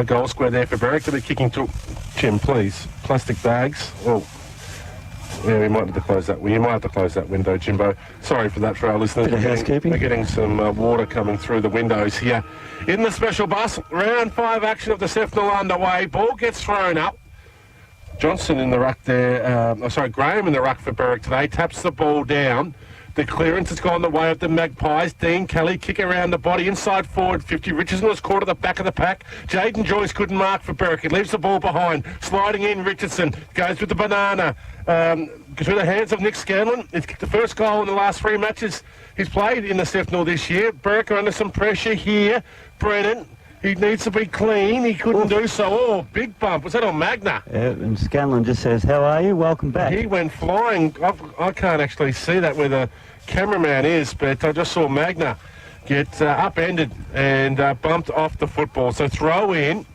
goal square there for Berwick. They'll be kicking to Jim, please. Plastic bags. Oh, yeah, we might have to close that. You might have to close that window, Jimbo. Sorry for that for our listeners. Bit of housekeeping. We're getting some water coming through the windows here. In the special bus, round 5 action of the Sefnal underway. Ball gets thrown up. Johnson in the ruck there. Graham in the ruck for Berwick today. Taps the ball down. The clearance has gone the way of the Magpies. Dean Kelly kick around the body inside forward 50. Richardson was caught at the back of the pack. Jaden Joyce couldn't mark for Berwick. He leaves the ball behind. Sliding in, Richardson goes with the banana. Through the hands of Nick Scanlon. He's kicked the first goal in the last 3 matches he's played in the Sefnal this year. Berwick are under some pressure here. Brennan, he needs to be clean. He couldn't do so. Oh, big bump. Was that on Magna? Yeah, and Scanlon just says, how are you? Welcome back. He went flying. I can't actually see that where the cameraman is, but I just saw Magna get upended and bumped off the football. So throw in.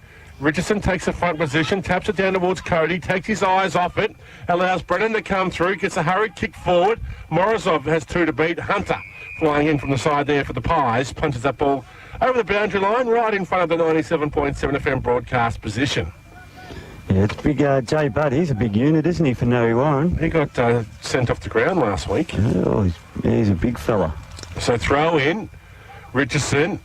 Richardson takes the front position, taps it down towards Cody, takes his eyes off it, allows Brennan to come through, gets a hurried kick forward. Morozov has 2 to beat. Hunter flying in from the side there for the Pies, punches that ball over the boundary line, right in front of the 97.7 FM broadcast position. Yeah, it's big Jay Budd. He's a big unit, isn't he, for Narry Warren? He got sent off the ground last week. Oh, he's a big fella. So throw in. Richardson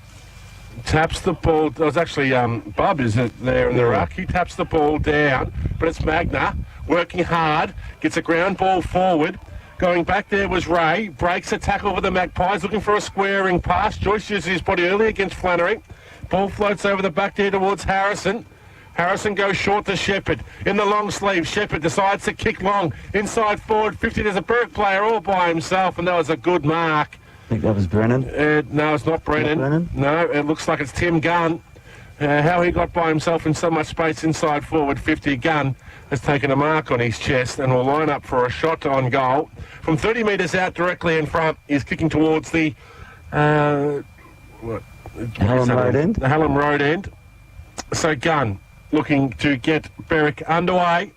taps the ball. It was actually Bub, is it, there in the ruck. He taps the ball down, but it's Magna working hard, gets a ground ball forward. Going back there was Ray, breaks a tackle with the Magpies, looking for a squaring pass. Joyce uses his body early against Flannery. Ball floats over the back there towards Harrison. Harrison goes short to Shepherd. In the long sleeve, Shepherd decides to kick long. Inside forward 50, there's a Berwick player all by himself, and that was a good mark. I think that was Brennan. No, it's not Brennan. Not Brennan? No, it looks like it's Tim Gunn. How he got by himself in so much space inside forward 50. Gunn has taken a mark on his chest and will line up for a shot on goal. From 30 metres out directly in front, he's kicking towards the... Hallam Road end? The Hallam Road end. So Gunn looking to get Berwick underway.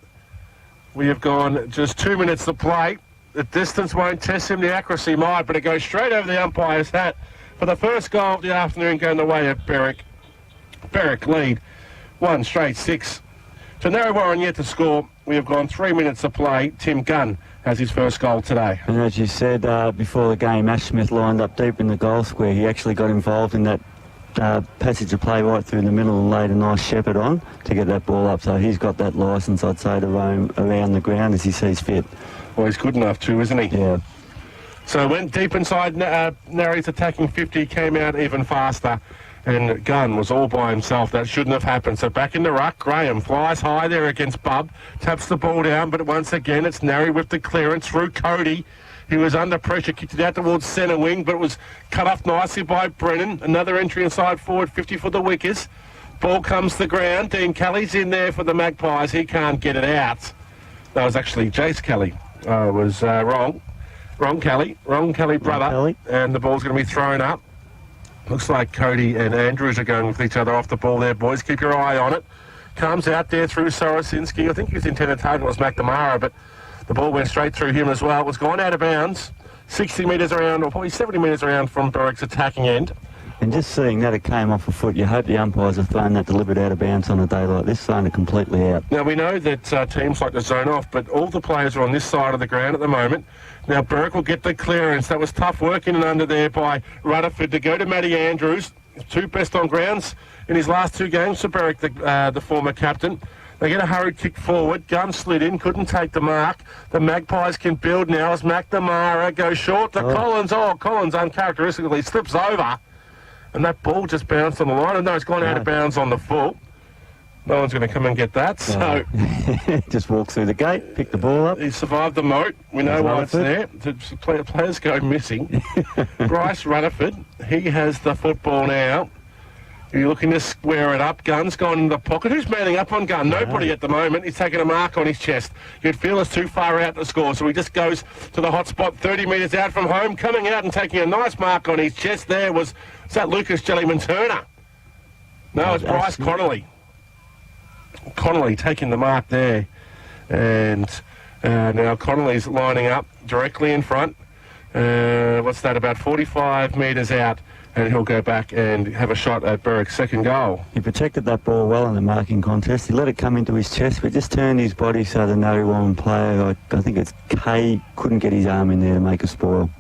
We have gone just 2 minutes to play. The distance won't test him, the accuracy might, but it goes straight over the umpire's hat for the first goal of the afternoon going the way of Berwick. Berwick lead 1 straight 6. So Narry Warren yet to score. We have gone 3 minutes to play. Tim Gunn has his first goal today. And as you said before the game, Ash Smith lined up deep in the goal square. He actually got involved in that passage of play right through the middle and laid a nice shepherd on to get that ball up. So he's got that licence, I'd say, to roam around the ground as he sees fit. Well, he's good enough too, isn't he? Yeah. So went deep inside Narry's attacking 50, came out even faster, and Gunn was all by himself. That shouldn't have happened. So back in the ruck, Graham flies high there against Bub, taps the ball down, but once again it's Narry with the clearance through Cody. He was under pressure, kicked it out towards centre wing, but it was cut off nicely by Brennan. Another entry inside forward 50 for the Wickers. Ball comes to the ground. Dean Kelly's in there for the Magpies. He can't get it out. That was actually Jace Kelly. Was wrong. Wrong Kelly, brother. Kelly. And the ball's going to be thrown up. Looks like Cody and Andrews are going with each other off the ball there, boys. Keep your eye on it. Comes out there through Sorosinski. I think his intended target was McNamara, but the ball went straight through him as well. It was gone out of bounds, 60 metres around, or probably 70 metres around from Berwick's attacking end. And just seeing that it came off a foot, you hope the umpires have thrown that deliberate out of bounds on a day like this, thrown it completely out. Now, we know that teams like to zone off, but all the players are on this side of the ground at the moment. Now, Berwick will get the clearance. That was tough work in and under there by Rutherford to go to Matty Andrews. 2 best on grounds in his last 2 games for Berwick, the former captain. They get a hurried kick forward. Gunn slid in, couldn't take the mark. The Magpies can build now as McNamara goes short to Collins. Collins uncharacteristically slips over. And that ball just bounced on the line. And no, it's gone out of bounds on the full. No one's going to come and get that. So just walk through the gate, pick the ball up. He survived the moat. We know why it's there. The players go missing. Bryce Rutherford, he has the football now. You're looking to square it up. Gunn's gone in the pocket. Who's manning up on Gunn? Nobody at the moment. He's taking a mark on his chest. You'd feel it's too far out to score, so he just goes to the hot spot 30 metres out from home, coming out and taking a nice mark on his chest. There was that Lucas Jellyman Turner? No, it's Bryce Connolly. Connolly taking the mark there. And now Connolly's lining up directly in front. What's that, about 45 metres out. and he'll go back and have a shot at Berwick's second goal. He protected that ball well in the marking contest. He let it come into his chest, but just turned his body so the Narre player, I think it's Kay, couldn't get his arm in there to make a spoil.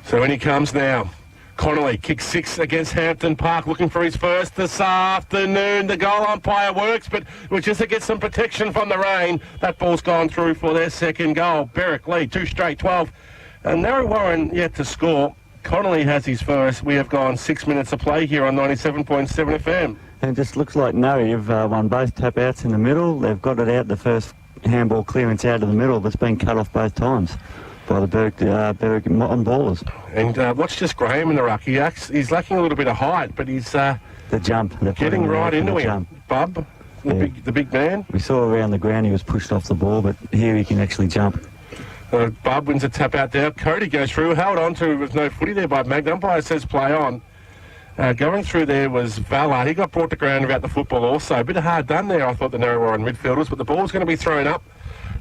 So in he comes now. Connolly kicks 6 against Hampton Park, looking for his first this afternoon. The goal umpire works, but we're just to get some protection from the rain. That ball's gone through for their second goal. Berwick lead 2 straight 12. And Narre yet to score. Connolly has his first. We have gone 6 minutes of play here on 97.7 FM. And it just looks like Narre have won both tap outs in the middle. They've got it out, the first handball clearance out of the middle, but it's been cut off both times by the Berwick on ballers. And watch just Graham in the ruck. He's lacking a little bit of height, but he's the jump. Getting right into him. Jump. Bub, the big man. We saw around the ground he was pushed off the ball, but here he can actually jump. Bub wins a tap out there. Cody goes through, held on to with no footy there by Magna. Umpire says play on. Going through there was Valor. He got brought to ground about the football also. A bit of hard done there, I thought, the Narre midfielders, but the ball's going to be thrown up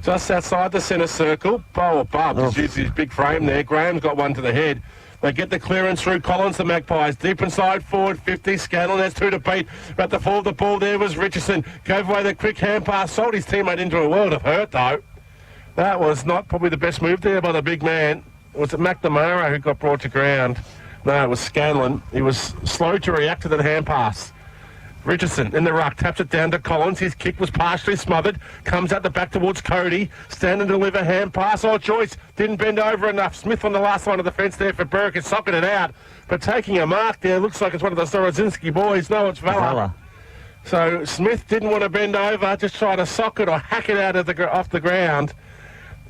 just outside the centre circle. Bub just used his big frame there. Graham's got one to the head. They get the clearance through Collins, the Magpies. Deep inside, forward, 50. Scanlon, there's 2 to beat. But the fall of the ball there was Richardson. Gave away the quick hand pass. Sold his teammate into a world of hurt, though. That was not probably the best move there by the big man. Was it McNamara who got brought to ground? No, it was Scanlon. He was slow to react to that hand pass. Richardson in the ruck, taps it down to Collins. His kick was partially smothered. Comes out the back towards Cody. Stand and deliver hand pass. Oh, Joyce didn't bend over enough. Smith on the last line of the fence there for Berwick is socking it out. But taking a mark there, looks like it's one of the Sorozinski boys. No, it's Valor. So Smith didn't want to bend over, just try to sock it or hack it out of off the ground.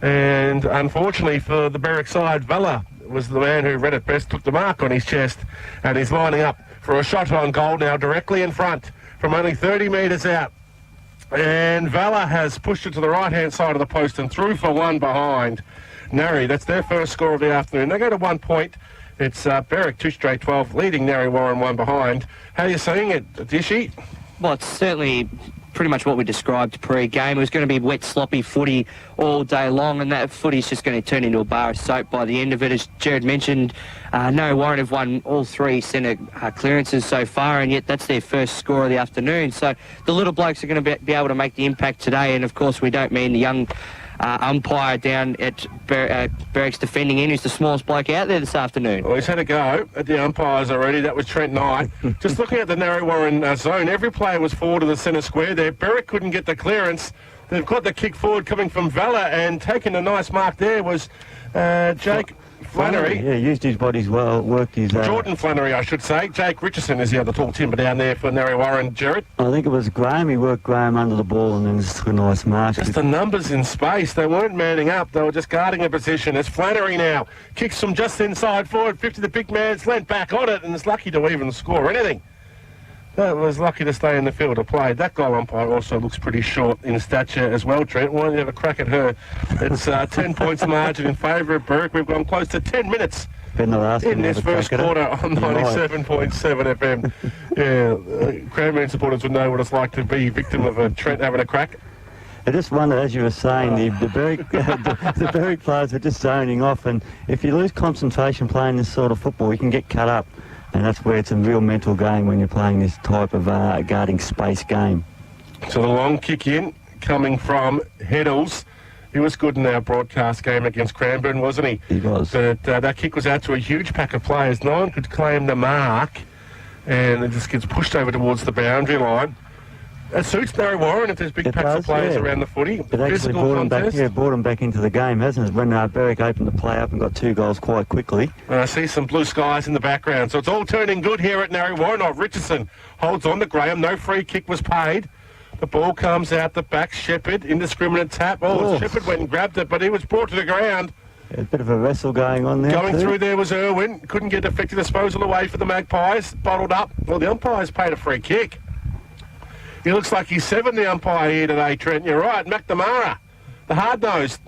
And unfortunately for the Berwick side, Valor was the man who read it best, took the mark on his chest, and he's lining up for a shot on goal now directly in front from only 30 metres out. And Valor has pushed it to the right-hand side of the post and through for one behind Narre. That's their first score of the afternoon. They go to 1 point. It's Berwick 2 straight 12, leading Narre 1 behind. How are you seeing it, Dishy? Well, it's certainly pretty much what we described pre-game. It was going to be wet, sloppy footy all day long, and that footy's just going to turn into a bar of soap by the end of it. As Jared mentioned, no Warren have won all 3 centre clearances so far, and yet that's their first score of the afternoon. So the little blokes are going to be able to make the impact today, and of course we don't mean the young umpire down at Berwick's defending end, who's the smallest bloke out there this afternoon. Well, he's had a go at the umpires already. That was Trent Knight. Just looking at the Narre zone, every player was forward of the centre square there. Berwick couldn't get the clearance. They've got the kick forward coming from Valor, and taking a nice mark there was Jake Flannery. Yeah, used his bodies well, worked his... Jordan Flannery, I should say. Jake Richardson is the other tall timber down there for Narre. Jared? I think it was Graham. He worked Graham under the ball and then just took a nice mark. Just the numbers in space. They weren't manning up. They were just guarding a position. It's Flannery now. Kicks from just inside forward. 50, the big man's leant back on it and is lucky to even score anything. That was lucky to stay in the field of play. That goal umpire also looks pretty short in stature as well, Trent. Why don't you have a crack at her? It's 10 points margin in favour of Berwick. We've gone close to 10 minutes in this first quarter on 97.7 FM. Yeah, Cranbourne supporters would know what it's like to be victim of a Trent having a crack. I just wonder, as you were saying, the Berwick players are just zoning off, and if you lose concentration playing this sort of football, you can get cut up. And that's where it's a real mental game when you're playing this type of guarding space game. So the long kick in coming from Heddles. He was good in our broadcast game against Cranbourne, wasn't he? He was. But that kick was out to a huge pack of players. No one could claim the mark, and it just gets pushed over towards the boundary line. It suits Narre if there's big packs of players around the footy. It actually brought him back into the game, hasn't it? When Berwick opened the play up and got 2 goals quite quickly. I see some blue skies in the background, so it's all turning good here at Narre. Richardson holds on to Graham. No free kick was paid. The ball comes out the back. Shepherd, indiscriminate tap. Shepherd went and grabbed it, but he was brought to the ground. A bit of a wrestle going on there. Going through there was Irwin. Couldn't get effective disposal away for the Magpies. Bottled up. Well, the umpires paid a free kick. He looks like he's 7, the umpire here today, Trent. You're right. McNamara, the hard-nosed,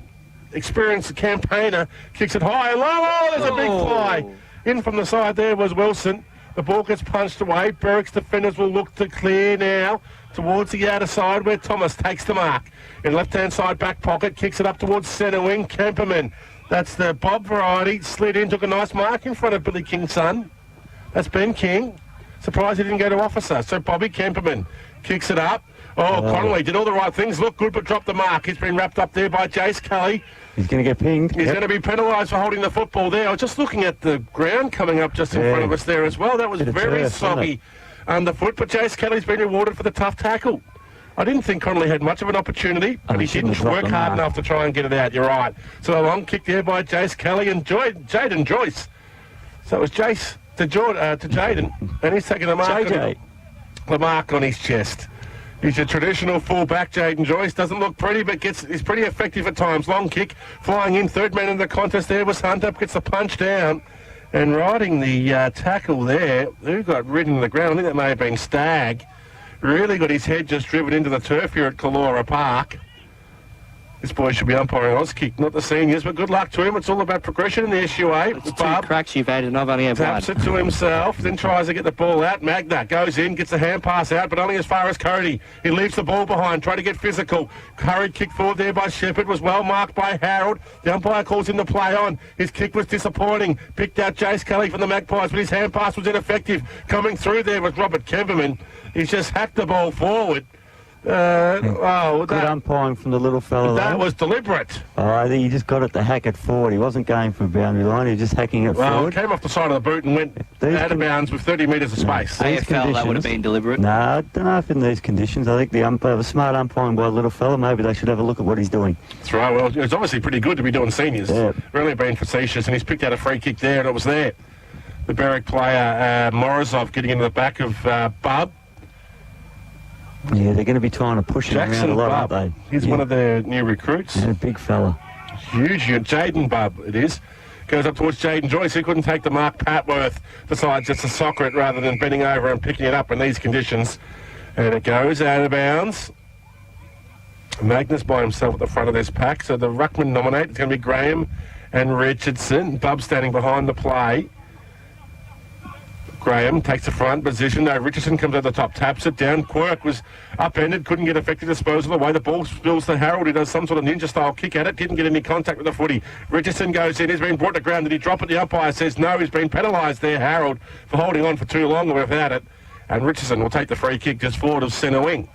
experienced campaigner, kicks it high and low. Oh, there's a big fly. In from the side there was Wilson. The ball gets punched away. Berwick's defenders will look to clear now towards the outer side where Thomas takes the mark. In left-hand side back pocket, kicks it up towards centre wing. Kemperman, that's the Bob variety, slid in, took a nice mark in front of Billy King's son. That's Ben King. Surprised he didn't go to officer. So Bobby Kemperman kicks it up. Oh, Connolly did all the right things. Looked good, but dropped the mark. He's been wrapped up there by Jace Kelly. He's going to get pinged. He's going to be penalised for holding the football there. I was just looking at the ground coming up just in front of us there as well. That was very turf, soggy underfoot, but Jace Kelly's been rewarded for the tough tackle. I didn't think Connolly had much of an opportunity, but he didn't work hard enough to try and get it out. You're right. So a long kick there by Jace Kelly and Jaden Joyce. So it was Jace to Jaden, and he's taking the mark on his chest. He's a traditional full-back, Jaden Joyce. Doesn't look pretty, but he's pretty effective at times. Long kick, flying in. Third man in the contest there was Hunter. Gets the punch down and riding the tackle there. Who got ridden to the ground? I think that may have been Stagg. Really got his head just driven into the turf here at Kalora Park. This boy should be umpiring Oz kick, not the seniors, but good luck to him. It's all about progression in the SUA. It's 2 cracks you've had and I've only had one. Taps it to himself, then tries to get the ball out. Magna goes in, gets the hand pass out, but only as far as Cody. He leaves the ball behind, trying to get physical. Hurried kick forward there by Shepherd, was well marked by Harold. The umpire calls him to play on. His kick was disappointing. Picked out Jace Kelly from the Magpies, but his hand pass was ineffective. Coming through there was Robert Kemperman. He's just hacked the ball forward. Good umpiring from the little fella. That was deliberate. I think he just got it to hack it forward. He wasn't going for a boundary line. He was just hacking it forward. It came off the side of the boot and went out of bounds with 30 metres of space. AFL, that would have been deliberate. No, I don't know if in these conditions. I think the umpire was smart umpiring by the little fella. Maybe they should have a look at what he's doing. That's right. Well, it's obviously pretty good to be doing seniors. Yeah. Really been facetious, and he's picked out a free kick there, and it was there. The Berwick player, Morozov, getting into the back of Bub. Yeah, they're going to be trying to push him around a lot, aren't they? He's one of their new recruits. Yeah, big fella. Huge. Jaden Bub, it is. Goes up towards Jaden Joyce. He couldn't take the mark. Patworth decides just to soccer it rather than bending over and picking it up in these conditions. And it goes out of bounds. Magnus by himself at the front of this pack. So the ruckman nominate is going to be Graham and Richardson. Bub standing behind the play. Graham takes the front position. No, Richardson comes over the top, taps it down. Quirk was upended, couldn't get effective disposal away. The ball spills to Harold, who does some sort of ninja-style kick at it. Didn't get any contact with the footy. Richardson goes in. He's been brought to ground. Did he drop it? The umpire says no. He's been penalised there, Harold, for holding on for too long without it. And Richardson will take the free kick just forward of centre wing.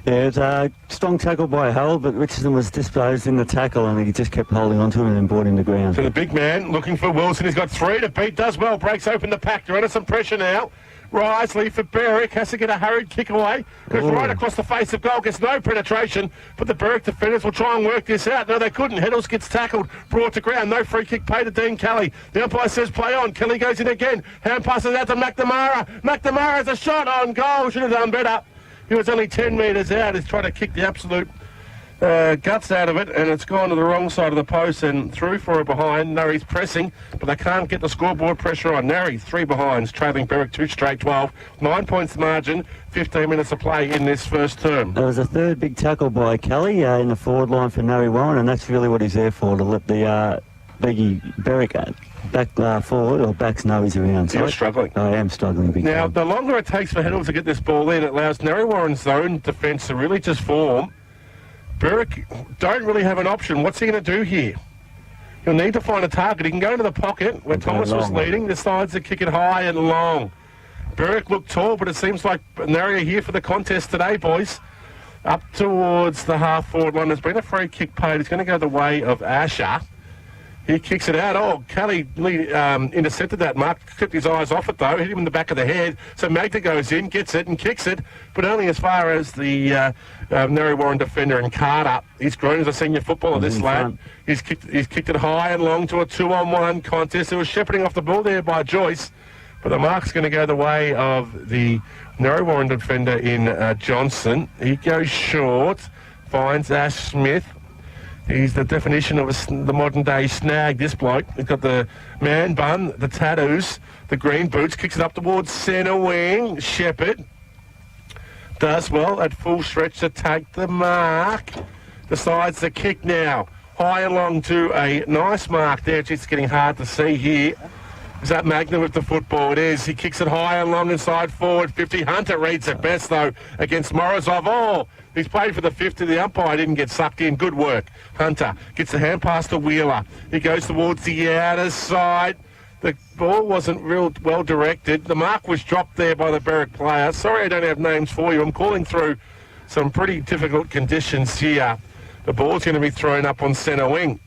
Yeah, it's a strong tackle by Harold, but Richardson was disposed in the tackle and he just kept holding on to him and then brought him to ground. So the big man looking for Wilson. He's got 3 to beat. Does well. Breaks open the pack. They're under some pressure now. Risley for Berwick has to get a hurried kick away. Goes right across the face of goal. Gets no penetration. But the Berwick defenders will try and work this out. No, they couldn't. Heddles gets tackled. Brought to ground. No free kick paid to Dean Kelly. The umpire says play on. Kelly goes in again. Hand passes out to McNamara. McNamara has a shot on goal. Should have done better. He was only 10 metres out. He's trying to kick the absolute guts out of it, and it's gone to the wrong side of the post and through for a behind. Narry's pressing, but they can't get the scoreboard pressure on. Narry, 3 behinds, trailing Berwick 2 straight 12. 9 points margin, 15 minutes of play in this first term. There was a third big tackle by Kelly in the forward line for Narry Warren, and that's really what he's there for, to let the Berwick back forward, or backs know he's around. You're struggling. I am struggling big Now, time. the longer it takes for Heddle to get this ball in, it allows Narry Warren's zone defence to really just form. Berwick don't really have an option. What's he going to do here? He'll need to find a target. He can go into the pocket where Thomas was leading. Decides to kick it high and long. Berwick looked tall, but it seems like Narry are here for the contest today, boys. Up towards the half-forward line. There's been a free kick paid. It's going to go the way of Asher. He kicks it out. Oh, Kelly intercepted that mark, clipped his eyes off it though, hit him in the back of the head. So Magda goes in, gets it and kicks it, but only as far as the Narry Warren defender and Carter. He's grown as a senior footballer, this lad. He's kicked it high and long to a 2-on-1 contest. It was shepherding off the ball there by Joyce, but the mark's going to go the way of the Narry Warren defender in Johnson. He goes short, finds Ash Smith. He's the definition of the modern-day snag, this bloke. He's got the man bun, the tattoos, the green boots, kicks it up towards centre wing. Shepherd does well at full stretch to take the mark. Decides to kick now. High and long to a nice mark there. It's just getting hard to see here. Is that Magna with the football? It is. He kicks it high and long inside forward 50. Hunter reads it best, though, against Morozov. Oh, he's played for the 50. The umpire didn't get sucked in. Good work. Hunter gets the hand pass to Wheeler. He goes towards the outer side. The ball wasn't real well directed. The mark was dropped there by the Berwick player. Sorry I don't have names for you. I'm calling through some pretty difficult conditions here. The ball's going to be thrown up on centre wing.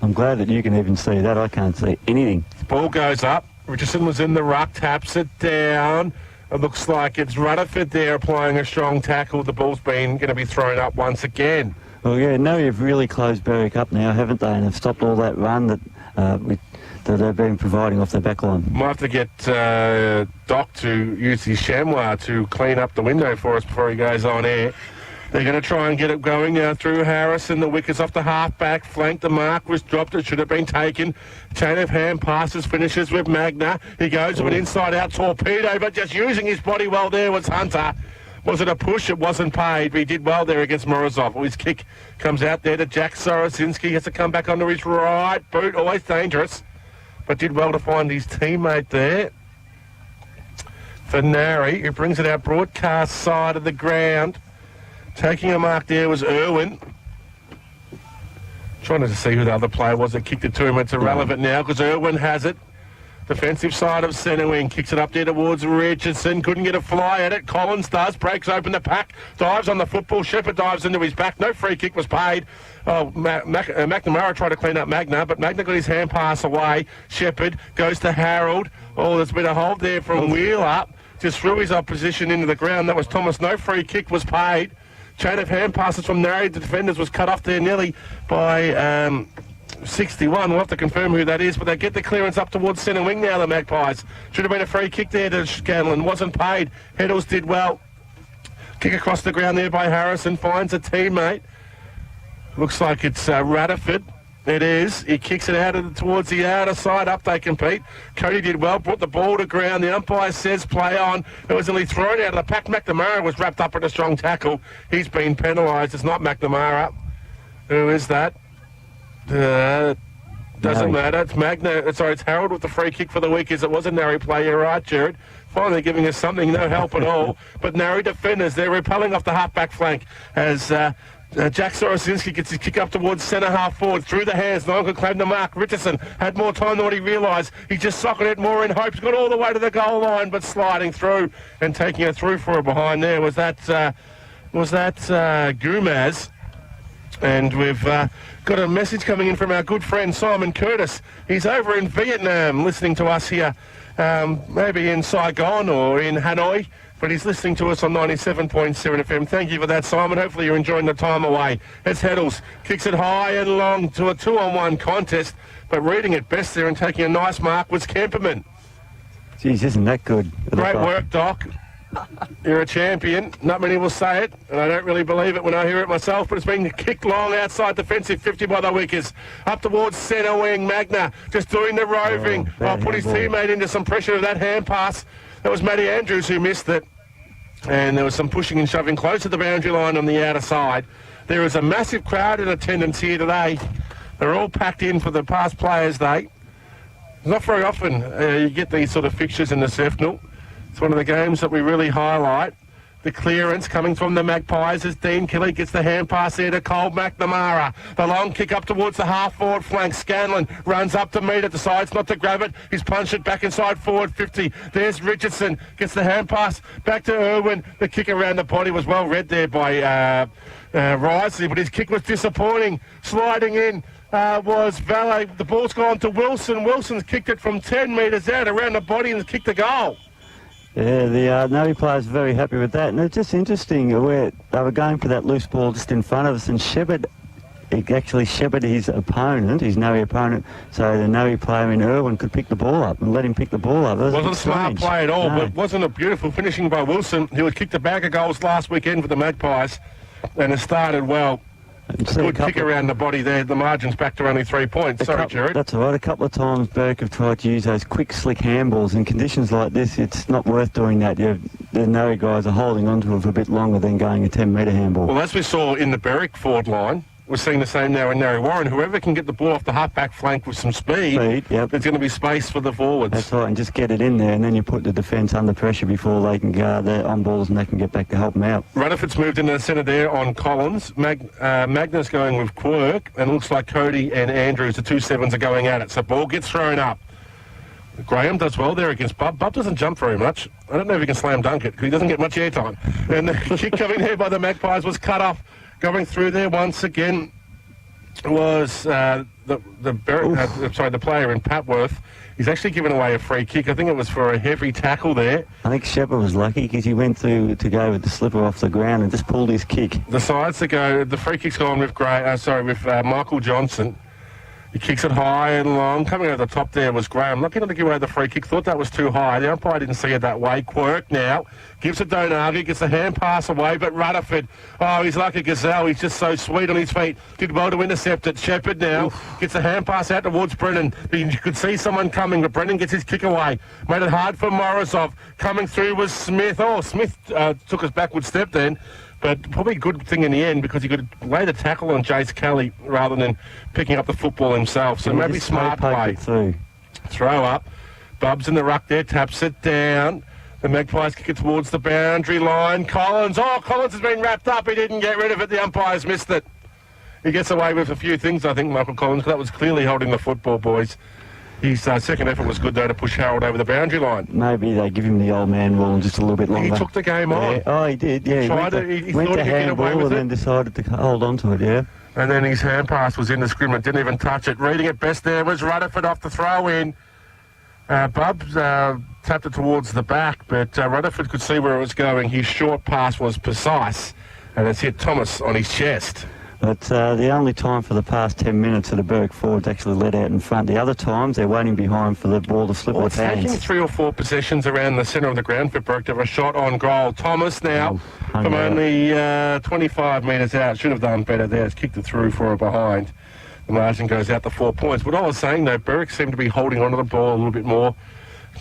I'm glad that you can even see that. I can't see anything. Ball goes up. Richardson was in the ruck, taps it down. It looks like it's Rutherford there applying a strong tackle. The ball's going to be thrown up once again. Well, yeah, no, you've really closed Berwick up now, haven't they? And have stopped all that run that that they've been providing off their back line. Might have to get Doc to use his chamois to clean up the window for us before he goes on air. They're going to try and get it going now through Harrison. The wicket's off the half-back flank. The mark was dropped. It should have been taken. Chain of hand passes, finishes with Magna. He goes with an inside-out torpedo, but just using his body well there was Hunter. Was it a push? It wasn't paid, but he did well there against Morozov. His kick comes out there to Jack Sorosinski. Has to come back onto his right boot. Always dangerous, but did well to find his teammate there. For Nari, who brings it out broadcast side of the ground. Taking a mark there was Irwin. Trying to see who the other player was that kicked it to him. It's irrelevant now because Irwin has it. Defensive side of centre wing. Kicks it up there towards Richardson. Couldn't get a fly at it. Collins does. Breaks open the pack. Dives on the football. Shepherd dives into his back. No free kick was paid. Oh, McNamara tried to clean up Magna, but Magna got his hand pass away. Shepherd goes to Harold. Oh, there's been a hold there from Wheeler. Just threw his opposition into the ground. That was Thomas. No free kick was paid. Chain of hand passes from Nari. The defenders was cut off there nearly by 61. We'll have to confirm who that is, but they get the clearance up towards centre wing now, the Magpies. Should have been a free kick there to Scanlon. Wasn't paid. Heddles did well. Kick across the ground there by Harrison. Finds a teammate. Looks like it's Rutherford. It is. He kicks it out towards the outer side. Up they compete. Cody did well. Brought the ball to ground. The umpire says play on. It was only thrown out of the pack. McNamara was wrapped up in a strong tackle. He's been penalised. It's not McNamara. Who is that? Doesn't matter. It's it's Harold with the free kick for the week. As it was a Nari play. You're right, Jared. Finally giving us something. No help at all. But Nari defenders, they're repelling off the half-back flank as Jack Sorosinski gets his kick up towards centre half forward. Through the hands. No one could claim the mark. Richardson had more time than what he realised. He just socketed it more in hopes. Got all the way to the goal line, but sliding through and taking it through for a behind there was that Gumaz. And we've got a message coming in from our good friend Simon Curtis. He's over in Vietnam listening to us here, maybe in Saigon or in Hanoi, but he's listening to us on 97.7 FM. Thank you for that, Simon. Hopefully you're enjoying the time away. It's Heddles. Kicks it high and long to a 2-on-1 contest, but reading it best there and taking a nice mark was Kemperman. Jeez, isn't that good? Great work, Doc. You're a champion. Not many will say it, and I don't really believe it when I hear it myself, but it's been kicked long outside defensive 50 by the Wickers. Up towards centre wing. Magna just doing the roving. Put his teammate into some pressure of that hand pass. That was Matty Andrews who missed it. And there was some pushing and shoving close to the boundary line on the outer side. There is a massive crowd in attendance here today. They're all packed in for the past players' day. Not very often you get these sort of fixtures in the Sefnal. It's one of the games that we really highlight. The clearance coming from the Magpies as Dean Kelly gets the hand pass there to Cole McNamara. The long kick up towards the half-forward flank. Scanlon runs up to meet it, decides not to grab it. He's punched it back inside forward 50. There's Richardson, gets the hand pass back to Irwin. The kick around the body was well read there by Risley, but his kick was disappointing. Sliding in was Valet. The ball's gone to Wilson. Wilson's kicked it from 10 metres out around the body and kicked the goal. Yeah, the Navy players are very happy with that. And it's just interesting where they were going for that loose ball just in front of us, and Shepherd, he actually shepherded his opponent, his Navy opponent, so the Navy player in Irwin could pick the ball up and let him pick the ball up. Wasn't a smart play at all, but wasn't a beautiful finishing by Wilson, who had kicked a bag of goals last weekend for the Magpies, and has started well. Good kick around the body there. The margin's back to only 3 points. Sorry, Jared. That's all right. A couple of times Berwick have tried to use those quick, slick handballs. In conditions like this, it's not worth doing that. The Nari guys are holding on to it for a bit longer than going a 10-metre handball. Well, as we saw in the Berwick forward line, we're seeing the same now in Narry Warren. Whoever can get the ball off the half-back flank with some speed, yep. There's going to be space for the forwards. That's right, and just get it in there, and then you put the defence under pressure before they can go their on balls and they can get back to help them out. Rutherford's moved into the centre there on Collins. Magna's going with Quirk, and it looks like Cody and Andrews, the 2 sevens, are going at it. So ball gets thrown up. Graham does well there against Bub. Bub doesn't jump very much. I don't know if he can slam dunk it because he doesn't get much airtime. And the kick coming there by the Magpies was cut off. Going through there once again was the player in Patworth. He's actually given away a free kick. I think it was for a heavy tackle there. I think Shepherd was lucky because he went through to go with the slipper off the ground and just pulled his kick. The sides to go. The free kick's gone with Michael Johnson. He kicks it high and long. Coming over the top there was Graham. Lucky not to give away the free kick. Thought that was too high. The umpire didn't see it that way. Quirk now gives it Donaghy. Gets a hand pass away, but Rutherford, he's like a gazelle. He's just so sweet on his feet. Did well to intercept it. Shepherd now gets a hand pass out towards Brennan. You could see someone coming, but Brennan gets his kick away. Made it hard for Morozov. Coming through was Smith. Smith took his backward step then. But probably a good thing in the end because he could lay the tackle on Jace Kelly rather than picking up the football himself. So maybe smart play. Throw up. Bub's in the ruck there, taps it down. The Magpies kick it towards the boundary line. Collins has been wrapped up. He didn't get rid of it. The umpires missed it. He gets away with a few things, I think, Michael Collins, because that was clearly holding the football, boys. His second effort was good, though, to push Harold over the boundary line. Maybe they give him the old man rule just a little bit longer. He took the game on. Yeah. Oh, he did, yeah. He went to handball and then decided to hold on to it, yeah. And then his hand pass was indiscriminate, didn't even touch it. Reading it best there was Rutherford off the throw-in. Bubs tapped it towards the back, but Rutherford could see where it was going. His short pass was precise, and it's hit Thomas on his chest. But the only time for the past 10 minutes that the Berwick forwards actually let out in front. The other times, they're waiting behind for the ball to slip off hands. Taking 3 or 4 possessions around the centre of the ground for Berwick to have a shot on goal. Thomas now, from only 25 metres out, should have done better there. It's kicked it through for a behind. The margin goes out to 4 points. But I was saying, though, Berwick seemed to be holding onto the ball a little bit more.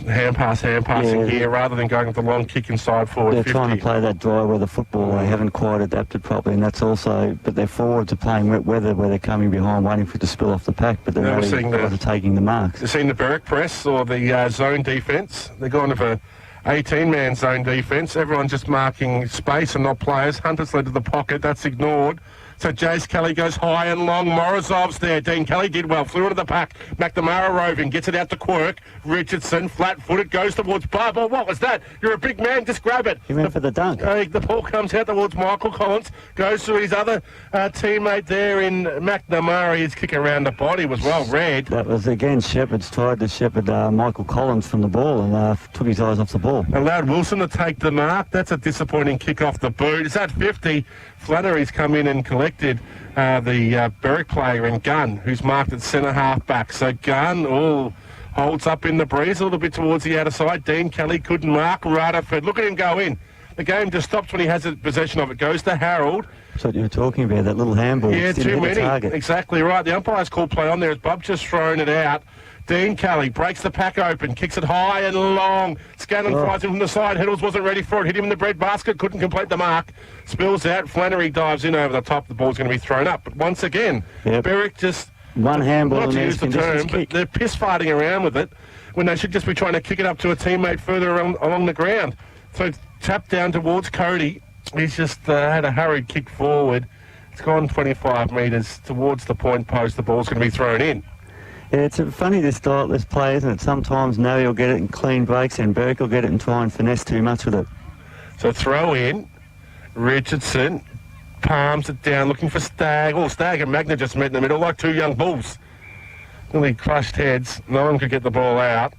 Hand passing here rather than going with the long kick inside forward. They're 50. trying to play that dry weather football. They haven't quite adapted properly, and that's also. But their forwards are playing wet weather where they're coming behind, waiting for it to spill off the pack. But they're really taking the marks. You've seen the Berwick press or the zone defence. They're going with a 18-man zone defence. Everyone just marking space and not players. Hunter's led to the pocket. That's ignored. So Jace Kelly goes high and long. Morozov's there. Dean Kelly did well. Flew into the pack. McNamara roving. Gets it out to Quirk. Richardson, flat-footed, goes towards Bob. Oh, what was that? You're a big man. Just grab it. He went for the dunk. The ball comes out towards Michael Collins. Goes to his other teammate there in McNamara. His kick around the body was well read. That was, again, Shepherd's tried to shepherd Michael Collins from the ball and took his eyes off the ball. Allowed Wilson to take the mark. That's a disappointing kick off the boot. It's at 50. Flannery's come in and collected the Berwick player in Gunn, who's marked at centre half back. So Gunn holds up in the breeze a little bit towards the outer side. Dean Kelly couldn't mark. Rutherford, look at him go in. The game just stops when he has possession of it. Goes to Harold. That's what you were talking about, that little handball. Yeah, too many. Exactly right. The umpire's called play on there as Bub just thrown it out. Dean Kelly breaks the pack open, kicks it high and long. Scanlon flies in from the side. Heddles wasn't ready for it. Hit him in the bread basket. Couldn't complete the mark. Spills out. Flannery dives in over the top. The ball's going to be thrown up. But once again, Berwick just... One handball, not to use the term, but they're piss-farting around with it when they should just be trying to kick it up to a teammate further along the ground. So tap down towards Cody. He's just had a hurried kick forward. It's gone 25 metres towards the point post. The ball's going to be thrown in. Yeah, it's funny this play, isn't it? Sometimes Noe will get it in clean breaks and Berwick will get it and try and finesse too much with it. So throw in. Richardson palms it down, looking for Stagg. Stagg and Magna just met in the middle like two young bulls. Nearly crushed heads. No one could get the ball out.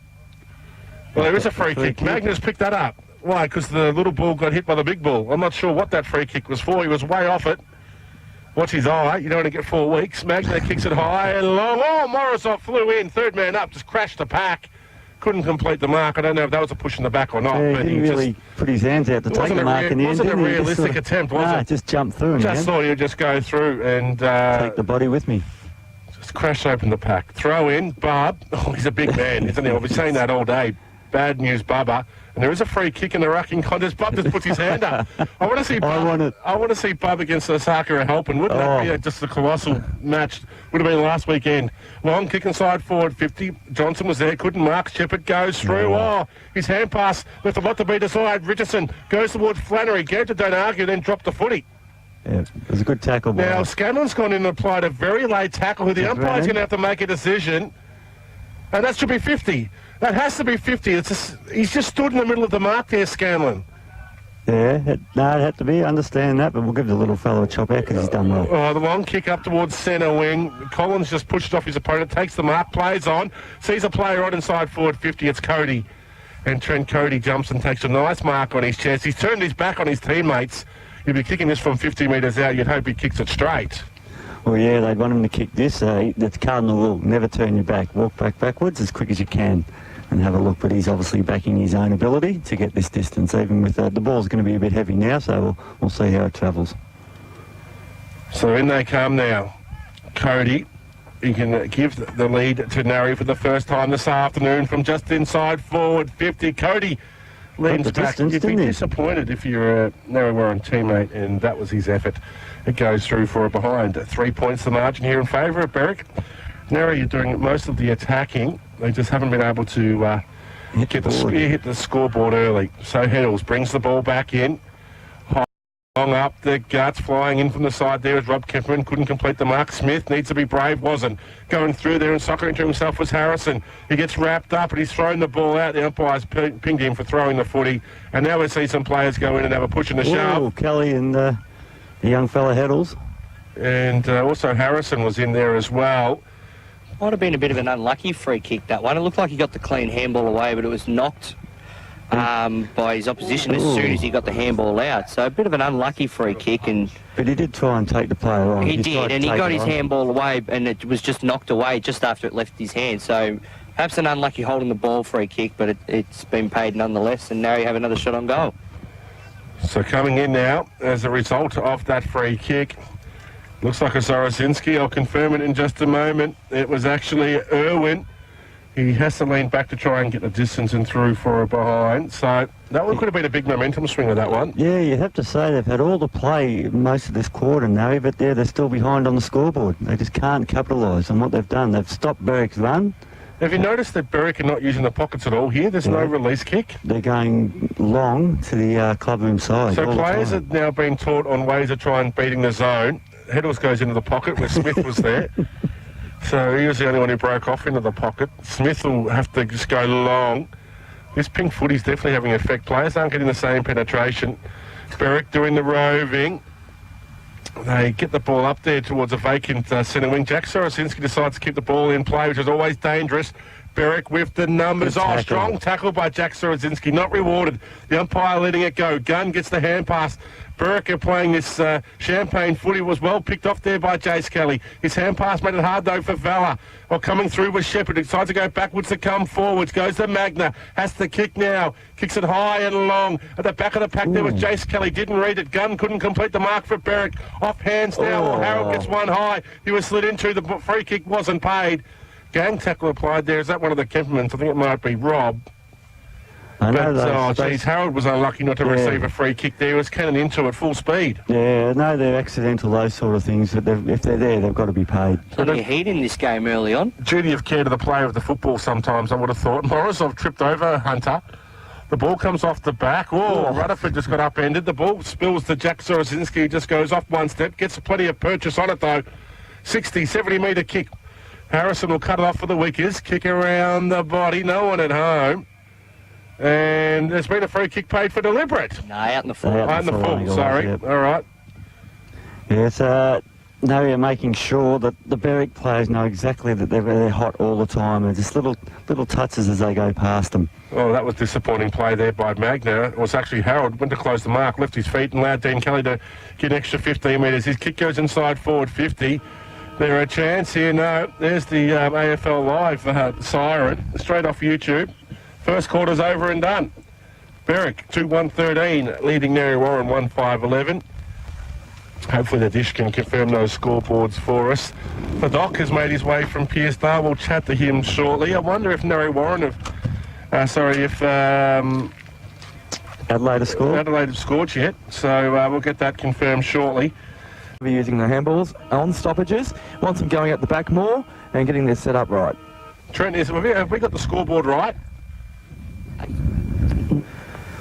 Well, there is a free kick. Magna's picked that up. Why? Because the little bull got hit by the big bull. I'm not sure what that free kick was for. He was way off it. Watch his eye. You don't want to get 4 weeks. Magna kicks it high and long. Morozov flew in. Third man up. Just crashed the pack. Couldn't complete the mark. I don't know if that was a push in the back or not. Yeah, but he really put his hands out to take the mark in the end. It wasn't a realistic attempt, was it? Just jumped through. Just thought he'd just go through and... take the body with me. Just crash open the pack. Throw in. Bub. He's a big man, isn't he? I've been saying that all day. Bad news, Bubba. And there is a free kick in the rucking contest. Bub just puts his hand up. I want to see Bub. I want to see Bub against Osaka helping. Wouldn't that be just a colossal match? Would have been last weekend. Long kick inside forward 50. Johnson was there. Couldn't mark. Shepherd goes through. His hand pass left a lot to be desired. Richardson goes towards Flannery. Gave to Donaghy, then dropped the footy. Yeah, it was a good tackle. Now Scanlon's gone in and applied a very late tackle. Who the umpire's going to have to make a decision. And that should be 50. That has to be 50. He's just stood in the middle of the mark there, Scanlon. Yeah, it had to be. I understand that, but we'll give the little fellow a chop out because he's done well. Oh, the long kick up towards centre wing. Collins just pushed off his opponent, takes the mark, plays on, sees a player on inside forward 50. It's Cody. And Trent Cody jumps and takes a nice mark on his chest. He's turned his back on his teammates. He'll be kicking this from 50 metres out. You'd hope he kicks it straight. Well, yeah, they'd want him to kick this. That's cardinal rule. Never turn your back. Walk backwards as quick as you can and have a look. But he's obviously backing his own ability to get this distance, even with the ball's going to be a bit heavy now, so we'll see how it travels. So in they come now. Cody, he can give the lead to Narry for the first time this afternoon from just inside forward 50. Cody leans back. You'd be disappointed if you're a Narry Warren teammate, and that was his effort. It goes through for a behind. 3 points the margin here in favour of Berwick. Narry are doing most of the attacking. They just haven't been able to hit the scoreboard early. So Heddles brings the ball back in. Long up the guts, flying in from the side there as Rob Kemperman couldn't complete the mark. Smith needs to be brave, wasn't. Going through there and soccering to himself was Harrison. He gets wrapped up and he's thrown the ball out. The umpire's pinged him for throwing the footy. And now we see some players go in and have a push and a shove. Kelly and the young fella Heddles. And also Harrison was in there as well. Might have been a bit of an unlucky free kick, that one. It looked like he got the clean handball away, but it was knocked by his opposition as soon as he got the handball out. So a bit of an unlucky free kick. But he did try and take the player on. He did, and he got his handball away, and it was just knocked away just after it left his hand. So perhaps an unlucky holding the ball free kick, but it's been paid nonetheless, and now you have another shot on goal. So coming in now as a result of that free kick, looks like a Zorozinski. I'll confirm it in just a moment. It was actually Irwin. He has to lean back to try and get the distance and through for a behind. So that one could have been a big momentum swing with that one. Yeah, you have to say they've had all the play most of this quarter now, but they're still behind on the scoreboard. They just can't capitalise on what they've done. They've stopped Berwick's run. Have you noticed that Berwick are not using the pockets at all here? There's no release kick. They're going long to the clubroom side. So players are now being taught on ways of trying beating the zone. Heddles goes into the pocket where Smith was there. So he was the only one who broke off into the pocket. Smith will have to just go long. This pink footy's definitely having an effect. Players aren't getting the same penetration. Berwick doing the roving. They get the ball up there towards a vacant centre wing. Jack Sorosinski decides to keep the ball in play, which is always dangerous. Berwick with the numbers. Oh, strong tackle by Jack Sorosinski. Not rewarded. The umpire letting it go. Gunn gets the hand pass. Berwick are playing this champagne footy. Was well picked off there by Jace Kelly. His hand pass made it hard though for Valla. Well, coming through was Shepherd. Decides to go backwards to come forwards. Goes to Magna. Has to kick now. Kicks it high and long. At the back of the pack there was Jace Kelly. Didn't read it. Gunn couldn't complete the mark for Berwick. Off hands now. Well, Harold gets one high. He was slid into. The free kick wasn't paid. Gang tackle applied there. Is that one of the Kempermans? I think it might be Rob. I know but, geez, Harold was unlucky not to receive a free kick there. He was cannon into at full speed. Yeah, no, they're accidental, those sort of things. But if they're there, they've got to be paid. Plenty of heat in this game early on. Duty of care to the player of the football sometimes, I would have thought. Morozov tripped over Hunter. The ball comes off the back. Oh, Rutherford just got upended. The ball spills to Jack Sorosinski, who just goes off one step. Gets plenty of purchase on it, though. 60, 70-metre kick. Harrison will cut it off for the Wickers. Kick around the body. No one at home. And there's been a free kick paid for deliberate. No, out in the full. Out in the full, sorry. Yep. All right. Yes, now you're making sure that the Berwick players know exactly that they're hot all the time. And just little touches as they go past them. Oh, that was disappointing play there by Magna. It was actually Harold went to close the mark, left his feet and allowed Dean Kelly to get an extra 15 metres. His kick goes inside forward 50. There a chance here? No. There's the AFL Live siren straight off YouTube. First quarter's over and done. Berwick 2-1-13, leading Narry Warren 1-5-11. Hopefully the dish can confirm those scoreboards for us. The Doc has made his way from Piersdale. We'll chat to him shortly. I wonder if Narry Warren if Adelaide have scored. Adelaide have scored yet. So we'll get that confirmed shortly. Be using the handballs on stoppages. Want them going at the back more and getting this set up right. Trent, have we got the scoreboard right?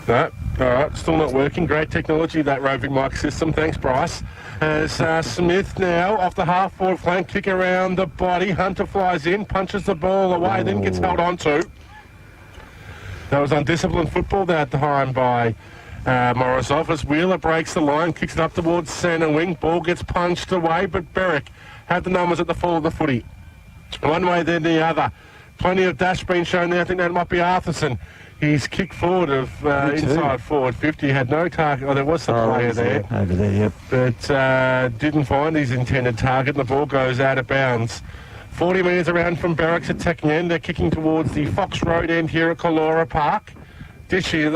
No. All right, still not working. Great technology, that roving mic system. Thanks, Bryce. As Smith now off the half-forward flank, kick around the body. Hunter flies in, punches the ball away, then gets held on to. That was undisciplined football that time by Morozov. As Wheeler breaks the line, kicks it up towards centre wing. Ball gets punched away, but Berwick had the numbers at the fall of the footy. One way, then the other. Plenty of dash being shown there. I think that might be Arthurson. He's kicked forward of inside forward 50. Had no target. Oh, there was some player there. Over there, yep. But didn't find his intended target. The ball goes out of bounds. 40 metres around from Berwick's attacking end. They're kicking towards the Fox Road end here at Kalora Park. Dishy, is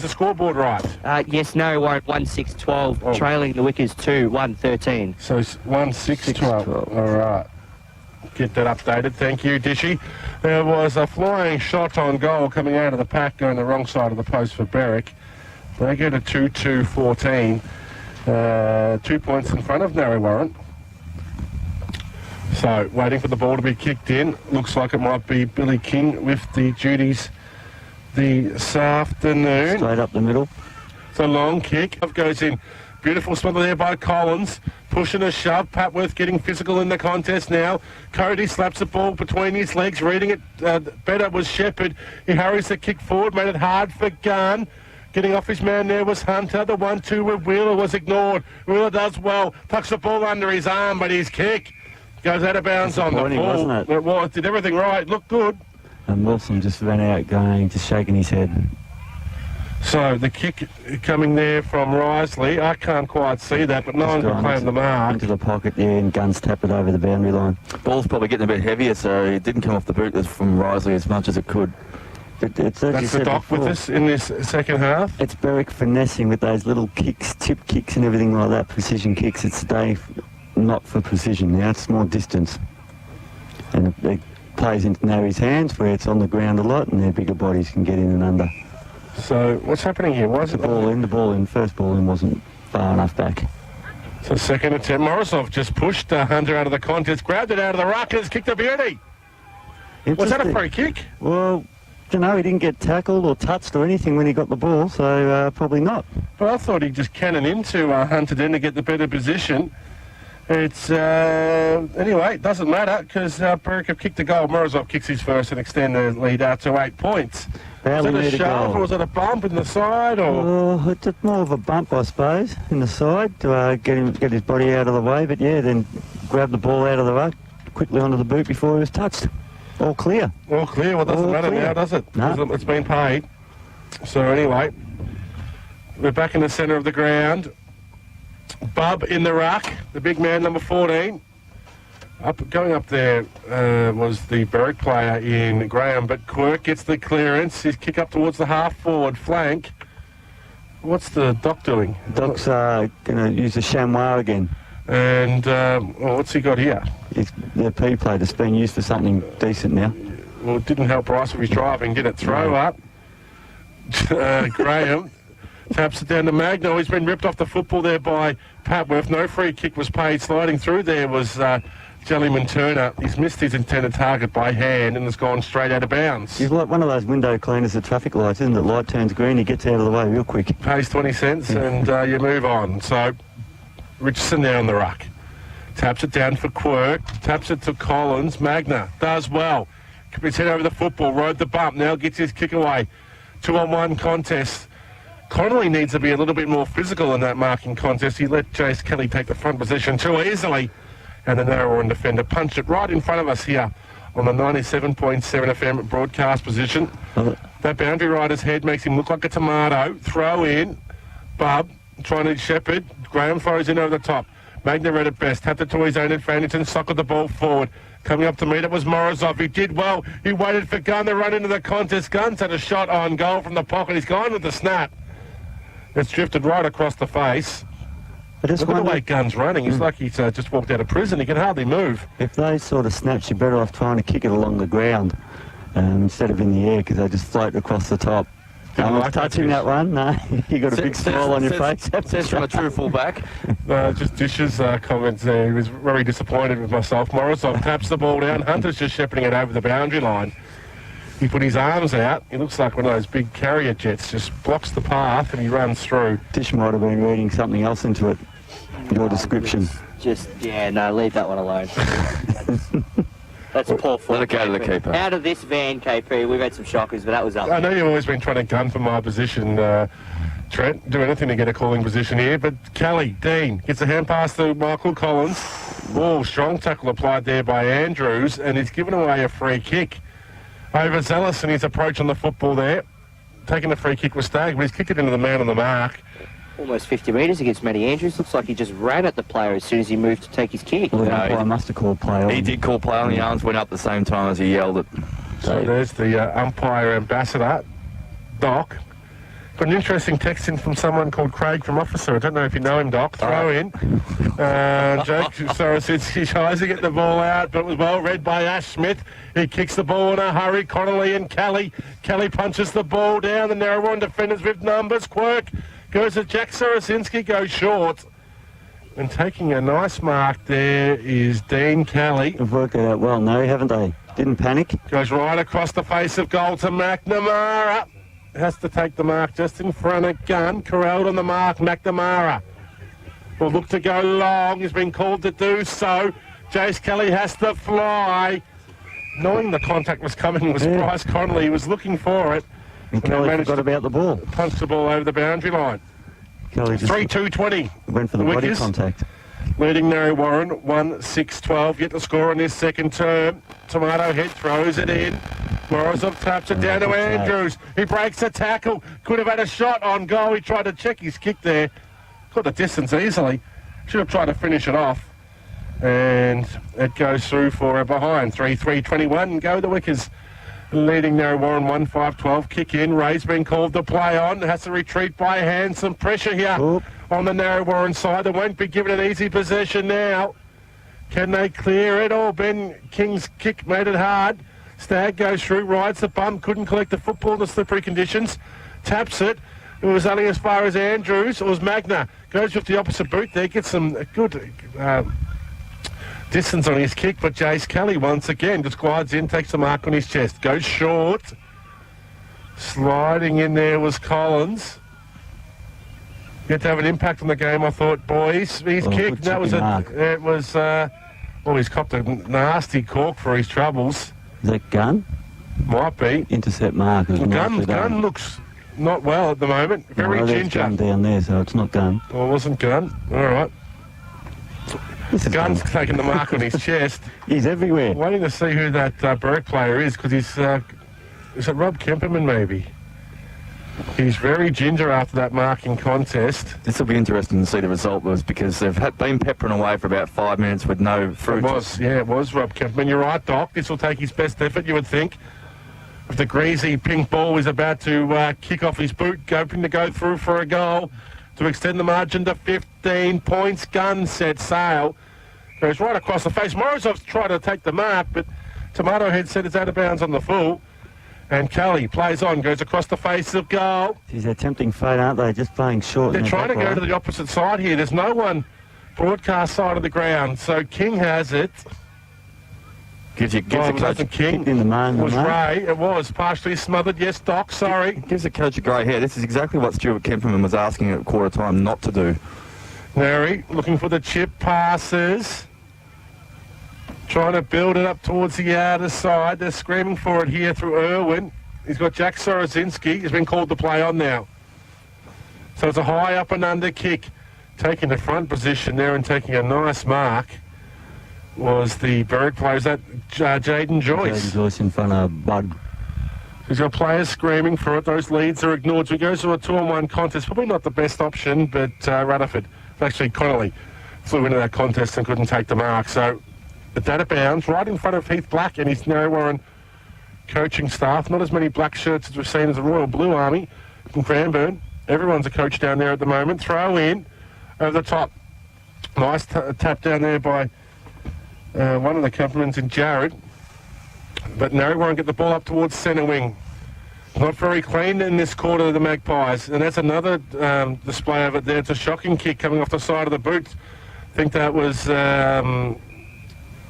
the scoreboard right? Yes, no, Warren, 1-6-12, trailing the Wickers 2-1-13. So it's 1-6-12. All right. Get that updated. Thank you, Dishy. There was a flying shot on goal coming out of the pack going the wrong side of the post for Berwick. They get a 2-2-14. 2 points in front of Narry Warren. So, waiting for the ball to be kicked in. Looks like it might be Billy King with the duties this afternoon. Straight up the middle. It's a long kick. Goes in. Beautiful smother there by Collins. Pushing a shove. Patworth getting physical in the contest now. Cody slaps the ball between his legs. Reading it better was Shepherd. He hurries the kick forward. Made it hard for Gunn. Getting off his man there was Hunter. The 1-2 with Wheeler was ignored. Wheeler does well. Tucks the ball under his arm, but his kick goes out of bounds on the ball. Wasn't it? Well, it did everything right. Looked good. And Wilson just ran out going, just shaking his head. So the kick coming there from Risley, I can't quite see that, but no one can claim the mark. Into the pocket there and Guns tap it over the boundary line. Ball's probably getting a bit heavier, so it didn't come off the boot from Risley as much as it could. It's That's the doc with us in this second half. It's Berwick finessing with those little kicks, chip kicks and everything like that, precision kicks. It's today not for precision now, it's more distance. And it plays into Narry's hands where it's on the ground a lot and their bigger bodies can get in and under. So what's happening here? Why is it the ball in, first ball in wasn't far enough back. So second attempt, Morozov just pushed Hunter out of the contest, grabbed it out of the ruck and has kicked a beauty. Was that a free kick? Well, don't know, he didn't get tackled or touched or anything when he got the ball, so probably not. But I thought he'd just cannon into Hunter then to get the better position. It's, anyway, it doesn't matter because Berwick have kicked the goal. Morozov kicks his first and extend the lead out to 8 points. Was it a shove or was it a bump in the side? Or? It's more of a bump, I suppose, in the side to get his body out of the way. But yeah, then grab the ball out of the ruck quickly onto the boot before he was touched. All clear. All clear. Well, it doesn't matter now, does it? No. It's been paid. So anyway, we're back in the centre of the ground. Bub in the ruck, the big man, number 14. Going up there was the Berwick player in Graham, but Quirk gets the clearance. His kick up towards the half-forward flank. What's the Doc doing? Doc's going to use the chamois again. And what's he got here? The P plate that's been used for something decent now. Well, it didn't help Bryce with his driving, did it? Throw up. Graham taps it down to Magno. He's been ripped off the football there by Patworth. No free kick was paid. Sliding through there was Jellyman Turner. He's missed his intended target by hand and has gone straight out of bounds. He's like one of those window cleaners at traffic lights, isn't it? Light turns green, he gets out of the way real quick. Pays 20 cents and you move on. So Richardson there on the ruck. Taps it down for Quirk. Taps it to Collins. Magna does well. Kept his head over the football. Rode the bump. Now gets his kick away. 2-on-1 contest. Connolly needs to be a little bit more physical in that marking contest. He let Jace Kelly take the front position too easily. And the narrow defender punched it right in front of us here on the 97.7 FM broadcast position. That boundary rider's head makes him look like a tomato. Throw in. Bub trying to shepherd. Graham throws in over the top. Magna read it best. Tapped it to his own advantage and socketed the ball forward. Coming up to meet it was Morozov. He did well. He waited for Gunn to run into the contest. Gunn's had a shot on goal from the pocket. He's gone with the snap. It's drifted right across the face. Look at the way Gunn's running. He's like he's just walked out of prison. He can hardly move. If those sort of snaps, you're better off trying to kick it along the ground instead of in the air because they just float across the top. I was touching that one. No, you got a big smile on your face. Says from a true fullback. Just Dish's comments there. He was very disappointed with myself. Morozov taps the ball down. Hunter's just shepherding it over the boundary line. He put his arms out. He looks like one of those big carrier jets, just blocks the path and he runs through. Tish might have been reading something else into it. Your description. No, leave that one alone. That's poor form. Let it go to the keeper. Out of this van, KP, we've had some shockers, but that was up. I know you've always been trying to gun for my position, Trent. Do anything to get a calling position here, but Kelly, Dean, gets a hand pass to Michael Collins. Oh, strong tackle applied there by Andrews, and he's given away a free kick. Overzealous in his approach on the football there. Taking the free kick was Stagg, but he's kicked it into the man on the mark. Almost 50 metres against Matty Andrews. Looks like he just ran at the player as soon as he moved to take his kick. Well, I must have called play on. He did call play on. The arms went up at the same time as he yelled it. So there's the umpire ambassador, Doc. Got an interesting text in from someone called Craig from Officer. I don't know if you know him, Doc. Throw in. Jake Sorosinski tries to get the ball out, but it was well read by Ash Smith. He kicks the ball in a hurry. Connolly and Kelly. Kelly punches the ball down. The Narrabeen defenders with numbers. Quirk goes to Jack Sorosinski, goes short. And taking a nice mark there is Dean Kelly. They've worked it out well, no, haven't they? Didn't panic. Goes right across the face of goal to McNamara. Has to take the mark just in front of Gunn. Corralled on the mark, McNamara will look to go long. He's been called to do so. Jace Kelly has to fly. Knowing the contact was coming was Bryce Connolly. He was looking for it. And Kelly forgot about the ball. Punched the ball over the boundary line. Kelly just 3-2-20. went for the body contact. Leading Mary Warren 1-6-12. Yet to score in this second term. Tomato Head throws it in. Morozov taps it down to Andrews. He breaks the tackle. Could have had a shot on goal. He tried to check his kick there. Got the distance easily. Should have tried to finish it off. And it goes through for a behind. 3-3-21. Go the Wickers. Leading Narrow Warren 1-5-12. Kick in. Ray's been called to play on. Has to retreat by hand. Some pressure here on the Narrow Warren side. They won't be given an easy possession now. Can they clear it? Oh, Ben King's kick made it hard. Stagg goes through, rides the bum, couldn't collect the football in the slippery conditions. Taps it. It was only as far as Andrews. It was Magna. Goes with the opposite boot there. Gets some good distance on his kick, but Jace Kelly once again just glides in, takes the mark on his chest. Goes short. Sliding in there was Collins. He had to have an impact on the game, I thought, boys. His kick, that was it was, well, he's copped a nasty cork for his troubles. Is that Gunn? Might be. Intercept mark. Gunn looks not well at the moment. Very ginger. Gunn down there, so it's not Gunn. Well, it wasn't Gunn. All right. Gunn's taking the mark on his chest. He's everywhere. Waiting to see who that Berwick player is, because he's... is it Rob Kemperman, maybe? He's very ginger after that marking contest. This will be interesting to see the result was because they've been peppering away for about 5 minutes with no fruit. It was Rob Kemperman. You're right, Doc. This will take his best effort, you would think. If the greasy pink ball is about to kick off his boot, hoping to go through for a goal to extend the margin to 15 points. Gun set sail. Goes right across the face. Morozov's tried to take the mark, but Tomato Head said it's out of bounds on the full. And Kelly plays on, goes across the face of goal. Geez, they're tempting fate, aren't they? Just playing short. They're trying to go to the opposite side here. There's no one broadcast side of the ground. So King has it. Gives the coach King. In the main, it was Ray. It was partially smothered. Yes, Doc, sorry. Gives the coach a grey hair. This is exactly what Stuart Kemperman was asking at quarter time not to do. Nary looking for the chip passes. Trying to build it up towards the outer side. They're screaming for it here through Irwin. He's got Jack Sorosinski. He's been called to play on now. So it's a high up and under kick. Taking the front position there and taking a nice mark was the Berwick player. Is that Jaden Joyce? Jaden Joyce in front of Bud. He's got players screaming for it. Those leads are ignored. So he goes to a 2-on-1 contest. Probably not the best option, but Rutherford, actually Connolly, flew into that contest and couldn't take the mark. So it's out of bounds, right in front of Heath Black and his Narrow Warren coaching staff. Not as many black shirts as we've seen as the Royal Blue Army from Cranbourne. Everyone's a coach down there at the moment. Throw in over the top. Nice tap down there by one of the Kempermans in Jared. But Narrow Warren get the ball up towards centre wing. Not very clean in this quarter of the Magpies. And that's another display of it there. It's a shocking kick coming off the side of the boot. I think that was...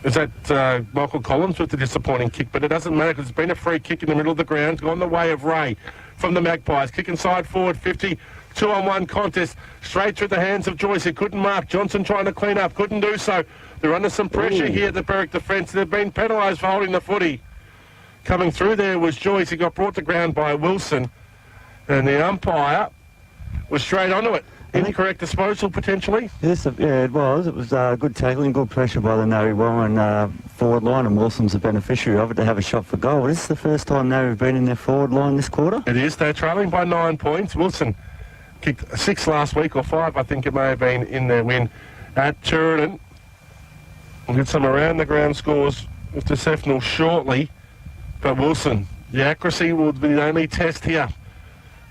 Is that Michael Collins with the disappointing kick? But it doesn't matter because it's been a free kick in the middle of the ground. Gone the way of Ray from the Magpies. Kick inside forward 50. 2-on-1 contest. Straight through the hands of Joyce. He couldn't mark. Johnson trying to clean up. Couldn't do so. They're under some pressure here at the Berwick defence. They've been penalised for holding the footy. Coming through there was Joyce. He got brought to ground by Wilson. And the umpire was straight onto it. Incorrect disposal, potentially? Yes, yeah, it was. It was good tackling, good pressure by the Nari Warren forward line, and Wilson's a beneficiary of it to have a shot for goal. This is the first time Nari have been in their forward line this quarter. It is. They're trailing by 9 points. Wilson kicked 6 last week, or 5, I think it may have been, in their win at Turin. We'll get some around-the-ground scores with the Sefnal shortly. But Wilson, the accuracy will be the only test here.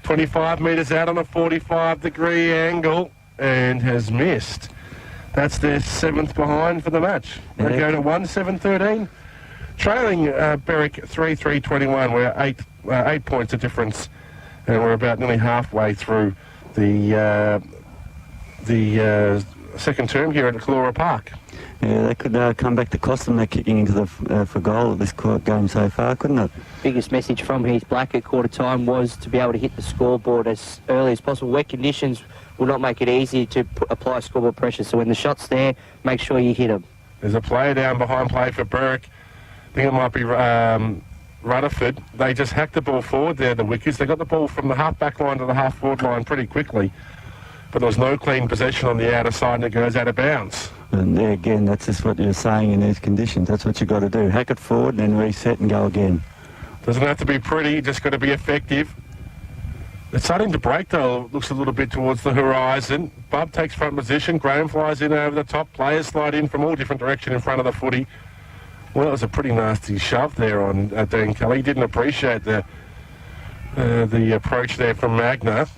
25 metres out on a 45-degree angle and has missed. That's their 7th behind for the match. They go to 1-7-13. Trailing Berwick 3-3-21. We're 8 points of difference, and we're about nearly halfway through the second term here at Kalora Park. Yeah, they could come back to cost them. They're kicking into the for goal at this game so far, couldn't it? Biggest message from Heath Black at quarter time was to be able to hit the scoreboard as early as possible. Wet conditions will not make it easy to apply scoreboard pressure, so when the shot's there, make sure you hit them. There's a player down behind play for Berwick. I think it might be Rutherford. They just hacked the ball forward there, the Wickers. They got the ball from the half-back line to the half-forward line pretty quickly, but there was no clean possession on the outer side and it goes out of bounds. And there again, that's just what you're saying in these conditions. That's what you've got to do. Hack it forward and then reset and go again. Doesn't have to be pretty, just got to be effective. It's starting to break though. Looks a little bit towards the horizon. Bub takes front position. Graham flies in over the top. Players slide in from all different directions in front of the footy. Well, that was a pretty nasty shove there on Dan Kelly. He didn't appreciate the approach there from Magna.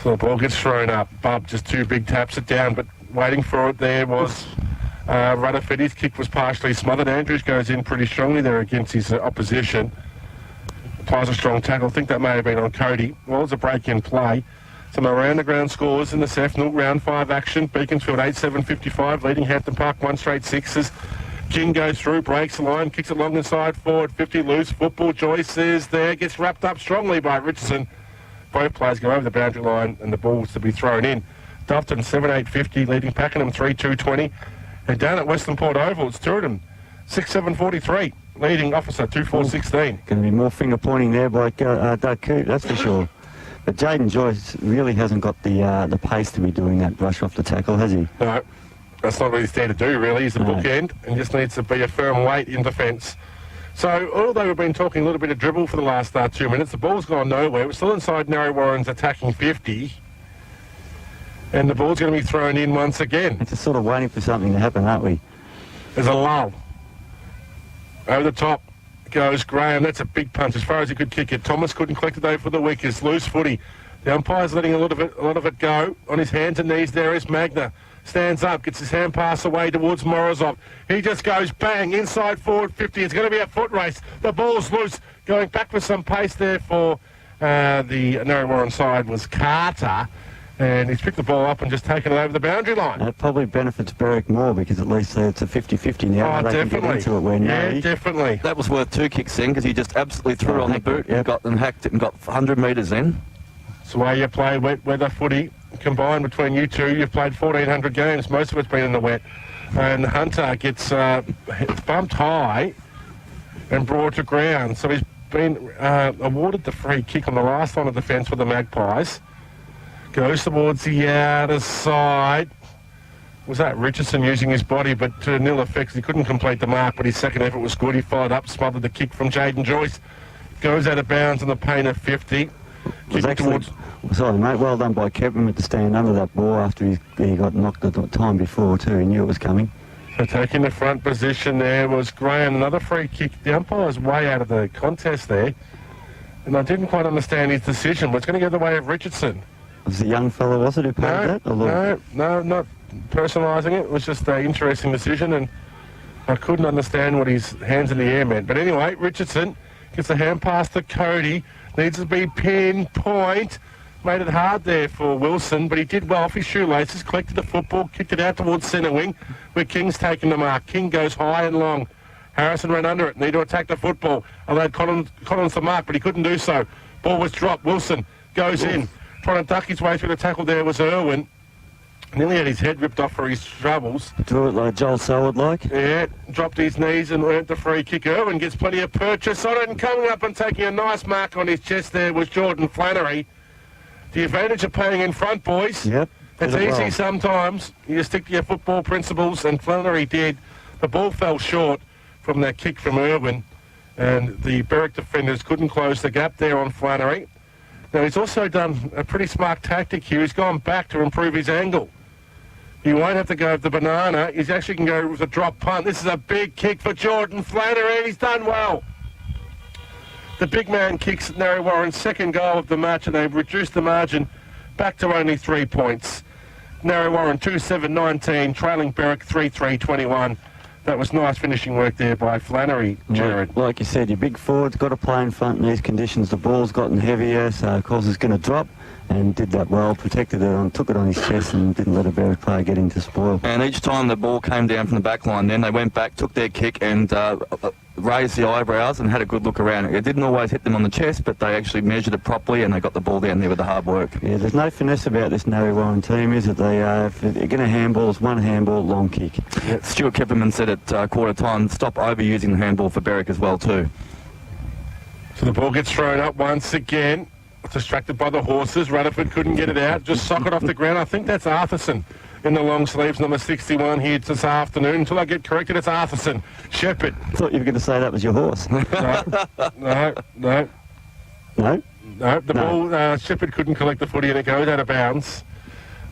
So the ball gets thrown up. Bub just 2 big taps it down, but waiting for it there was Rutherford. His kick was partially smothered. Andrews goes in pretty strongly there against his opposition. Applies a strong tackle. I think that may have been on Cody. Well, it's a break in play. Some around-the-ground scores in the Sefnal. Round 5 action. Beaconsfield 8-7-55, leading Hampton Park 1 straight 6s. King goes through, breaks the line, kicks it long inside forward, 50 loose. Football. Joyce is there, gets wrapped up strongly by Richardson. Both players go over the boundary line and the ball's to be thrown in. Dufton 7-8-50, leading Pakenham 3-2-20. And down at Western Port Oval, it's Turin 6-7-43, leading Officer 2-4-16. Going to be more finger pointing there by Doug Coote, that's for sure. But Jaden Joyce really hasn't got the pace to be doing that rush off the tackle, has he? No, that's not what he's there to do, really. He's a bookend and just needs to be a firm weight in defence. So, although we've been talking a little bit of dribble for the last 2 minutes, the ball's gone nowhere. We're still inside Nari Warren's attacking 50. And the ball's going to be thrown in once again. It's just sort of waiting for something to happen, aren't we? There's a lull. Over the top goes Graham. That's a big punch as far as he could kick it. Thomas couldn't collect it though for the Wickers. Loose footy. The umpire's letting a lot of it go. On his hands and knees there is Magna. Stands up, gets his hand pass away towards Morozov. He just goes bang, inside forward 50. It's going to be a foot race. The ball's loose. Going back with some pace there for the Nari Warren side was Carter. And he's picked the ball up and just taken it over the boundary line. That probably benefits Berwick more because at least it's a 50-50 now. Oh, they definitely. Can get into it when yeah, definitely. That was worth 2 kicks in because he just absolutely threw it on the boot and got them hacked it and got 100 metres in. It's the way you play wet weather footy. Combined between you two, you've played 1,400 games. Most of it's been in the wet. And Hunter gets bumped high and brought to ground. So he's been awarded the free kick on the last line of defence for the Magpies. Goes towards the outer side. Was that Richardson using his body, but to nil effects. He couldn't complete the mark, but his second effort was good. He followed up, smothered the kick from Jaden Joyce. Goes out of bounds on the paint of 50. Sorry, mate. Well done by Kevin to stand under that ball after he got knocked the time before too. He knew it was coming. So taking the front position there was Graham. Another free kick. The umpire was way out of the contest there. And I didn't quite understand his decision, but it's going to go the way of Richardson. Was the young fellow, was it, who paid that? No, not personalising it. It was just an interesting decision, and I couldn't understand what his hands in the air meant. But anyway, Richardson gets a hand pass to Cody. Needs to be pinpoint. made it hard there for Wilson, but he did well off his shoelaces, collected the football, kicked it out towards centre wing, where King's taken the mark. King goes high and long. Harrison ran under it, need to attack the football. Allowed Collins the mark, but he couldn't do so. Ball was dropped. Wilson goes in. Trying to duck his way through the tackle there was Irwin. Nearly had his head ripped off for his troubles. Do it like Joel Selwood like. Yeah, dropped his knees and earned the free kick. Irwin gets plenty of purchase on it, and coming up and taking a nice mark on his chest there was Jordan Flannery. The advantage of playing in front, boys. Yep. It's did it easy well. sometimes. You just stick to your football principles, and Flannery did. The ball fell short from that kick from Irwin, and the Berwick defenders couldn't close the gap there on Flannery. Now, he's also done a pretty smart tactic here. He's gone back to improve his angle. He won't have to go with the banana. He actually can go with a drop punt. This is a big kick for Jordan Flannery. He's done well. The big man kicks Narry Warren's second goal of the match, and they've reduced the margin back to only 3 points. Narry Warren 2-7-19, trailing Berwick 3-3-21. That was nice finishing work there by Flannery, Jared. Like you said, your big forward's got to play in front in these conditions. The ball's gotten heavier, so of course it's going to drop, and did that well, protected it on, took it on his chest and didn't let a Berwick player get into spoil. And each time the ball came down from the back line, then they went back, took their kick and raised the eyebrows and had a good look around it. It didn't always hit them on the chest, but they actually measured it properly and they got the ball down there with the hard work. Yeah, there's no finesse about this Narry Warren team, is it? If they're going to handball, it's one handball, long kick. Yep. Stuart Kipperman said at quarter time, stop overusing the handball for Berwick as well too. So the ball gets thrown up once again. Distracted by the horses. Rutherford couldn't get it out. Just sock it off the ground. I think that's Arthurson in the long sleeves, number 61 here this afternoon. Until I get corrected, it's Arthurson. Shepherd. I thought you were going to say that was your horse. No. No? No, the ball, Shepherd couldn't collect the footy and it goes out of bounds.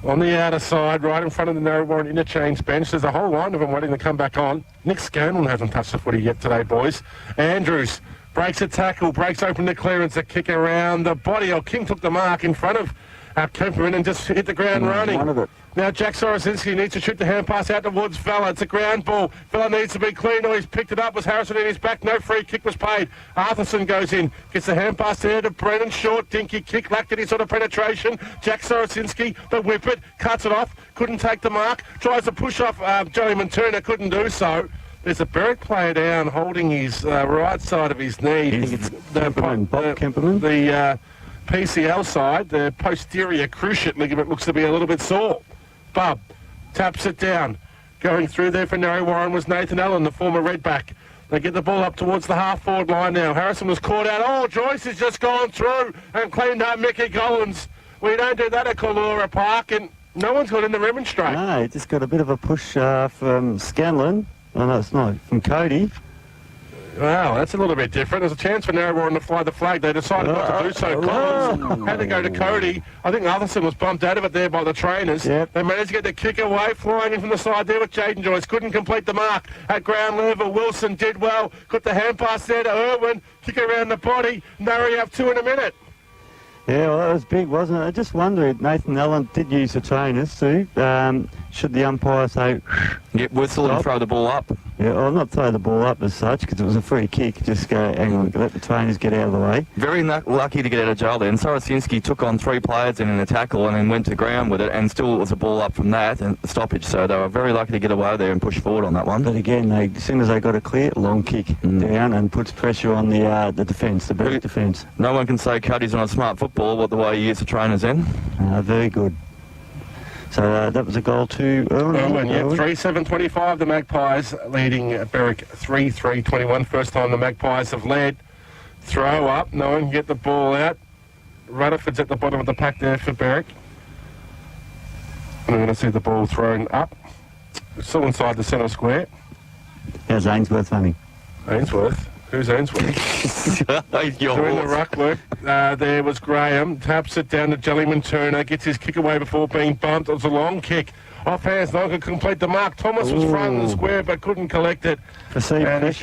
On the outer side, right in front of the Narry Warren interchange bench, there's a whole line of them waiting to come back on. Nick Scanlon hasn't touched the footy yet today, boys. Andrews breaks a tackle, breaks open the clearance, a kick around the body. King took the mark in front of Kemperman and just hit the ground running. One of it. Now Jack Sorosinski needs to shoot the hand pass out towards Vella. It's a ground ball. Vella needs to be clean. Oh, he's picked it up. Was Harrison in his back? No free kick was paid. Arthurson goes in. Gets the hand pass there to Brennan. Short, dinky kick. Lacked any sort of penetration. Jack Sorosinski, the whip it. Cuts it off. Couldn't take the mark. Tries to push off Joey Turner. Couldn't do so. There's a Berwick player down holding his right side of his knee. I think it's Kemperman, Bob Kemperman. The PCL side, the posterior cruciate ligament looks to be a little bit sore. Bub taps it down. Going through there for Narry Warren was Nathan Allen, the former Redback. They get the ball up towards the half-forward line now. Harrison was caught out. Oh, Joyce has just gone through and cleaned up Mickey Collins. We don't do that at Kallura Park, and no one's got in the remonstrate. No, he just got a bit of a push from Scanlon. Oh, no, it's not. From Cody. Wow, that's a little bit different. There's a chance for Narry Warren to fly the flag. They decided not to do so. Collins had to go to Cody. I think Arthurson was bumped out of it there by the trainers. Yep. They managed to get the kick away, flying in from the side there with Jaden Joyce. Couldn't complete the mark at ground level. Wilson did well. Got the hand pass there to Irwin. Kick around the body. Narry have 2 in a minute. Yeah, well, that was big, wasn't it? I just wondered, Nathan Allen did use the trainers too. Should the umpire say... Get whistle and throw the ball up. Yeah, or not throw the ball up as such, because it was a free kick. Just go, hang on, let the trainers get out of the way. Very lucky to get out of jail then. Sorosinski took on 3 players in a tackle and then went to ground with it, and still it was a ball up from that and stoppage. So they were very lucky to get away there and push forward on that one. But again, as soon as they got it clear, long kick down and puts pressure on the defence, the Berwick defence. No one can say Cody's on a smart football, what the way he used the trainers in. Very good. So that was a goal to Irwin. Yeah, 3-7-25, the Magpies leading Berwick 3-3-21. First time the Magpies have led. Throw up, no one can get the ball out. Rutherford's at the bottom of the pack there for Berwick. And we're going to see the ball thrown up. It's still inside the centre square. How's Ainsworth running? Ainsworth? Who's Ainsworth? Doing the ruck work. There was Graham. Taps it down to Jellyman Turner. Gets his kick away before being bumped. It was a long kick. Off hands, no one could complete the mark. Thomas was front in the square but couldn't collect it. And he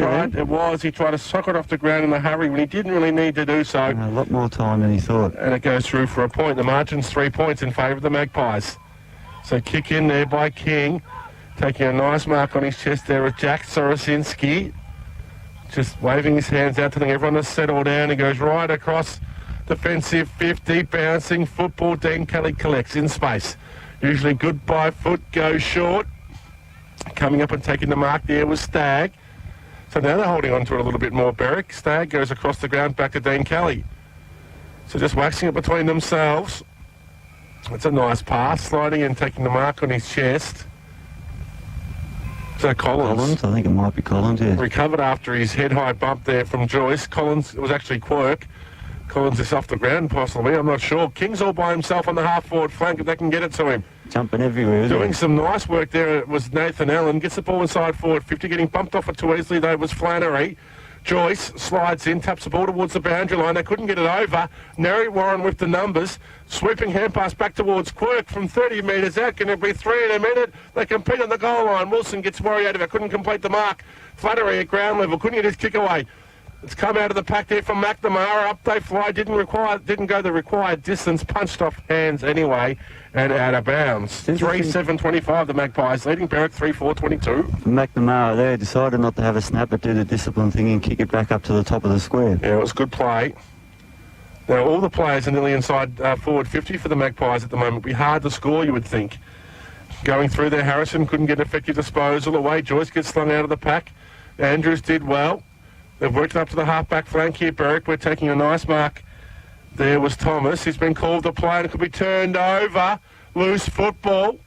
tried to sock it off the ground in a hurry when he didn't really need to do so. A lot more time than he thought. And it goes through for a point. The margin's 3 points in favour of the Magpies. So kick in there by King. Taking a nice mark on his chest there with Jack Sorosinski. Just waving his hands out, telling everyone to settle down. He goes right across Defensive 50, bouncing football. Dean Kelly collects in space. Usually good by foot, goes short. Coming up and taking the mark there was Stagg. So now they're holding on to it a little bit more, Berwick. Stagg goes across the ground back to Dean Kelly. So just waxing it between themselves. It's a nice pass, sliding and taking the mark on his chest. So Collins. I think it might be Collins, yeah. Recovered after his head-high bump there from Joyce. Collins, it was actually Quirk. Collins is off the ground, possibly. I'm not sure. King's all by himself on the half-forward flank if they can get it to him. Jumping everywhere, isn't Doing he? some nice work there. It was Nathan Allen. Gets the ball inside forward 50. Getting bumped off it too easily, though, was Flannery. Joyce slides in, taps the ball towards the boundary line. They couldn't get it over. Nary Warren with the numbers. Sweeping hand pass back towards Quirk from 30 metres out. Can it be 3 in a minute? They compete on the goal line. Wilson gets worried out of it. Couldn't complete the mark. Flannery at ground level. Couldn't get his kick away. It's come out of the pack there from McNamara. Up they fly. Didn't go the required distance. Punched off hands anyway and out of bounds. 3-7-25 the Magpies leading Berwick 3-4-22. McNamara there decided not to have a snap but do the discipline thing and kick it back up to the top of the square. Yeah, it was good play. Now all the players are nearly inside forward 50 for the Magpies at the moment. It'd be hard to score, you would think. Going through there, Harrison couldn't get effective disposal away. Joyce gets slung out of the pack. Andrews did well. They've worked up to the half-back flank here, Berwick. We're taking a nice mark. There was Thomas. He's been called to play and it could be turned over. Loose football.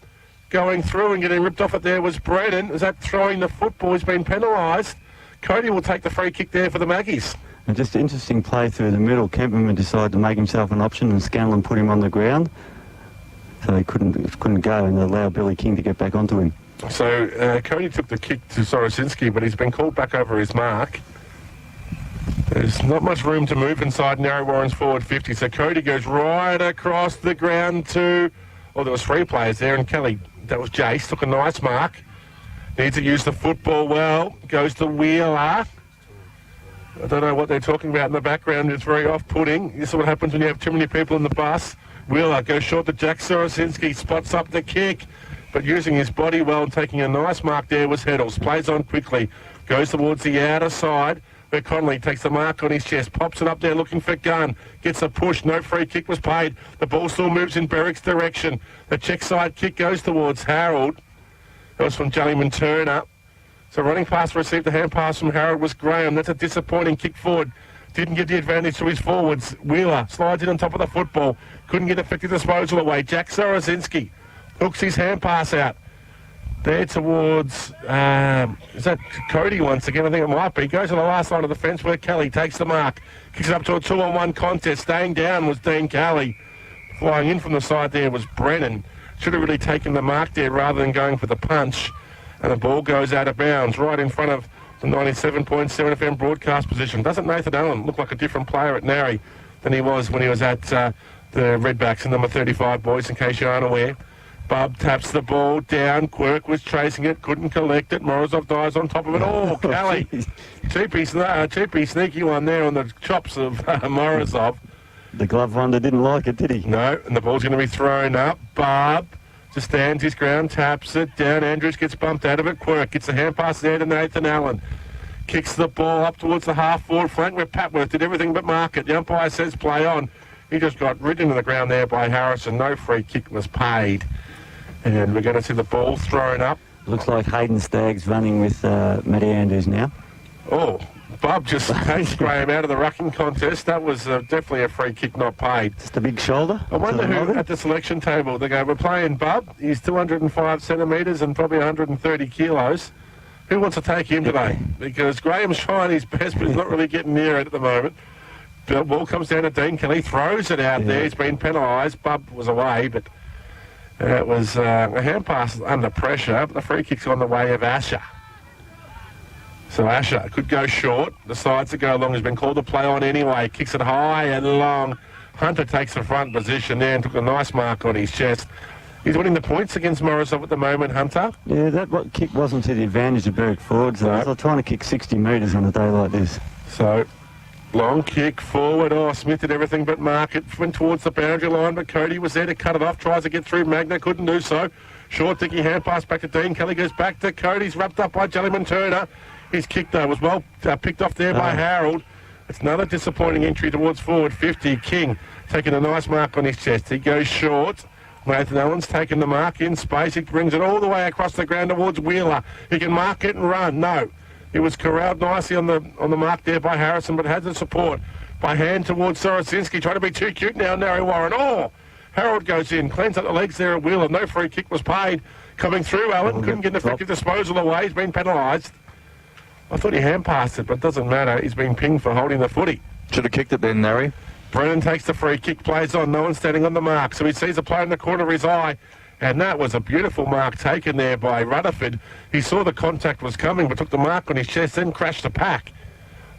Going through and getting ripped off it there was Brennan. Is that throwing the football? He's been penalised. Cody will take the free kick there for the Maggies. And just interesting play through the middle. Kemperman decided to make himself an option and Scanlon put him on the ground. So he couldn't go and allow Billy King to get back onto him. So Cody took the kick to Sorosinski, but he's been called back over his mark. There's not much room to move inside Narrow Warren's forward 50, so Cody goes right across the ground to... Oh, there was 3 players there, and Kelly, that was Jace, took a nice mark. Needs to use the football well. Goes to Wheeler. I don't know what they're talking about in the background. It's very off-putting. This is what happens when you have too many people in the bus. Wheeler goes short to Jack Sorosinski, spots up the kick, but using his body well and taking a nice mark there was Heddles. Plays on quickly, goes towards the outer side, where Connolly takes the mark on his chest, pops it up there looking for Gunn, gets a push, no free kick was paid. The ball still moves in Berwick's direction. The check side kick goes towards Harold. That was from Jellyman Turner. So running pass received the hand pass from Harold was Graham. That's a disappointing kick forward. Didn't get the advantage to his forwards. Wheeler slides in on top of the football. Couldn't get effective disposal away. Jack Sorosinski hooks his hand pass out. There towards, is that Cody once again? I think it might be. Goes to the last line of the fence where Kelly takes the mark. Kicks it up to a 2-on-1 contest. Staying down was Dean Kelly. Flying in from the side there was Brennan. Should have really taken the mark there rather than going for the punch. And the ball goes out of bounds right in front of the 97.7 FM broadcast position. Doesn't Nathan Allen look like a different player at Narry than he was when he was at the Redbacks in number 35, boys, in case you aren't aware? Bub taps the ball down. Quirk was chasing it, couldn't collect it. Morozov dives on top of it. Oh, Kelly. Cheapy sneaky one there on the chops of Morozov. The glove wonder didn't like it, did he? No, and the ball's going to be thrown up. Bub just stands his ground, taps it down. Andrews gets bumped out of it. Quirk gets the hand pass there to Nathan Allen. Kicks the ball up towards the half-forward flank where Patworth did everything but mark it. The umpire says play on. He just got ridden to the ground there by Harrison. No free kick was paid. And we're going to see the ball thrown up. Looks like Hayden Stagg's running with Matty Andrews now. Oh, Bob just takes Graham out of the rucking contest. That was definitely a free kick not paid. Just a big shoulder. I wonder who at the selection table, they go, we're playing Bub. He's 205 centimetres and probably 130 kilos. Who wants to take him today? Because Graham's trying his best, but he's not really getting near it at the moment. The ball comes down to Dean Kelly, throws it out there. He's been penalised. Bub was away, but... it was a hand pass under pressure, but the free kick's on the way of Asher. So Asher could go short, decides to go long, has been called to play on anyway, kicks it high and long. Hunter takes the front position there and took a nice mark on his chest. He's winning the points against Morozov at the moment, Hunter. Yeah, that kick wasn't to the advantage of Berwick forwards. They're trying to kick 60 metres on a day like this. So... long kick forward. Oh, Smith did everything but mark it. Went towards the boundary line, but Cody was there to cut it off. Tries to get through Magna, couldn't do so. Short, dicky hand pass back to Dean. Kelly goes back to Cody's wrapped up by Jellyman Turner. His kick, though, was well picked off there by Harold. It's another disappointing entry towards forward 50. King taking a nice mark on his chest. He goes short. Nathan Allen's taken the mark in space. He brings it all the way across the ground towards Wheeler. He can mark it and run. No. He was corralled nicely on the mark there by Harrison, but has the support by hand towards Sorosinski. Trying to be too cute now, Narry Warren. Oh! Harold goes in, cleans up the legs there at Wheeler. No free kick was paid. Coming through, Allen couldn't get an effective disposal away. He's been penalised. I thought he hand passed it, but it doesn't matter. He's been pinged for holding the footy. Should have kicked it then, Narry. Brennan takes the free kick, plays on. No one standing on the mark, so he sees a player in the corner of his eye. And that was a beautiful mark taken there by Rutherford. He saw the contact was coming, but took the mark on his chest, then crashed the pack.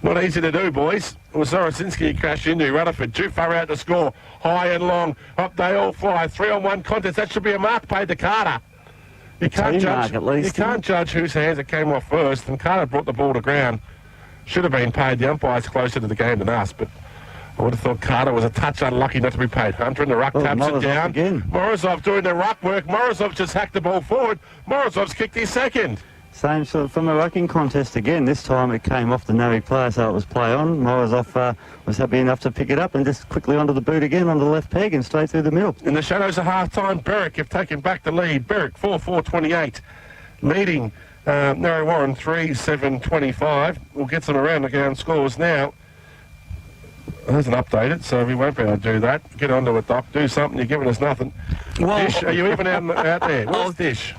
Not easy to do, boys. It was Sorosinski he crashed into. Rutherford too far out to score. High and long. Up they all fly. 3-on-1 contest. That should be a mark paid to Carter. You can't judge. Mark, at least, you can't judge whose hands it came off first. And Carter brought the ball to ground. Should have been paid. The umpire's closer to the game than us, but I would have thought Carter was a touch unlucky not to be paid. Hunter in the ruck taps it down. Again. Morozov doing the ruck work. Morozov just hacked the ball forward. Morozov's kicked his second. Same sort from a rucking contest again. This time it came off the Narry player, so it was play on. Morozov was happy enough to pick it up and just quickly onto the boot again, onto the left peg and straight through the middle. In the shadows of half-time, Berwick have taken back the lead. Berwick 4-4-28, leading Narry Warren 3-7-25. We'll get some around the ground scores now. It hasn't updated, so we won't be able to do that. Get onto it, Doc. Do something. You're giving us nothing. Well, Dish, are you even out there? Where's Dish?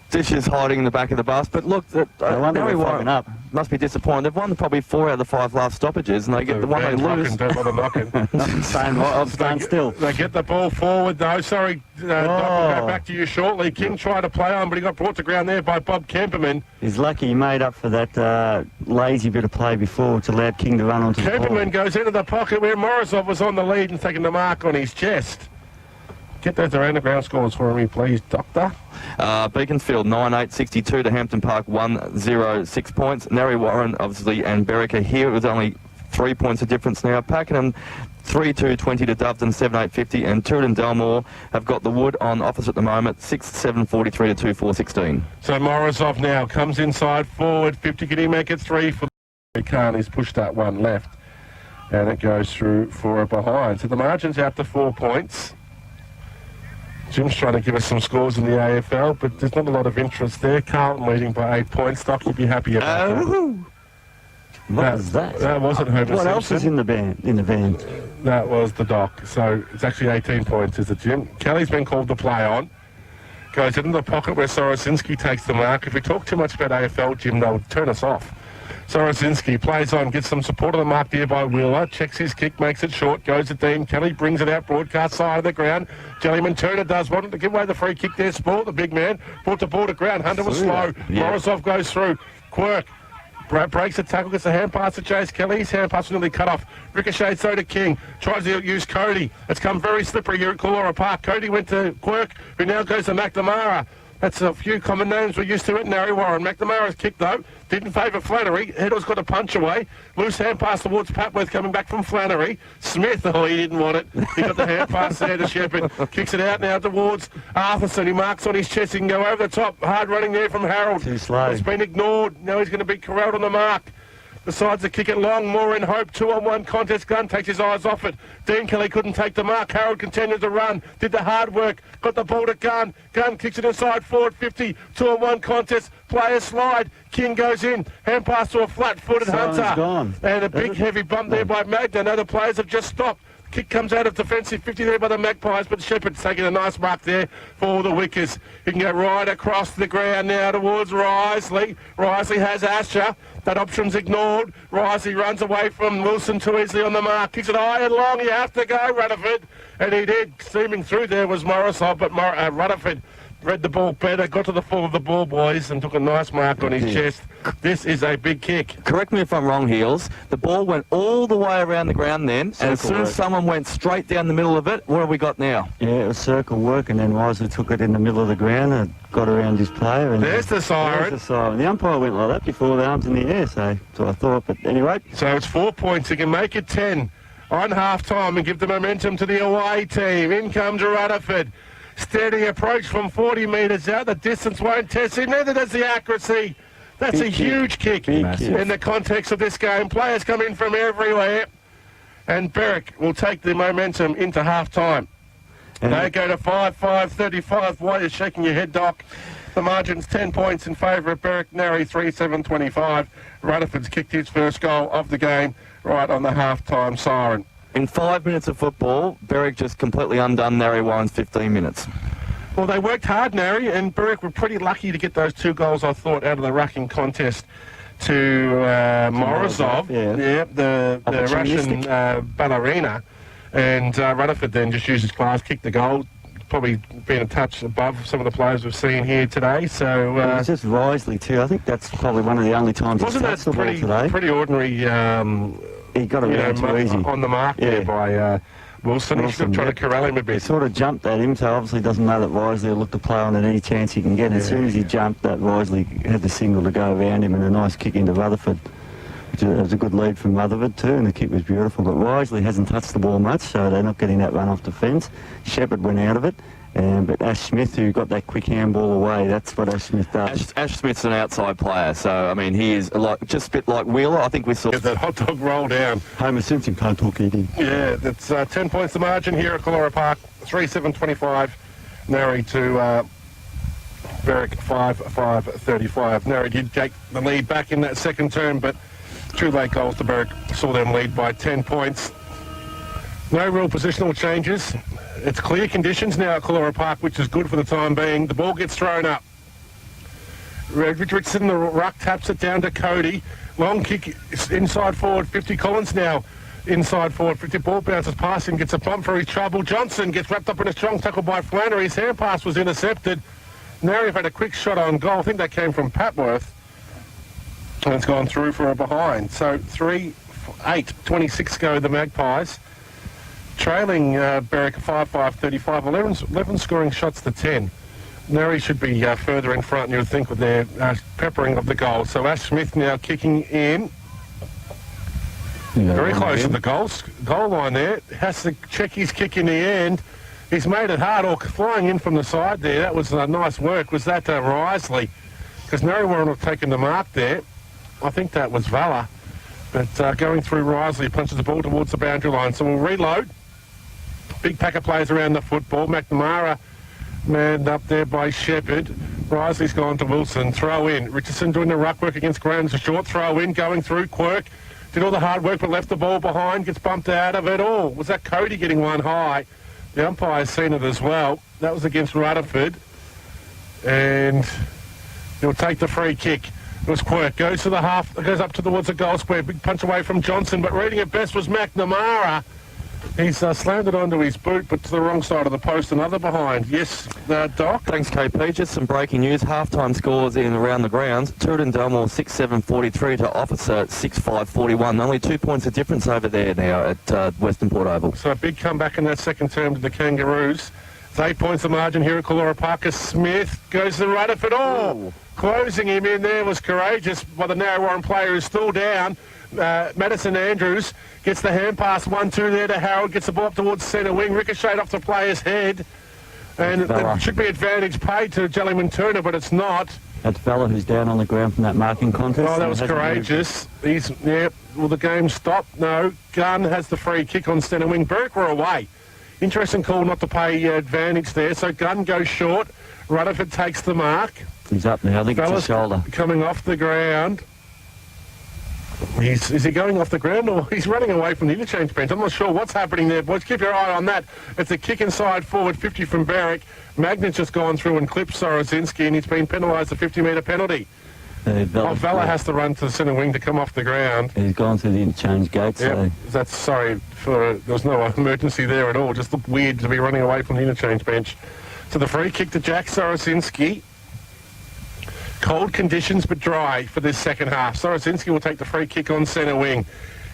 Dish is hiding in the back of the bus, but look, Narry Warren up. must be disappointed. They've won probably 4 out of the 5 last stoppages, and they get the one they lose. Don't bother knocking. I'm staying still. They get the ball forward, though. Sorry, Doc, we'll go back to you shortly. King tried to play on, but he got brought to ground there by Bob Kemperman. He's lucky he made up for that lazy bit of play before, which allowed King to run onto the ball. Kemperman goes into the pocket where Morozov was on the lead and taking the mark on his chest. Get those around the ground scores for me, please, Doctor. Beaconsfield 9-8-62 to Hampton Park 1-0, 6 points. Narry Warren, obviously, and Berwick are here. It was only 3 points of difference now. Pakenham 3-2-20 to Doveton 7-8-50, and Toowood and Delmore have got the wood on office at the moment 6-7-43 to 2-4-16. So Morozov now comes inside forward 50. Can he make it 3 for the... He can't. He's pushed that one left, and it goes through for a behind. So the margin's out to 4 points. Jim's trying to give us some scores in the AFL, but there's not a lot of interest there. Carlton leading by 8 points. Doc, you'd be happy about that. What was that? That wasn't Homer What else is Simpson. in the van? That was the Doc. So it's actually 18 points, is it, Jim? Kelly's been called to play on. Goes into the pocket where Sorosinski takes the mark. If we talk too much about AFL, Jim, they'll turn us off. Sorosinski plays on, gets some support of the mark there by Wheeler, checks his kick, makes it short, goes to Dean Kelly, brings it out, broadcast side of the ground. Jellyman Turner does want to give away the free kick there. Sport, the big man, brought the ball to ground. Hunter was slow. Yeah. Morozov goes through. Quirk breaks the tackle, gets a hand pass to Chase Kelly. His hand pass was nearly cut off. Ricochets so to King. Tries to use Cody. It's come very slippery here at Coolora Park. Cody went to Quirk, who now goes to McNamara. That's a few common names we're used to at Narry Warren. McNamara's kick, though, didn't favour Flannery. Heddle's got a punch away. Loose hand pass towards Papworth coming back from Flannery. Smith, oh, he didn't want it. He got the hand pass there to Shepherd. Kicks it out now towards Arthurson. He marks on his chest. He can go over the top. Hard running there from Harold. Too slow. It's been ignored. Now he's going to be corralled on the mark. Decides to kick it long. More in hope. 2-on-1 contest. Gunn takes his eyes off it. Dean Kelly couldn't take the mark. Harold continued to run. Did the hard work. Got the ball to Gunn. Gunn kicks it inside forward 50. 2-on-1 contest. Player slide. King goes in. Hand pass to a flat-footed Hunter. Gone. And a big heavy bump there by Magda. Now the players have just stopped. Kick comes out of defensive 50 there by the Magpies, but Shepherd's taking a nice mark there for the Wickers. He can go right across the ground now towards Risley. Risley has Asher. That option's ignored. Risley runs away from Wilson too easily on the mark. Kicks it high and long. You have to go, Rutherford. And he did. Steaming through there was Morozov, but Rutherford read the ball better, got to the full of the ball, boys, and took a nice mark on his chest. This is a big kick. Correct me if I'm wrong, Heels. The ball went all the way around the ground then, and as soon as someone went straight down the middle of it, what have we got now? Yeah, it was circle work, and then Risley took it in the middle of the ground and got around his player. And There's the siren. There's the siren. The umpire went like that before, the arms in the air, so that's what I thought. But anyway. So it's 4 points. He can make it 10 on half-time and give the momentum to the away team. In comes Rutherford. Steady approach from 40 metres out. The distance won't test him. Neither does the accuracy. That's Big a huge kick Big in the context of this game. Players come in from everywhere, and Berwick will take the momentum into half-time. They go to 5-5-35. Why are you shaking your head, Doc? The margin's 10 points in favour of Berwick. Narry 3-7-25. Rutherford's kicked his first goal of the game right on the half-time siren. In 5 minutes of football, Berwick just completely undone Narry Warren's 15 minutes. Well, they worked hard, Narry, and Berwick were pretty lucky to get those 2 goals, I thought, out of the rucking contest to Morozov. Yeah. The Russian ballerina. And Rutherford then just used his class, kicked the goal. Probably been a touch above some of the players we've seen here today. So it's just Risley too. I think that's probably one of the only times wasn't he's touched that the ball today. pretty ordinary? He got around too easy. On the mark there by Wilson. He should have tried to corral him a He bit. sort of jumped at him, so obviously doesn't know that Risley will look to play on at any chance he can get. As soon as he jumped, that Risley had the single to go around him and a nice kick into Rutherford. It was a good lead from Rutherford too, and the kick was beautiful. But Risley hasn't touched the ball much, so they're not getting that run off the fence. Shepherd went out of it. But Ash Smith, who got that quick handball away, that's what Ash Smith does. Ash Smith's an outside player, so, I mean, he is just a bit like Wheeler. I think we saw... Get that hot dog roll down. Homer Simpson can't talk eating. Yeah, that's 10 points the margin here at Calora Park. 3-7-25. Narry to Berwick 5-5-35. Narry did take the lead back in that second term, but 2 late goals to Berwick saw them lead by 10 points. No real positional changes. It's clear conditions now at Calora Park, which is good for the time being. The ball gets thrown up. Richardson, the ruck, taps it down to Cody. Long kick inside forward 50. Collins now inside forward 50. Ball bounces past him, gets a bump for his trouble. Johnson gets wrapped up in a strong tackle by Flannery. His hand pass was intercepted. Narry had a quick shot on goal. I think that came from Patworth. And it's gone through for a behind. So 3-8-26 go the Magpies. Trailing Berwick 5-5-35, 11 scoring shots to 10. Narry should be further in front, you would think, with their peppering of the goal. So Ash Smith now kicking in. Very close to the goal line there. Has to check his kick in the end. He's made it hard, or flying in from the side there. That was nice work. Was that Risley? Because Narry Warren have taken the mark there. I think that was Valla. But going through Risley, punches the ball towards the boundary line. So we'll reload. Big pack of players around the football. McNamara manned up there by Shepherd. Risley's gone to Wilson. Throw in. Richardson doing the ruck work against Graham. It's a short throw in. Going through. Quirk did all the hard work but left the ball behind. Gets bumped out of it all. Was that Cody getting one high? The umpire's seen it as well. That was against Rutherford. And he'll take the free kick. It was Quirk. Goes to the half. Goes up towards the goal square. Big punch away from Johnson. But reading it best was McNamara. He's slammed it onto his boot, but to the wrong side of the post. Another behind. Yes, Doc? Thanks, KP. Just some breaking news. Half-time scores in around the grounds. Tooradin Delmore 6-7-43 to Officer 6-5-41. Only 2 points of difference over there now at Western Port Oval. So a big comeback in that second term to the Kangaroos. It's 8 points of margin here at Calora Park. Smith goes to Rutherford. Closing him in there was courageous by the Narrow Warren player who's still down. Madison Andrews gets the hand pass 1-2 there to Harold, gets the ball up towards centre wing, ricocheted off the player's head, and it should be advantage paid to Jellyman Turner, but it's not. That's Valla, who's down on the ground from that marking contest. Oh, that was courageous. Will the game stop? No. Gunn has the free kick on centre wing. Berwick were away. Interesting call not to pay advantage there, so Gunn goes short. Rutherford takes the mark. He's up now. I think it's a shoulder. Coming off the ground. Is he going off the ground, or he's running away from the interchange bench? I'm not sure what's happening there, boys. Keep your eye on that. It's a kick inside forward, 50 from Berwick. Magnet's just gone through and clipped Sorozinski, and he's been penalised a 50-metre penalty. Valla has to run to the centre wing to come off the ground. He's gone through the interchange gate, so... There was no emergency there at all. Just looked weird to be running away from the interchange bench. So the free kick to Jack Sorozinski. Cold conditions but dry for this second half. Sorozinski will take the free kick on centre wing.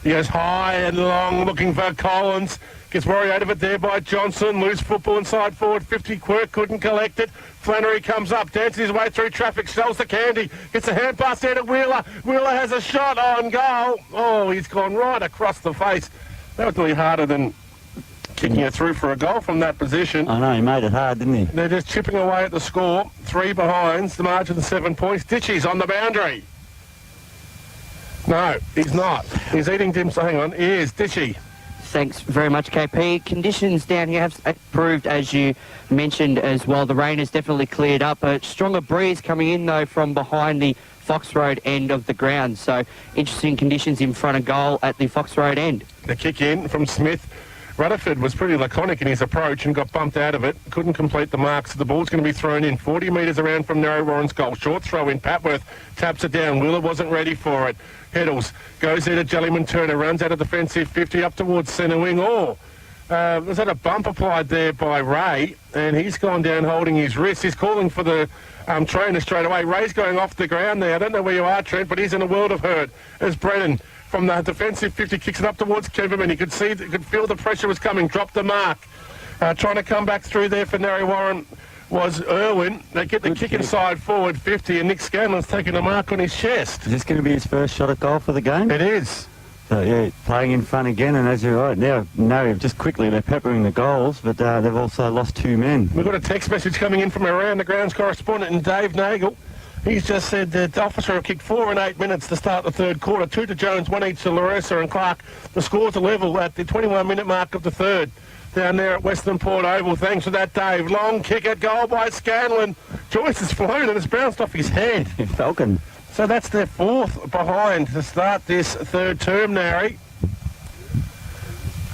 He goes high and long looking for Collins. Gets worried out of it there by Johnson. Loose football inside forward 50. Quirk couldn't collect it. Flannery comes up, dances his way through traffic, sells to Candy. Gets a hand pass there to Wheeler. Wheeler has a shot on goal. Oh, he's gone right across the face. That was really harder than kicking it through for a goal from that position. I know, he made it hard, didn't he? They're just chipping away at the score. 3 behinds, the margin 7 points. Ditchy's on the boundary. No, he's not. He's eating dim sum. Hang on, he is. Dishy. Thanks very much, KP. Conditions down here have improved, as you mentioned as well. The rain has definitely cleared up. A stronger breeze coming in, though, from behind the Fox Road end of the ground. So interesting conditions in front of goal at the Fox Road end. The kick in from Smith. Rutherford was pretty laconic in his approach and got bumped out of it. Couldn't complete the mark, so the ball's going to be thrown in 40 metres around from Narrow Warren's goal. Short throw in. Patworth taps it down. Wheeler wasn't ready for it. Heddles goes there to Jellyman Turner. Runs out of defensive 50 up towards centre wing. Was that a bump applied there by Ray? And he's gone down holding his wrist. He's calling for the trainer straight away. Ray's going off the ground there. I don't know where you are, Trent, but he's in a world of hurt. As Brennan from the defensive 50 kicks it up towards Kemperman. He could see, could feel the pressure was coming. Dropped the mark. Trying to come back through there for Narry Warren was Irwin. They get the kick inside forward 50, and Nick Scanlon's taking a mark on his chest. Is this going to be his first shot at goal for the game? It is. So, yeah, playing in front again, and as you're right, now just quickly they're peppering the goals, but they've also lost 2 men. We've got a text message coming in from around the grounds correspondent, and Dave Nagel. He's just said that the officer have kicked 4 and 8 minutes to start the third quarter. 2 to Jones, 1 each to Larissa and Clark. The scores are level at the 21-minute mark of the third. Down there at Western Port Oval. Thanks for that, Dave. Long kick at goal by Scanlon. Joyce has flown and it's bounced off his head. Falcon. So that's their 4th behind to start this third term, Narry.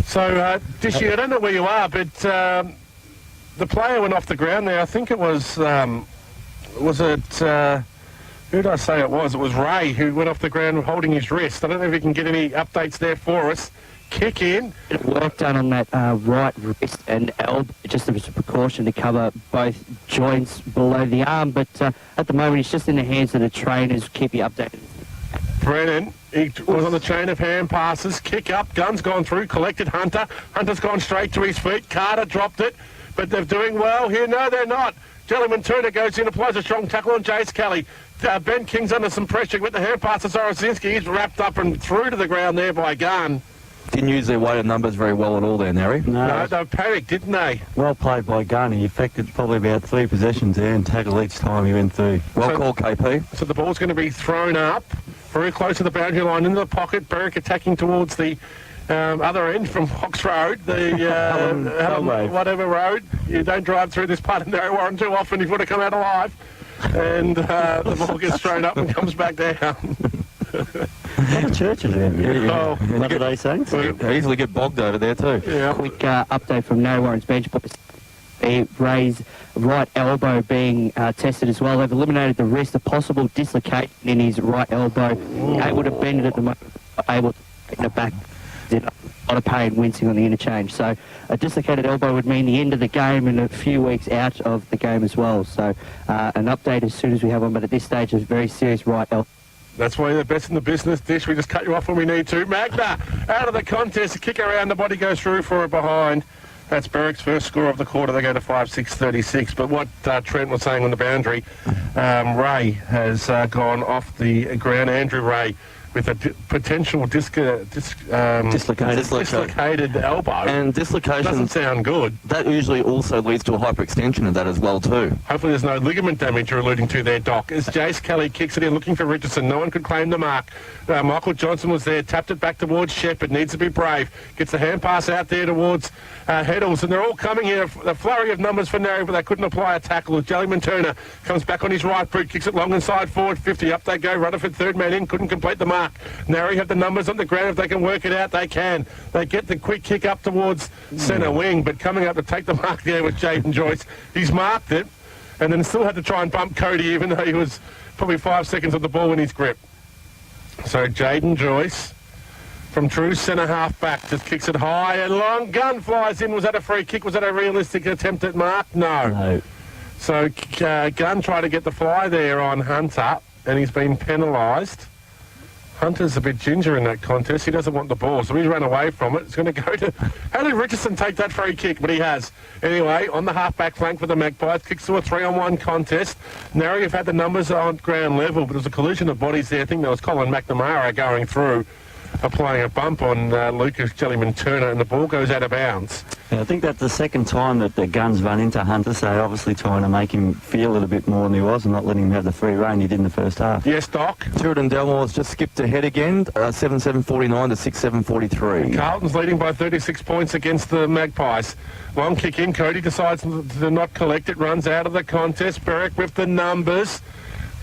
So, Dishy, I don't know where you are, but the player went off the ground there. I think it was it, who did I say it was? It was Ray who went off the ground holding his wrist. I don't know if you can get any updates there for us. Kick in. Work done on that right wrist and elbow, just as a precaution to cover both joints below the arm. But at the moment, it's just in the hands of the trainers. Keep you updated. Brennan, he was on the chain of hand passes. Kick up, gun's gone through, collected Hunter. Hunter's gone straight to his feet. Carter dropped it, but they're doing well here. No, they're not. Jellyman Turner goes in, applies a strong tackle on Jace Kelly. Ben King's under some pressure with the hand pass to Sorosinski. He's wrapped up and through to the ground there by Gunn. Didn't use their weighted numbers very well at all there, Nary. No, they panicked, didn't they? Well played by Gunn. He affected probably about 3 possessions there and tackled each time he went through. Well called, KP. So the ball's going to be thrown up very close to the boundary line into the pocket. Berwick attacking towards the other end from Fox Road, the whatever road. You don't drive through this part of Narrow Warren too often. You've got to come out alive. And the ball gets thrown up and comes back down. What a church is there? Oh, what are they saying? Easily get bogged over there too. Yeah. Quick update from Narrow Warren's bench. Ray's right elbow being tested as well. They've eliminated the risk of possible dislocation in his right elbow. Able to bend it at the moment, able to bend it back. In a lot of pain, wincing on the interchange. So a dislocated elbow would mean the end of the game and a few weeks out of the game as well. So an update as soon as we have one, but at this stage, a very serious right elbow. That's why you're the best in the business, Dish. We just cut you off when we need to. Magna, out of the contest, a kick around, the body goes through for a behind. That's Berwick's first score of the quarter. They go to 5-6-36. But what Trent was saying on the boundary, Ray has gone off the ground. Andrew Ray with a potential dislocated elbow. And dislocation doesn't sound good. That usually also leads to a hyperextension of that as well too. Hopefully there's no ligament damage you're alluding to there, Doc. As Jace Kelly kicks it in looking for Richardson, no one could claim the mark. Michael Johnson was there, tapped it back towards Shepherd, needs to be brave. Gets the hand pass out there towards Heddles, and they're all coming here. A flurry of numbers for Narry, but they couldn't apply a tackle. As Jellyman Turner comes back on his right boot, kicks it long inside forward, 50. Up they go, Rutherford third man in, couldn't complete the mark. Narry have the numbers on the ground. If they can work it out, they can. They get the quick kick up towards centre wing, but coming up to take the mark there with Jaden Joyce. He's marked it, and then still had to try and bump Cody, even though he was probably 5 seconds on the ball in his grip. So Jaden Joyce from true centre half back just kicks it high and long. Gun flies in. Was that a free kick? Was that a realistic attempt at mark? No. So Gunn tried to get the fly there on Hunter, and he's been penalised. Hunter's a bit ginger in that contest. He doesn't want the ball, so he's run away from it. It's going to go to... How did Richardson take that free kick? But he has. Anyway, on the half-back flank for the Magpies, kicks to a 3-on-1 contest. Narry have had the numbers on ground level, but there was a collision of bodies there. I think there was Colin McNamara going through. applying a bump on Lucas Jellyman Turner, and the ball goes out of bounds. Yeah, I think that's the second time that the Guns run into Hunter, so obviously trying to make him feel it a bit more than he was and not letting him have the free rein he did in the first half. Yes, Doc. Tooradin Delmore's just skipped ahead again, 7-7-49 to 6-7-43. Carlton's leading by 36 points against the Magpies. Long kick in. Cody decides to not collect it. Runs out of the contest. Berwick with the numbers.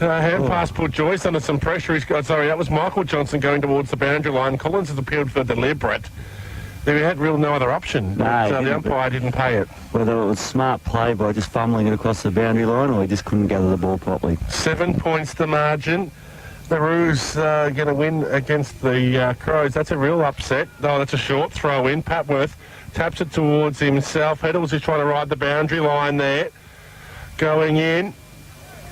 Hand pass put Joyce under some pressure. He's got, sorry, that was Michael Johnson going towards the boundary line. Collins has appealed for deliberate. They had no other option. No, the umpire didn't pay it. Whether it was smart play by just fumbling it across the boundary line or he just couldn't gather the ball properly. 7 points the margin. The Roos going to win against the Crows. That's a real upset. Oh, that's a short throw in. Patworth taps it towards himself. Heddles is trying to ride the boundary line there. Going in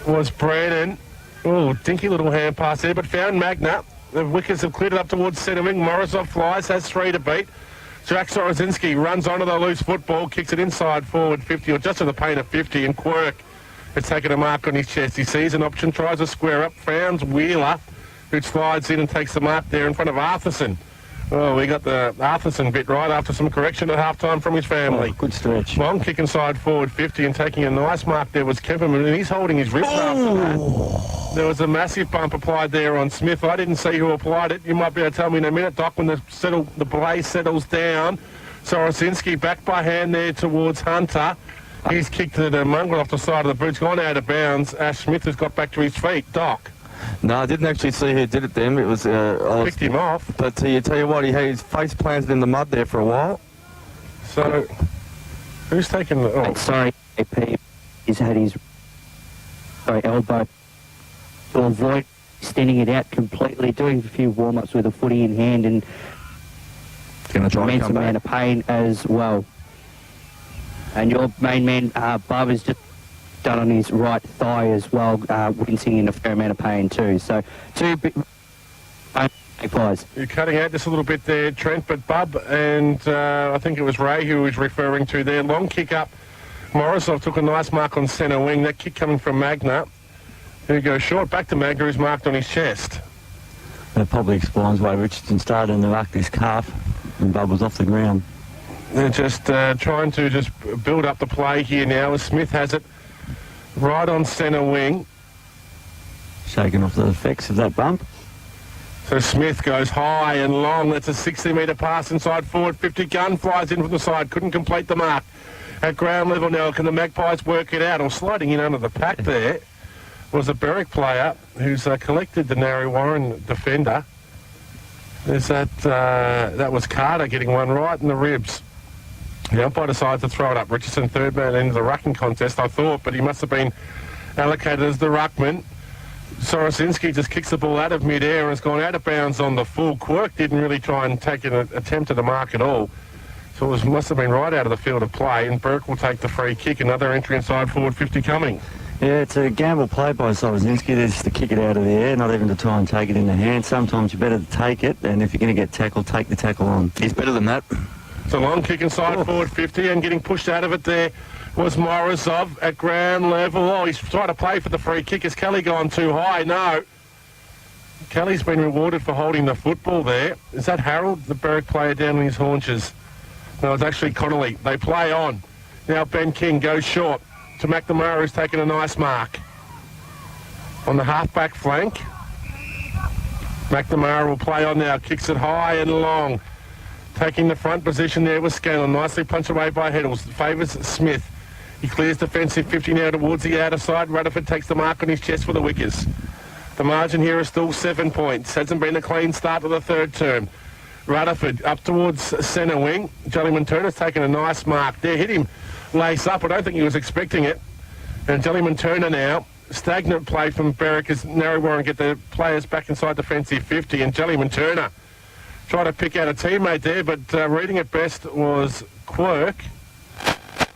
was Brennan. Oh, dinky little hand pass there, but found Magna. The wickets have cleared it up towards centre wing. Morozov flies, has 3 to beat. Jack Sorozinski runs onto the loose football, kicks it inside forward 50, or just to the paint of 50, and Quirk has taken a mark on his chest. He sees an option, tries to square up, founds Wheeler, who slides in and takes the mark there in front of Arthurson. Oh, we got the Arthurson bit right after some correction at half-time from his family. Good stretch. Long kick inside forward 50 and taking a nice mark there was Kevin, and he's holding his wrist after that. There was a massive bump applied there on Smith. I didn't see who applied it. You might be able to tell me in a minute, Doc, when the blaze settles down. Sorosinski back by hand there towards Hunter. He's kicked it a mongrel off the side of the boot. It's gone out of bounds. Ash Smith has got back to his feet. Doc. No, I didn't actually see who did it then. It was... Picked him off. But you tell you what, he had his face planted in the mud there for a while. So, who's taken the... Oh. Sorry, AP. He's had his elbow to avoid extending it out completely, doing a few warm-ups with a footy in hand and Going to try and immense come amount back. of pain as well. And your main man, Bob, has just done on his right thigh as well, wincing in a fair amount of pain too. So, two big guys. You're cutting out just a little bit there, Trent, but Bub and I think it was Ray who was referring to there. Long kick up. Morozov took a nice mark on centre wing. That kick coming from Magna. Here he goes short. Back to Magna, who's marked on his chest. That probably explains why Richardson started in the ruck this calf and Bub was off the ground. They're just trying to just build up the play here now as Smith has it right on centre wing. Shaking off the effects of that bump. So Smith goes high and long. That's a 60-metre pass inside forward 50. Gun flies in from the side. Couldn't complete the mark. At ground level now, can the Magpies work it out? Or sliding in under the pack there was a Berwick player who's collected the Narry Warren defender. There's that was Carter getting one right in the ribs. The umpire decides to throw it up. Richardson, third man into the rucking contest, I thought, but he must have been allocated as the ruckman. Sorosinski just kicks the ball out of mid-air and has gone out of bounds on the full. Quirk didn't really try and take an attempt at the mark at all. So it must have been right out of the field of play, and Burke will take the free kick. Another entry inside forward 50 coming. Yeah, it's a gamble play by Sorozinski. There's just to kick it out of the air, not even to try and take it in the hand. Sometimes you're better to take it, and if you're going to get tackled, take the tackle on. He's better than that. It's a long kick inside forward 50, and getting pushed out of it there was Morozov at ground level. Oh, he's trying to play for the free kick. Has Kelly gone too high? No. Kelly's been rewarded for holding the football there. Is that Harold, the Berwick player, down on his haunches? No, it's actually Connolly. They play on. Now Ben King goes short to McNamara, who's taken a nice mark. On the half-back flank, McNamara will play on now. Kicks it high and long. Taking the front position there was Scanlon. Nicely punched away by Heddles. Favours Smith. He clears defensive 50 now towards the outer side. Rutherford takes the mark on his chest for the Wickers. The margin here is still 7 points. Hasn't been a clean start to the third term. Rutherford up towards centre wing. Jellyman Turner's taken a nice mark there. Hit him lace up. I don't think he was expecting it. And Jellyman Turner now. Stagnant play from Berwick as Narry Warren get the players back inside defensive 50. And Jellyman Turner tried to pick out a teammate there, but reading it best was Quirk.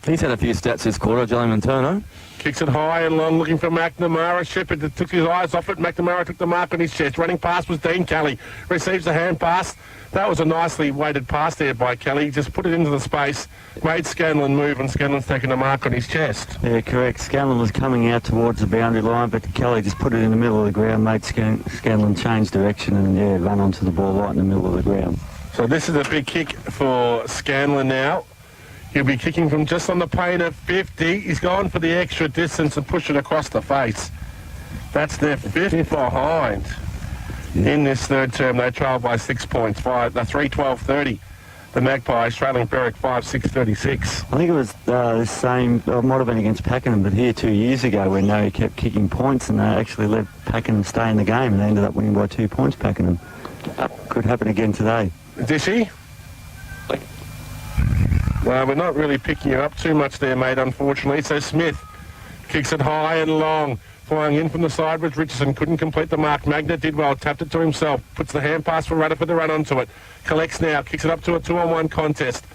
He's had a few stats this quarter, Jellyman Turner. Kicks it high and long, looking for McNamara. Shepherd took his eyes off it. McNamara took the mark on his chest. Running past was Dean Kelly. Receives the hand pass. That was a nicely weighted pass there by Kelly. Just put it into the space. Made Scanlon move, and Scanlon's taken a mark on his chest. Yeah, correct. Scanlon was coming out towards the boundary line, but Kelly just put it in the middle of the ground, made Scanlon change direction and, yeah, run onto the ball right in the middle of the ground. So this is a big kick for Scanlon now. He'll be kicking from just on the paint of 50. He's gone for the extra distance and pushed it across the face. That's their fifth behind. In this third term, they trail by 6 points. 3-12-30. The Magpies trailing Berwick 5-6-36. I think it was the same, it might have been against Pakenham, but here 2 years ago when they kept kicking points and they actually let Pakenham stay in the game and they ended up winning by 2 points, Pakenham. Could happen again today. Dishy? Well, we're not really picking you up too much there, mate, unfortunately. So Smith kicks it high and long. Flying in from the side with Richardson. Couldn't complete the mark. Magna did well. Tapped it to himself. Puts the hand pass for Rudder for the run onto it. Collects now. Kicks it up to a 2-on-1 contest.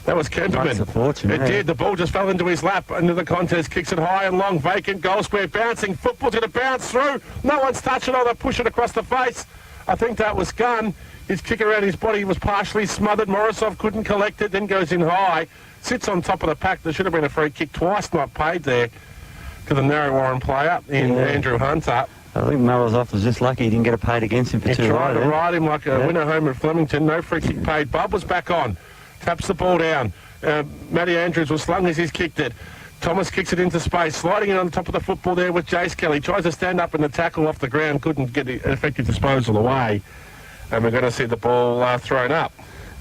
That was Kemperman. Makes a fortune, It did. The ball just fell into his lap. Into the contest. Kicks it high and long. Vacant goal square. Bouncing. Football's going to bounce through. No one's touching it. They push it across the face. I think that was Gunn. His kick around his body was partially smothered. Morrisov couldn't collect it. Then goes in high. Sits on top of the pack. There should have been a free kick twice not paid there to the Narrow Warren player in Andrew Hunter. I think Morrisov was just lucky he didn't get a paid against him for too long. He tried to ride him like a winner home at Flemington. No free kick paid. Bub was back on. Taps the ball down. Matty Andrews was slung as he's kicked it. Thomas kicks it into space, sliding it on top of the football there with Jace Kelly. Tries to stand up in the tackle off the ground. Couldn't get an effective disposal away. And we're going to see the ball thrown up.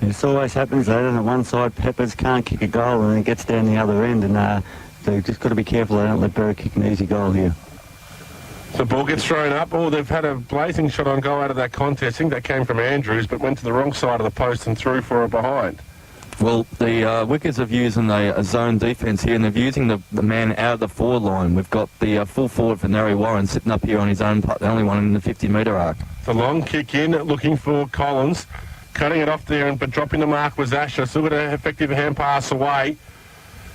It always happens, though, doesn't it? One side, Peppers can't kick a goal and then it gets down the other end. And they've just got to be careful they don't let Berwick kick an easy goal here. The ball gets thrown up. Oh, they've had a blazing shot on goal out of that contest. I think that came from Andrews, but went to the wrong side of the post and threw for a behind. Well, the Wickers have using a zone defence here, and they're using the man out of the forward line. We've got the full forward for Narry Warren sitting up here on his own putt, the only one in the 50-metre arc. The long kick in, looking for Collins. Cutting it off there, but dropping the mark was Asher. Still got an effective hand pass away.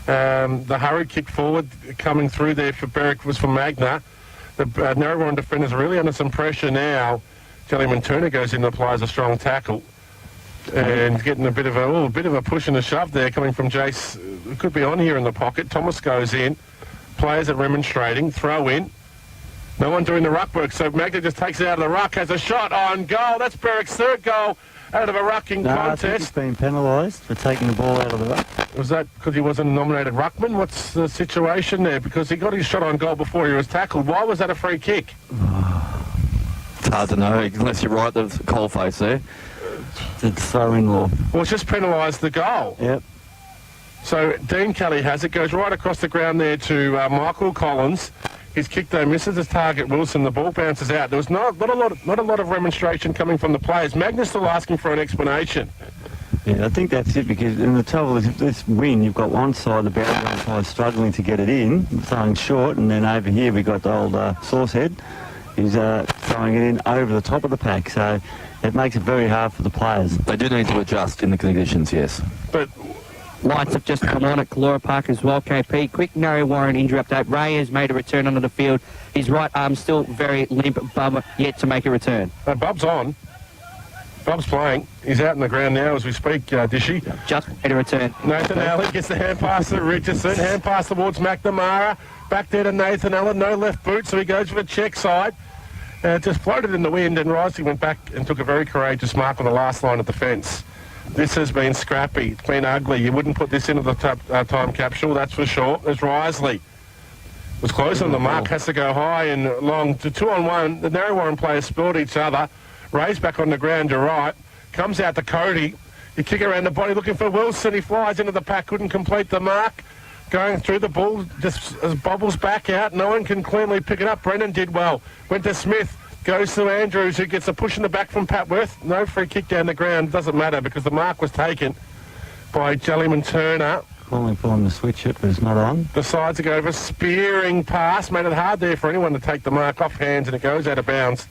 The hurried kick forward coming through there for Berwick was from Magna. The Narrow Warren defenders are really under some pressure now. Jellyman Turner goes in and applies a strong tackle. And getting a bit of a push and a shove there coming from Jace. It could be on here in the pocket. Thomas goes in. Players are remonstrating. Throw in. No one doing the ruck work, so Magna just takes it out of the ruck. Has a shot on goal. That's Berwick's third goal out of a rucking contest. I think he's been penalised for taking the ball out of the ruck. Was that because he wasn't a nominated ruckman? What's the situation there? Because he got his shot on goal before he was tackled. Why was that a free kick? It's hard to know unless you write the coalface there. It's throw-in law. Well, it's just penalised the goal. Yep. So Dean Kelly has it, goes right across the ground there to Michael Collins. His kick though misses his target, Wilson. The ball bounces out. There was not a lot of remonstration coming from the players. Magnus still asking for an explanation. Yeah, I think that's it, because in the trouble is, if this win, you've got one side, the boundary side, struggling to get it in, throwing short, and then over here we got the old Saucehead. He's throwing it in over the top of the pack, so it makes it very hard for the players. They do need to adjust in the conditions, yes. But Lights have just come on at Calora Park as well, KP. Quick Narrow Warren injury update. Ray has made a return onto the field. His right arm still very limp. Bub yet to make a return. Bub's on. Bub's playing. He's out in the ground now as we speak, Dishy. Just made a return. Nathan Allen gets the hand pass to Richardson. Hand pass towards McNamara. Back there to Nathan Allen. No left boot, so he goes for the check side. Just floated in the wind, and Rising went back and took a very courageous mark on the last line of defence. This has been scrappy. It's been ugly. You wouldn't put this into the time capsule, that's for sure. There's Risley. Was close on the mark. Has to go high and long to 2-on-1. The Narrow Warren players spilled each other. Ray's back on the ground to right. Comes out to Cody. You kick around the body looking for Wilson. He flies into the pack. Couldn't complete the mark. Going through the ball. Just bobbles back out. No one can cleanly pick it up. Brennan did well. Went to Smith. Goes to Andrews, who gets a push in the back from Patworth. No free kick down the ground. Doesn't matter because the mark was taken by Jellyman Turner. Calling for him to switch it, but it's not on. Decides to go for a spearing pass. Made it hard there for anyone to take the mark off hands, and it goes out of bounds.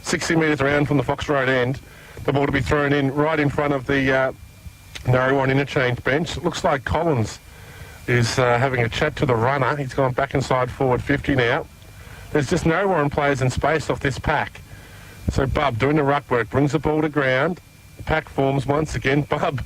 60 metres around from the Fox Road end. The ball to be thrown in right in front of the Narrow Warren interchange bench. It looks like Collins is having a chat to the runner. He's gone back inside forward 50 now. There's just no Warren players in space off this pack. So Bub doing the ruck work, brings the ball to ground. Pack forms once again. Bub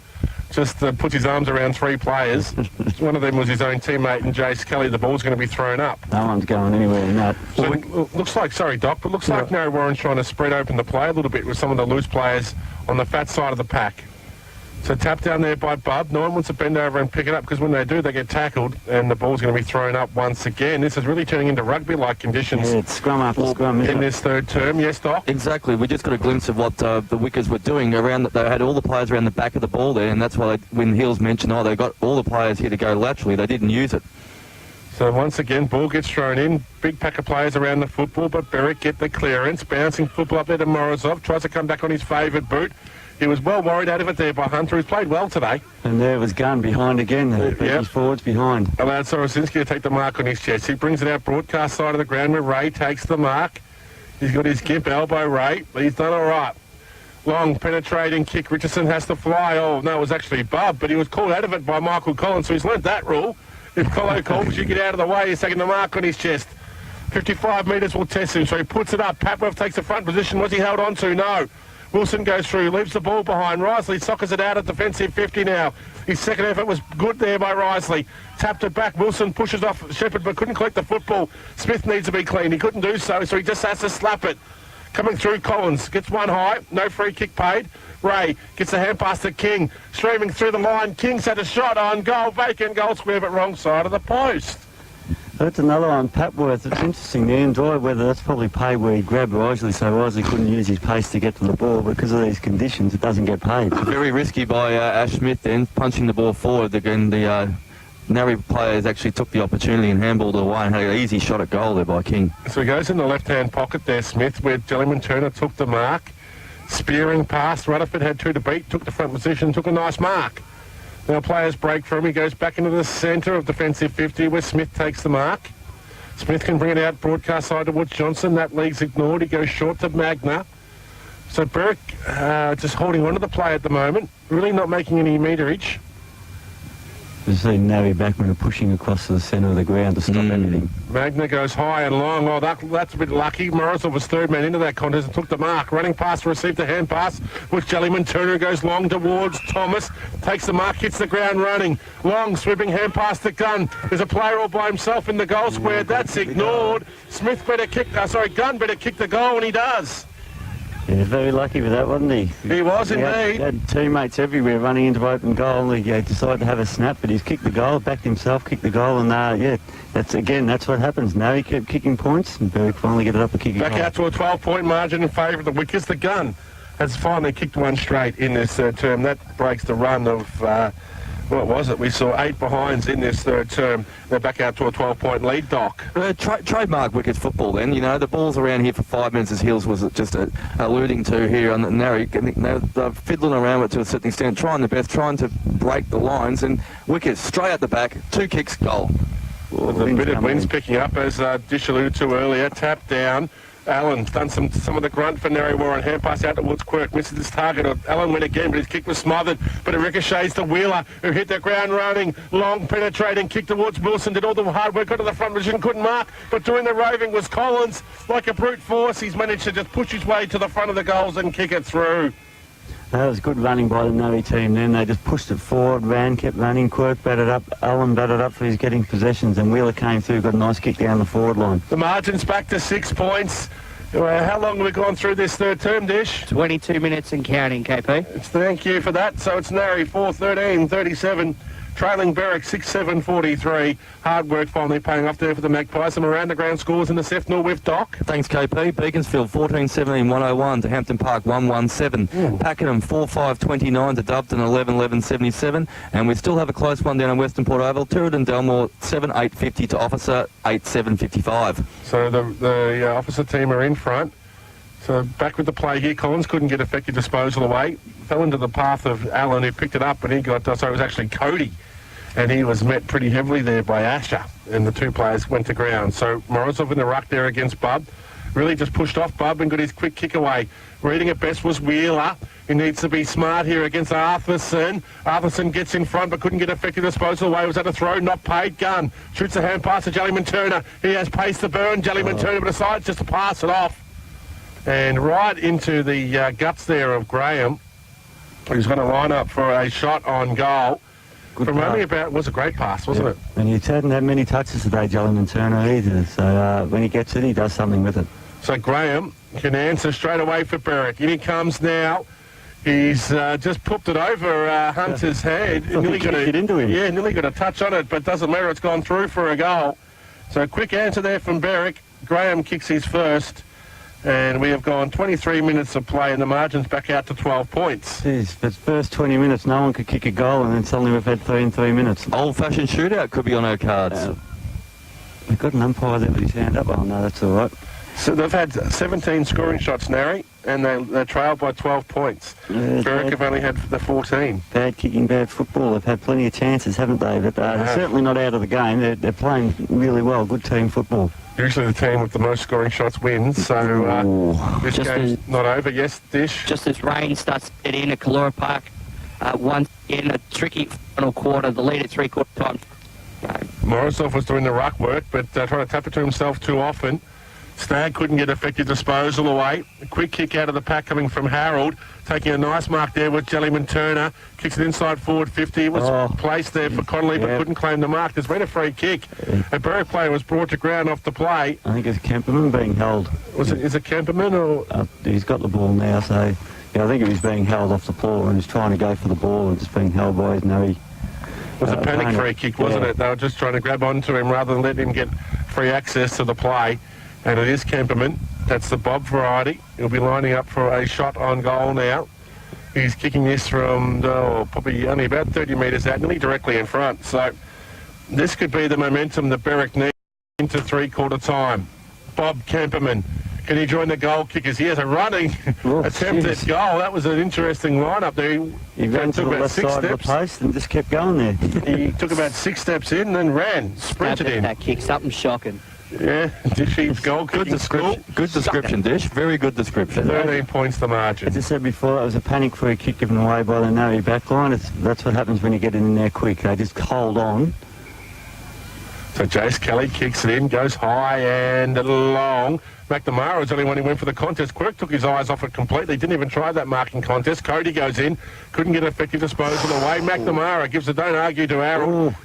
just puts his arms around 3 players. One of them was his own teammate and Jace Kelly. The ball's going to be thrown up. No one's going anywhere in that. So looks like, sorry Doc, but looks like no Warren's trying to spread open the play a little bit with some of the loose players on the fat side of the pack. So tap down there by Bub. No one wants to bend over and pick it up because when they do, they get tackled and the ball's going to be thrown up once again. This is really turning into rugby-like conditions. Yeah, it's scrum after scrum, in this third term. Yes, Doc? Exactly. We just got a glimpse of what the Wickers were doing around. They had all the players around the back of the ball there, and that's why when Hills mentioned, they got all the players here to go laterally, they didn't use it. So once again, ball gets thrown in. Big pack of players around the football, but Berwick get the clearance. Bouncing football up there to Morozov. Tries to come back on his favoured boot. He was well worried out of it there by Hunter, who's played well today. And there was Gunn behind again. His forwards behind. Allowed Sorosinski to take the mark on his chest. He brings it out broadcast side of the ground where Ray takes the mark. He's got his gimp elbow, Ray, but he's done all right. Long penetrating kick. Richardson has to fly. Oh, no, it was actually Bub, but he was called out of it by Michael Collins, so he's learnt that rule. If Colo calls, you get out of the way. He's taking the mark on his chest. 55 metres will test him, so he puts it up. Papworth takes the front position. Was he held on to? No. Wilson goes through, leaves the ball behind. Risley soccers it out at defensive 50 now. His second effort was good there by Risley. Tapped it back. Wilson pushes off Shepherd but couldn't collect the football. Smith needs to be clean. He couldn't do so, so he just has to slap it. Coming through, Collins gets one high. No free kick paid. Ray gets the hand pass to King. Streaming through the line. King's had a shot on goal. Vacant goal square but wrong side of the post. That's another one, Papworth. It's interesting there, and Dry weather, that's probably paid where he grabbed Risley, so Risley couldn't use his pace to get to the ball. Because of these conditions, it doesn't get paid. Very risky by Ash Smith then, punching the ball forward. Again, the Narry players actually took the opportunity and handballed it away and had an easy shot at goal there by King. So he goes in the left-hand pocket there, Smith, where Jellyman Turner took the mark. Spearing pass, Rutherford had 2 to beat, took the front position, took a nice mark. Now players break for him. He goes back into the centre of defensive 50 where Smith takes the mark. Smith can bring it out broadcast side towards Johnson. That league's ignored. He goes short to Magna. So Berwick just holding on to the play at the moment. Really not making any meterage. You see Navi Backman pushing across to the centre of the ground to stop everything. Magna goes high and long. Oh, that's a bit lucky. Morozov was third man into that contest and took the mark. Running pass, received the hand pass, which Jellyman Turner goes long towards Thomas. Takes the mark, hits the ground running. Long, sweeping hand pass to Gunn. There's a player all by himself in the goal square. That's ignored. Smith better kick, Gunn better kick the goal, and he does. Yeah, very lucky with that, wasn't he? He was indeed. He had teammates everywhere running into open goal. He decided to have a snap, but he's kicked the goal, backed himself, kicked the goal, and that's what happens. Now he kept kicking points, and Berwick finally get it up a kicking back goal. Out to a 12-point margin in favour of the Wickers. The Gun has finally kicked one straight in this third term. That breaks the run of, what was it? We saw 8 behinds in this third term. They're back out to a 12-point lead, Doc. Trademark Wickers football then. The ball's around here for 5 minutes, as Hills was just alluding to here on the Narry. They're fiddling around with it to a certain extent, trying their best, trying to break the lines, and Wickers straight at the back, 2 kicks, goal. There's a bit of wind's picking up, as Dish alluded to earlier. Tap down. Allen's done some of the grunt for Narry Warren. Hand pass out towards Quirk. Misses his target. Allen went again, but his kick was smothered. But it ricochets to Wheeler, who hit the ground running. Long penetrating kick towards Wilson. Did all the hard work, got to the front position, couldn't mark. But doing the roving was Collins. Like a brute force, he's managed to just push his way to the front of the goals and kick it through. That was good running by the Navi team then. They just pushed it forward, kept running. Quirk batted up, Allen batted up for his getting possessions, and Wheeler came through, got a nice kick down the forward line. The margin's back to 6 points. How long have we gone through this third term, Dish? 22 minutes and counting, KP. Thank you for that. So it's Narry 4-13-37. Trailing Berwick 6-7-43. Hard work finally paying off there for the Magpies. Some around the ground scores in the Sefnor with Doc. Thanks, KP. Beaconsfield 14-17-101 to Hampton Park 1-1-7. Pakenham 4-5-29 to Dubton 11-11-77. And we still have a close one down in Western Port Oval. Tooradin Delmore 7-8-50 to Officer 8-7-55. So the Officer team are in front. So back with the play here. Collins couldn't get effective disposal away. Fell into the path of Allen, who picked it up, and he got, so it was actually Cody. And he was met pretty heavily there by Asher, and the 2 players went to ground. So Morozov in the ruck there against Bub. really just pushed off Bub and got his quick kick away. Reading it best was Wheeler. He needs to be smart here against Arthurson. Arthurson gets in front but couldn't get effective disposal away. Was at a throw, not paid. Gunn shoots a hand pass to Jellyman Turner. He has pace to burn. Jellyman Turner but decides just to pass it off. And right into the guts there of Graham, who's going to line up for a shot on goal. Good From pass. only about, was a great pass, wasn't it? And he hadn't had many touches today, Jellyman Turner, either. So when he gets it, he does something with it. So Graham can answer straight away for Berwick. In he comes now. He's just popped it over Hunter's head. Nearly got it into him. Yeah, nearly got a touch on it, but doesn't matter. It's gone through for a goal. So quick answer there from Berwick. Graham kicks his first. And we have gone 23 minutes of play and the margin's back out to 12 points. Jeez, for the first 20 minutes, no one could kick a goal, and then suddenly we've had 3 in 3 minutes. Old-fashioned shootout could be on our cards. We've got an umpire there with his hand up. Oh, no, that's all right. So they've had 17 scoring shots, Nary, and they're trailed by 12 points. Yeah, Berwick have only had the 14. Bad kicking, bad football. They've had plenty of chances, haven't they? But they're certainly not out of the game. They're playing really well. Good team football. Usually the team with the most scoring shots wins, so this Just game's not over. Yes, Dish? Just as rain starts to get in at Kalora Park, once again, a tricky final quarter, the lead at three-quarter time. Morozov was doing the ruck work, but trying to tap it to himself too often. Stagg couldn't get effective disposal away. A quick kick out of the pack coming from Harold. Taking a nice mark there with Jellyman Turner. Kicks it inside forward 50. It was placed there for Connolly, but couldn't claim the mark. There's been a free kick. A Berwick player was brought to ground off the play. I think it's Kemperman being held. Is it Kemperman or... He's got the ball now, so yeah, I think if he's being held off the floor and he's trying to go for the ball and just being held by his nose. It was a panic free kick, wasn't it? They were just trying to grab onto him rather than let him get free access to the play. And it is Kemperman. That's the Bob variety. He'll be lining up for a shot on goal now. He's kicking this from probably only about 30 metres out, nearly directly in front. So this could be the momentum that Berwick needs into three-quarter time. Bob Kemperman. Can he join the goal kickers? He has a running attempt at goal. That was an interesting lineup there. He ran to the left side of the post and just kept going there. He took about 6 steps in and then ran, sprinted in. That kick, something shocking. Yeah, Dishy's goal Good kicking school. description. Good description, Dish. Very good description. 13 points the margin. As I said before, that was a panic free kick given away by the Nari backline. That's what happens when you get in there quick. They just hold on. So Jace Kelly kicks it in, goes high and long. McNamara was the only one who went for the contest. Quirk took his eyes off it completely. Didn't even try that marking contest. Cody goes in, couldn't get effective disposal away. McNamara gives a don't argue to Aaron.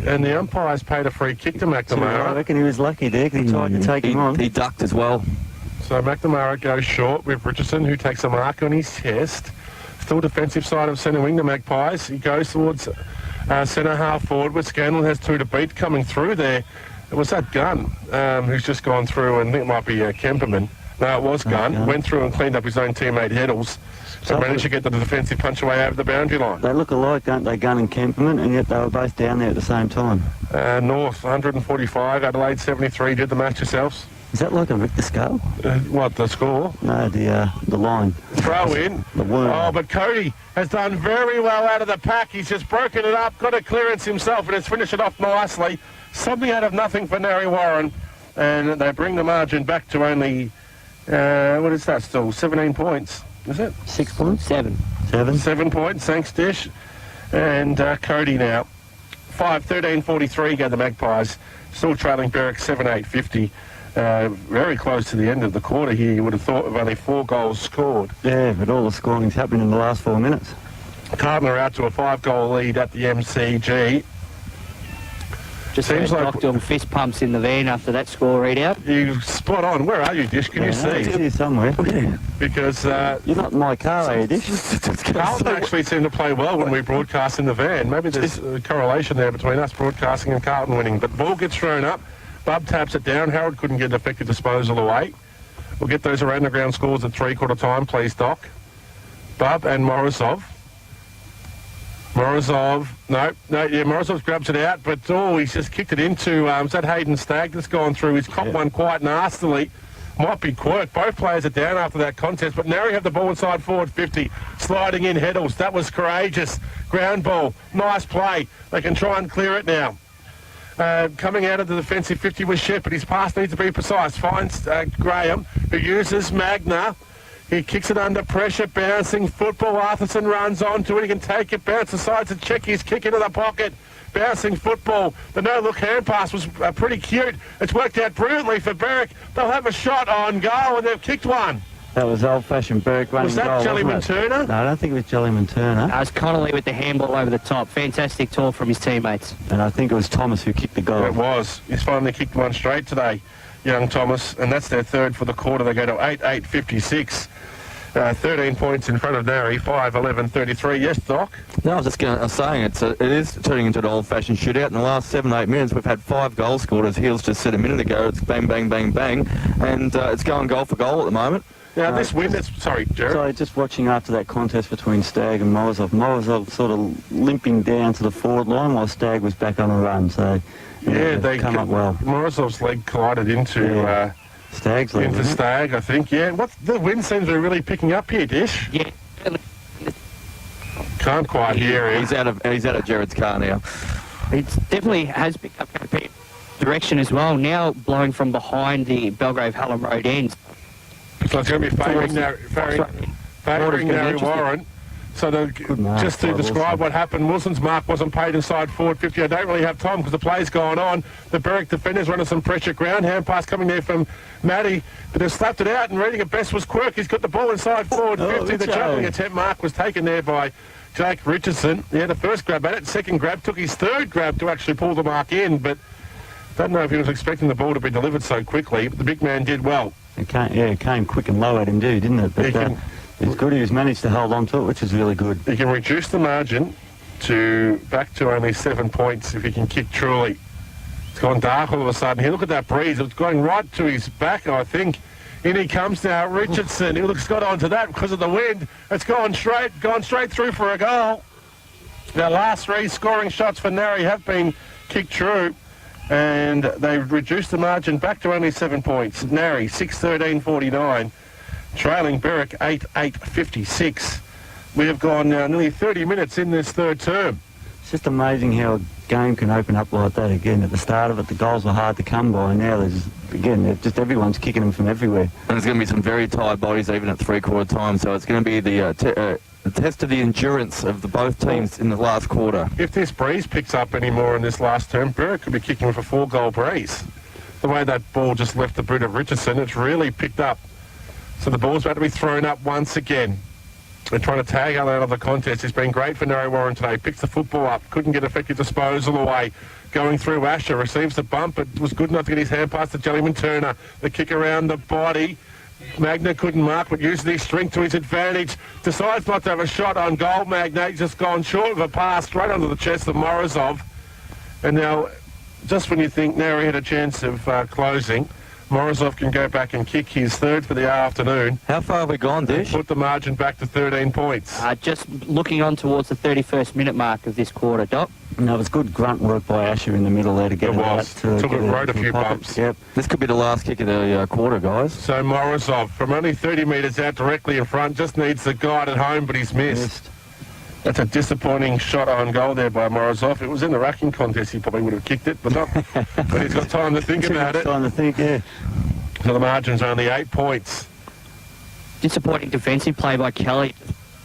And the umpires paid a free kick to I McNamara. reckon he was lucky there because he tried to take him on. He ducked as well. So McNamara goes short with Richardson, who takes a mark on his chest. Still defensive side of centre wing, the Magpies. He goes towards centre half forward with Scanlon has 2 to beat coming through there. It was that Gunn who's just gone through, and I think it might be Kemperman. No, it was Gunn. Went through and cleaned up his own teammate Heddles. So managed to get the defensive punch away over the boundary line. They look alike, don't they, Gunn and Kemperman, and yet they were both down there at the same time. North 145, Adelaide 73. Did the match yourselves? Is that like a Richter scale? What, the score? No, the line. Throw in. The worm. Oh, but Cody has done very well out of the pack. He's just broken it up, got a clearance himself, and has finished it off nicely. Something out of nothing for Nari Warren. And they bring the margin back to only, what is that still? 17 points, is it? 6 points? 7. 7 points, thanks, Dish. And Cody now. 5:13:43 go the Magpies. Still trailing Berwick 7-8-50. Very close to the end of the quarter here. You would have thought of only 4 goals scored. Yeah, but all the scoring's happened in the last 4 minutes. Carlton are out to a 5-goal lead at the MCG. Just Seems like- knocked on fist pumps in the van after that score readout. You spot on. Where are you, Dish? Can you It's see? here somewhere. Because You're not in my car, are you, Dish? Carlton actually seemed to play well when we broadcast in the van. Maybe there's a correlation there between us broadcasting and Carlton winning. But the ball gets thrown up. Bub taps it down. Harold couldn't get an effective disposal away. We'll get those around the ground scores at three-quarter time, please, Doc. Bub and Morozov. Morozov grabs it out, but he's just kicked it into, is that Hayden Stagg that's gone through? He's copped one quite nastily. Might be Quirk. Both players are down after that contest, but Nari have the ball inside forward 50. Sliding in Heddles. That was courageous. Ground ball. Nice play. They can try and clear it now. Coming out of the defensive 50 was Shepherd. His pass needs to be precise. Finds Graham, who uses Magna. He kicks it under pressure, bouncing football. Arthurson runs onto it. He can take it, bounce aside to check his kick into the pocket. Bouncing football. The no-look hand pass was pretty cute. It's worked out brilliantly for Berwick. They'll have a shot on goal, and they've kicked one. That was old-fashioned Berwick running goal. Was that wasn't Jellyman it? Turner? No, I don't think it was Jellyman Turner. That was Connolly with the handball over the top. Fantastic talk from his teammates. And I think it was Thomas who kicked the goal. It was. He's finally kicked one straight today, young Thomas, and that's their third for the quarter. They go to 8-8-56. 13 points in front of Narry, 5-11-33. Yes, Doc? No, I was just saying it is turning into an old-fashioned shootout. In the last 7-8 minutes, we've had 5 goals scored, as Heels just said a minute ago. It's bang, bang, bang, bang, and it's going goal for goal at the moment. Now, this win, sorry, Jared. So just watching after that contest between Stagg and Morozov. Morozov sort of limping down to the forward line while Stagg was back on a run. So Yeah, they come up well. Morozov's leg collided into Stagg's leg, into wasn't it? Stagg, I think. Yeah, the wind seems to be really picking up here, Dish. Yeah. Can't quite hear him. He's out of Jared's car now. It definitely has picked up direction as well. Now blowing from behind the Belgrave Hallam Road end. So it's going to be favouring Narry Warren. So mark just to by describe Wilson. what happened, Wilson's mark wasn't paid inside forward 50. I don't really have time because the play's gone on. The Berwick defenders running some pressure. Ground hand pass coming there from Matty, but they've slapped it out, and reading it best was Quirk. He's got the ball inside forward 50. The jumping attempt mark was taken there by Jake Richardson. Yeah, the first grab at it. Second grab took his third grab to actually pull the mark in, but don't know if he was expecting the ball to be delivered so quickly. But the big man did well. It came quick and low at him, didn't it? But it's good he was managed to hold on to it, which is really good. He can reduce the margin back to only 7 points if he can kick truly. It's gone dark all of a sudden. Here, look at that breeze. It's going right to his back, I think. In he comes now, Richardson. He looks got onto that because of the wind. It's gone straight through for a goal. The last 3 scoring shots for Narry have been kicked true, and they've reduced the margin back to only 7 points. Narry 6-13-49. Trailing Berwick 8-8-56. We have gone now nearly 30 minutes in this third term. It's just amazing how a game can open up like that again. At the start of it, the goals were hard to come by. Now just everyone's kicking them from everywhere. And there's going to be some very tired bodies even at three-quarter time, so it's going to be the test of the endurance of both teams in the last quarter. If this breeze picks up anymore in this last term, Berwick could be kicking with a 4-goal breeze. The way that ball just left the boot of Richardson, it's really picked up. So the ball's about to be thrown up once again. They're trying to tag out of the contest. It's been great for Narry Warren today. Picks the football up. Couldn't get effective disposal away. Going through Asher. Receives the bump, but was good enough to get his hand past the Jellyman Turner. The kick around the body. Magna couldn't mark, but using his strength to his advantage. Decides not to have a shot on goal. Magna just gone short of a pass straight onto the chest of Morozov. And now, just when you think Narry had a chance of closing, Morozov can go back and kick his third for the afternoon. How far have we gone, Dish? Put the margin back to 13 points. Just looking on towards the 31st minute mark of this quarter, Doc. No, it was good grunt work by Asher in the middle there to get It was. Took it right a few bumps. Yep. This could be the last kick of the quarter, guys. So Morozov, from only 30 metres out directly in front, just needs the guide at home, but he's missed. That's a disappointing shot on goal there by Morozov. It was in the racking contest, he probably would have kicked it, but not. But he's got time to think about it. Time to think, yeah. So the margin's only 8 points. Disappointing defensive play by Kelly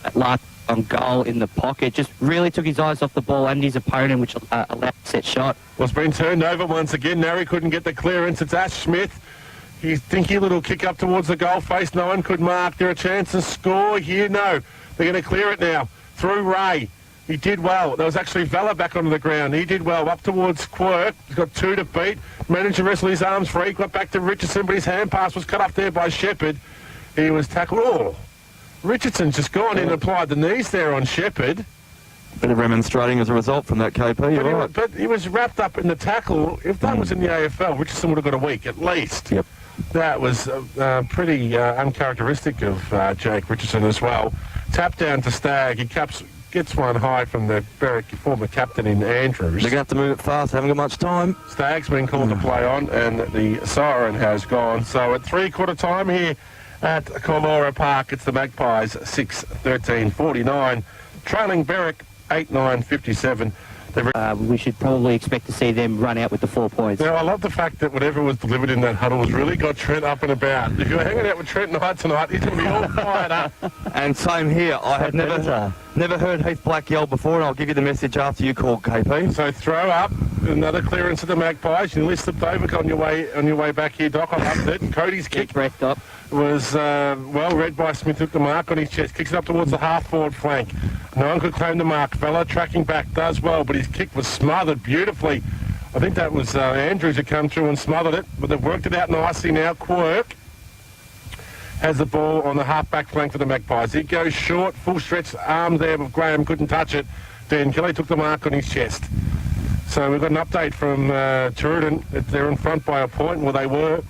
at last on goal in the pocket. Just really took his eyes off the ball and his opponent, which allowed a set shot. Well, it's been turned over once again. Narry couldn't get the clearance. It's Ash Smith. His dinky little kick up towards the goal face. No one could mark. There a chance to score here? No. They're going to clear it now. Through Ray. He did well. There was actually Vella back onto the ground. He did well. Up towards Quirk. He's got 2 to beat. Managed to wrestle his arms free. Got back to Richardson, but his hand pass was cut up there by Shepherd. He was tackled. Oh, Richardson's just gone in and applied the knees there on Shepherd. Bit of remonstrating as a result from that KP, you're right. But he was wrapped up in the tackle. If that was in the AFL, Richardson would have got a week at least. Yep. That was pretty uncharacteristic of Jake Richardson as well. Tap down to Stagg. He gets one high from the Berwick former captain in Andrews. They're going to have to move it fast. Haven't got much time. Stagg's been called to play on, and the siren has gone. So at three-quarter time here at Colora Park, it's the Magpies 6-13-49, trailing Berwick 8-9-57. We should probably expect to see them run out with the 4 points. Now, I love the fact that whatever was delivered in that huddle has really got Trent up and about. If you're hanging out with Trent Knight tonight, he's going to be all fired up. And same here. I have never heard Heath Black yell before, and I'll give you the message after you call, KP. So throw up, another clearance of the Magpies. You nearly slipped over on your way back here, Doc. I loved it. Cody's kick Wrecked up. was well read by Smith. Took the mark on his chest, kicks it up towards the half-forward flank. No one could claim the mark. Vella tracking back does well, but his kick was smothered beautifully. I think that was Andrews who come through and smothered it, but they've worked it out nicely now. Quirk has the ball on the half-back flank for the Magpies. He goes short, full stretch arm there, but Graham couldn't touch it. Dan Kelly took the mark on his chest. So we've got an update from Turin. They're in front by a point, well they were.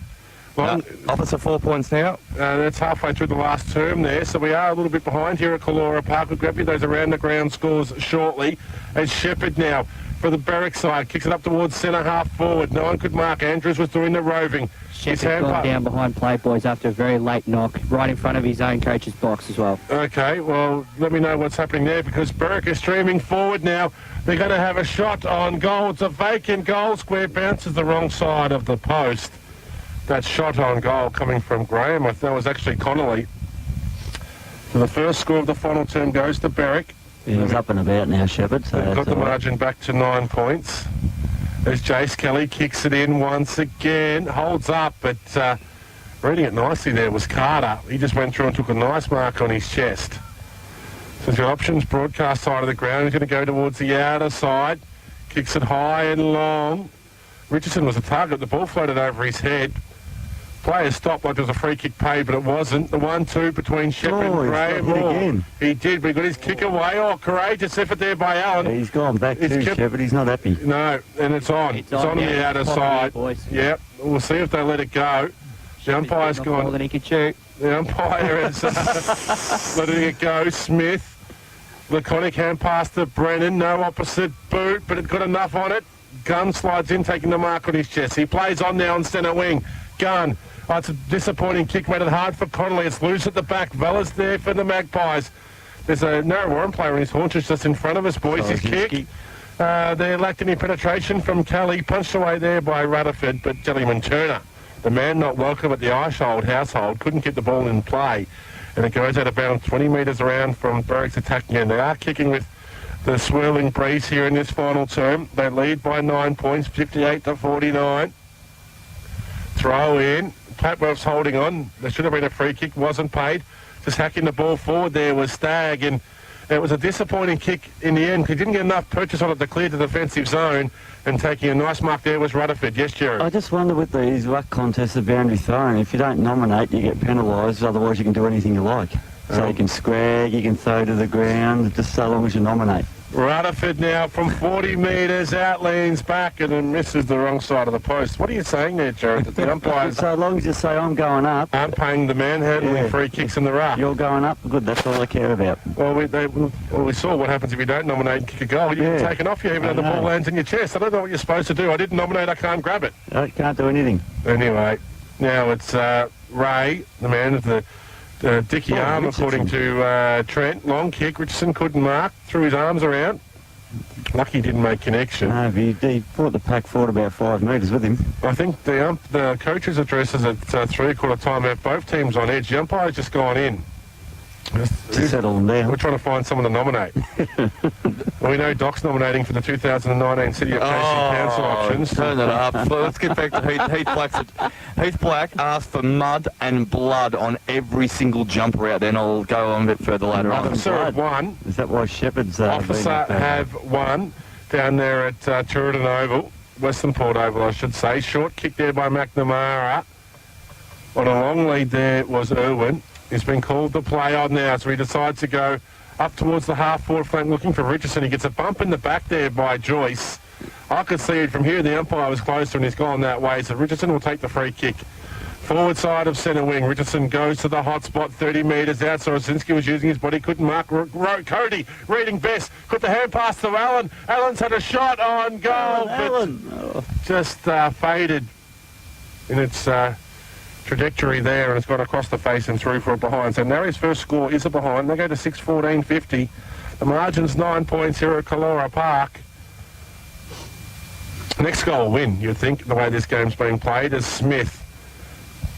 Officer 4 points now. That's halfway through the last term there, so we are a little bit behind here at Kalora Park. We'll grab you those around the ground scores shortly. As Shepherd now for the Berwick side, kicks it up towards centre half forward. No one could mark. Andrews was doing the roving. Shepherd gone down behind play, boys, after a very late knock, right in front of his own coach's box as well. Okay, well, let me know what's happening there, because Berwick is streaming forward now. They're going to have a shot on goal. It's a vacant goal square, bounces the wrong side of the post. That shot on goal coming from Graham. I thought it was actually Connolly. So the first score of the final term goes to Berwick. He's up and about now, Shepherd. So They've got the margin back to 9 points. As Jace Kelly kicks it in once again, holds up, but reading it nicely there was Carter. He just went through and took a nice mark on his chest. So the options broadcast side of the ground. He's going to go towards the outer side. Kicks it high and long. Richardson was the target. The ball floated over his head. Player stopped like there was a free kick paid, but it wasn't. The 1-2 between Shepherd and Graham. Again. He did, but he got his kick away. Oh, courageous effort there by Allen. He's gone back too, Shepherd. He's not happy. No, and it's on. It's on the outer side. Yep, we'll see if they let it go. The umpire's gone. More than he could shoot. The umpire is letting it go. Smith, laconic hand pass to Brennan. No opposite boot, but it got enough on it. Gunn slides in, taking the mark on his chest. He plays on now on centre wing. Gunn. Oh, it's a disappointing kick, made it hard for Connolly. It's loose at the back. Vella's there for the Magpies. There's a Narrow Warren player on his haunches just in front of us, boys. His kick. They lacked any penetration from Kelly. Punched away there by Rutherford, but Jellyman Turner, the man not welcome at the Ishold household, couldn't get the ball in play. And it goes out of bounds 20 metres around from Berwick's attacking end. They are kicking with the swirling breeze here in this final term. They lead by 9 points, 58-49. Throw in. Platworth's holding on. There should have been a free kick, wasn't paid. Just hacking the ball forward there was Stagg, and it was a disappointing kick in the end. He didn't get enough purchase on it to clear the defensive zone, and taking a nice mark there was Rutherford. Yes, Jerry? I just wonder with these ruck contests of boundary throwing, if you don't nominate, you get penalised, otherwise you can do anything you like. So you can scrag, you can throw to the ground, just so long as you nominate. Rutherford now from 40 metres out, leans back and then misses the wrong side of the post. What are you saying there, Jared? That the umpires so long as you say I'm going up, aren't paying the man handling free kicks in the ruck. You're going up, good, that's all I care about. Well, we saw what happens if you don't nominate and kick a goal. You get taken off you even though the ball lands in your chest. I don't know what you're supposed to do. I didn't nominate, I can't grab it. I can't do anything. Anyway, now it's Ray, the man of the Dicky arm, Richardson. according to Trent. Long kick, Richardson couldn't mark, threw his arms around. Lucky he didn't make connection. No, he brought the pack forward about 5 metres with him. I think the coach's address is at 3/4 time out. Both teams on edge. The umpire's just gone in. To settle them down. We're trying to find someone to nominate. We know Doc's nominating for the 2019 City of Casey Council options. Turn it up. So let's get back to Heath Black. Heath Black asked for mud and blood on every single jumper out there, and I'll go on a bit further later on. Officer have won. Is that why Shepherd's... Officer have won down there at Turin Oval. Western Port Oval, I should say. Short kick there by McNamara. On a long lead there was Irwin. He's been called to play on now, so he decides to go up towards the half-forward flank looking for Richardson. He gets a bump in the back there by Joyce. I could see it from here. The umpire was closer and he's gone that way, so Richardson will take the free kick. Forward side of centre wing. Richardson goes to the hot spot, 30 metres out. Sorosinski was using his body, couldn't mark. Cody reading best. Put the hand pass to Allen. Allen's had a shot on goal, but just faded in its... trajectory there, and it's gone across the face and through for a behind. So Narry's first score is a behind. They go to 6-14-50. The margin's 9 points here at Kalora Park. Next goal will win, you'd think, the way this game's being played, as Smith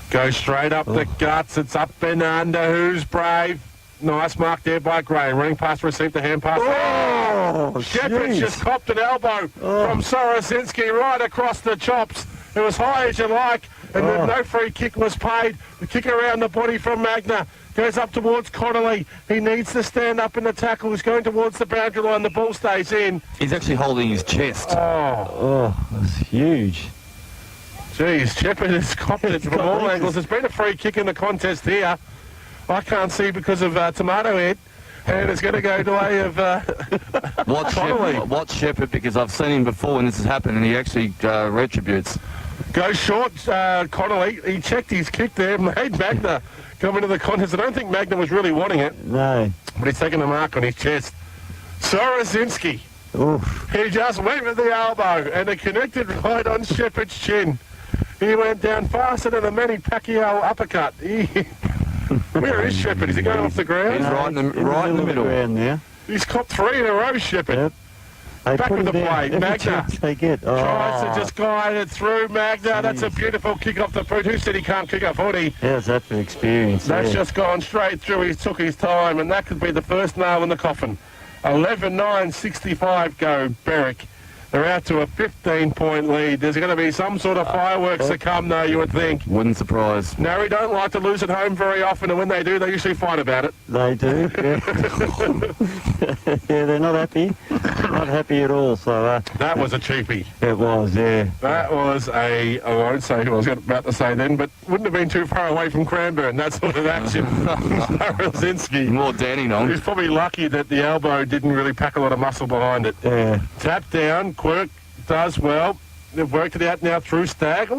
goes straight up the guts. It's up and under. Who's brave? Nice mark there by Gray. Running past, received the hand pass. Oh, Shepherd's jeez. just copped an elbow from Sorosinski right across the chops. It was high as you like, and no free kick was paid. The kick around the body from Magna goes up towards Connolly. He needs to stand up in the tackle. He's going towards the boundary line. The ball stays in. He's actually holding his chest. Oh, That's huge. geez, Shepherd has copped it from all angles. There's been a free kick in the contest here. I can't see because of Tomato Head. And it's going to go the way of Connolly. Watch Shepherd, because I've seen him before when this has happened, and he actually retributes. Goes short, Connolly. He checked his kick there, made Magna come into the contest. I don't think Magna was really wanting it, No. but he's taking the mark on his chest. Sorosinski, Oof. he just went with the elbow, and it connected right on Shepherd's chin. He went down faster than a Manny Pacquiao uppercut. Where is Shepherd? Is he going off the ground? He's right in the middle. Ground there. He's copped 3 in a row, Shepherd. Yep. They Back put with him the down play, every Magna. chance they get. Tries to just guide it through Magna. That's a beautiful kick off the foot. Who said he can't kick a footy? How's that for experience? That's yeah. just gone straight through. He took his time, and that could be the first nail in the coffin. 11-9-65 go Berwick. They're out to a 15-point lead. There's going to be some sort of fireworks to come, though, you would think. Wouldn't surprise. Narry don't like to lose at home very often, and when they do, they usually fight about it. They do, yeah. Yeah, they're not happy. Not happy at all, so That was a cheapie. it was, yeah. That was I won't say who I was about to say then, but wouldn't have been too far away from Cranbourne, that sort of action. Sorosinski. More Danny on. He's probably lucky that the elbow didn't really pack a lot of muscle behind it. Yeah. Tap down, Quirk does well. They've worked it out now through Stagg.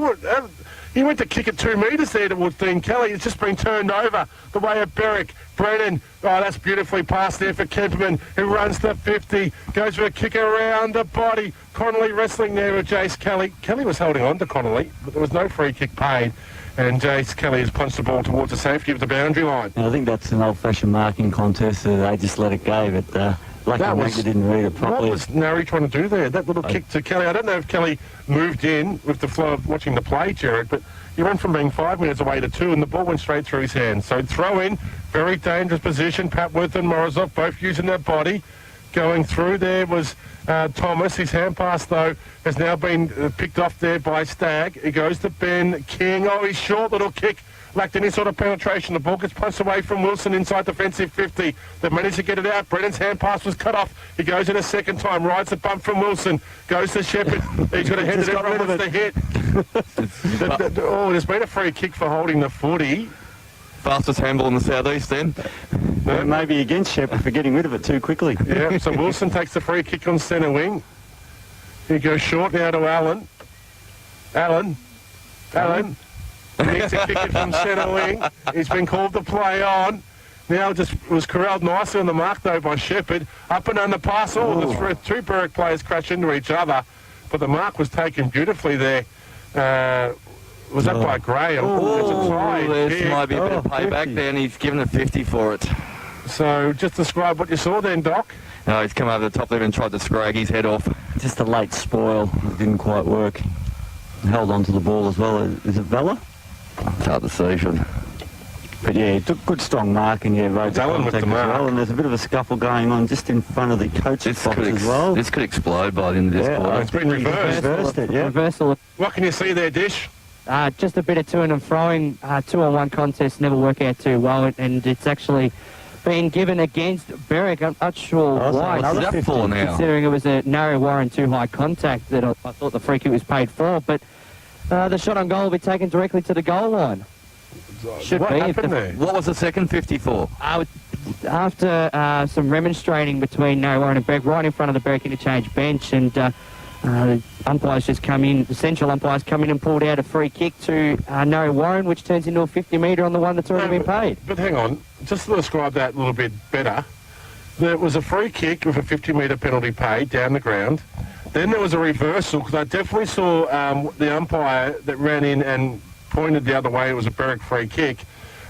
He went to kick it 2 metres there towards Dean Kelly. It's just been turned over the way of Berwick. Brennan, that's beautifully passed there for Kemperman, who runs the 50, goes for a kick around the body. Connolly wrestling there with Jace Kelly. Kelly was holding on to Connolly, but there was no free kick paid. And Jace Kelly has punched the ball towards the safety of the boundary line. I think that's an old-fashioned marking contest, so they just let it go, but lucky Magna didn't read it properly. What was Narry trying to do there? That little kick to Kelly. I don't know if Kelly moved in with the flow of watching the play, Jared, but he went from being 5 minutes away to 2, and the ball went straight through his hands. So throw in, very dangerous position. Patworth and Morozov both using their body. Going through there was Thomas. His hand pass, though, has now been picked off there by Stagg. He goes to Ben King. Oh, his short little kick lacked any sort of penetration. The ball gets punched away from Wilson inside defensive 50. They managed to get it out. Brennan's hand pass was cut off. He goes in a second time, rides the bump from Wilson, goes to Shepherd. He's got a head that everyone wants to hit. There's been a free kick for holding the footy. Fastest handball in the southeast then. Maybe against Shepherd for getting rid of it too quickly. Yeah, so Wilson takes the free kick on centre wing. He goes short now to Allen. Allen. He needs to kick it from centre wing. He's been called to play on. Now just was corralled nicely on the mark, though, by Shepherd. Up and under pass. The 2 Berwick players crash into each other. But the mark was taken beautifully there. Was that by Graham? It's a tie. There might be a bit of payback 50. there, and he's given a 50 for it. So just describe what you saw then, Doc. No, he's come over the top there and tried to scrag his head off. Just a late spoil. It didn't quite work. Held onto the ball as well. Is it Vella? It's hard to see, should. But yeah, he took good strong mark and rode the Allen with contact the as mark. well. And there's a bit of a scuffle going on just in front of the coach's box as well. This could explode by the end of this quarter. It's been reversed. Reversed it, yeah. Reversal. What can you see there, Dish? Just a bit of to and throwing. 2-on-1 contest never work out too well, and it's actually been given against Berwick. I'm not sure why. What's that for now? Considering it was a narrow Warren too high contact that I thought the free kick was paid for, but the shot on goal will be taken directly to the goal line. Should What be. happened there? What was the second 50 for? After some remonstrating between Narrow Warren and Berwick, right in front of the Berwick interchange bench, and the umpires just come in, the central umpires come in and pulled out a free kick to Narrow Warren, which turns into a 50-metre on the one that's already been paid. But hang on, just to describe that a little bit better, there was a free kick with a 50-metre penalty paid down the ground. Then there was a reversal, because I definitely saw the umpire that ran in and pointed the other way. It was a Berwick free kick.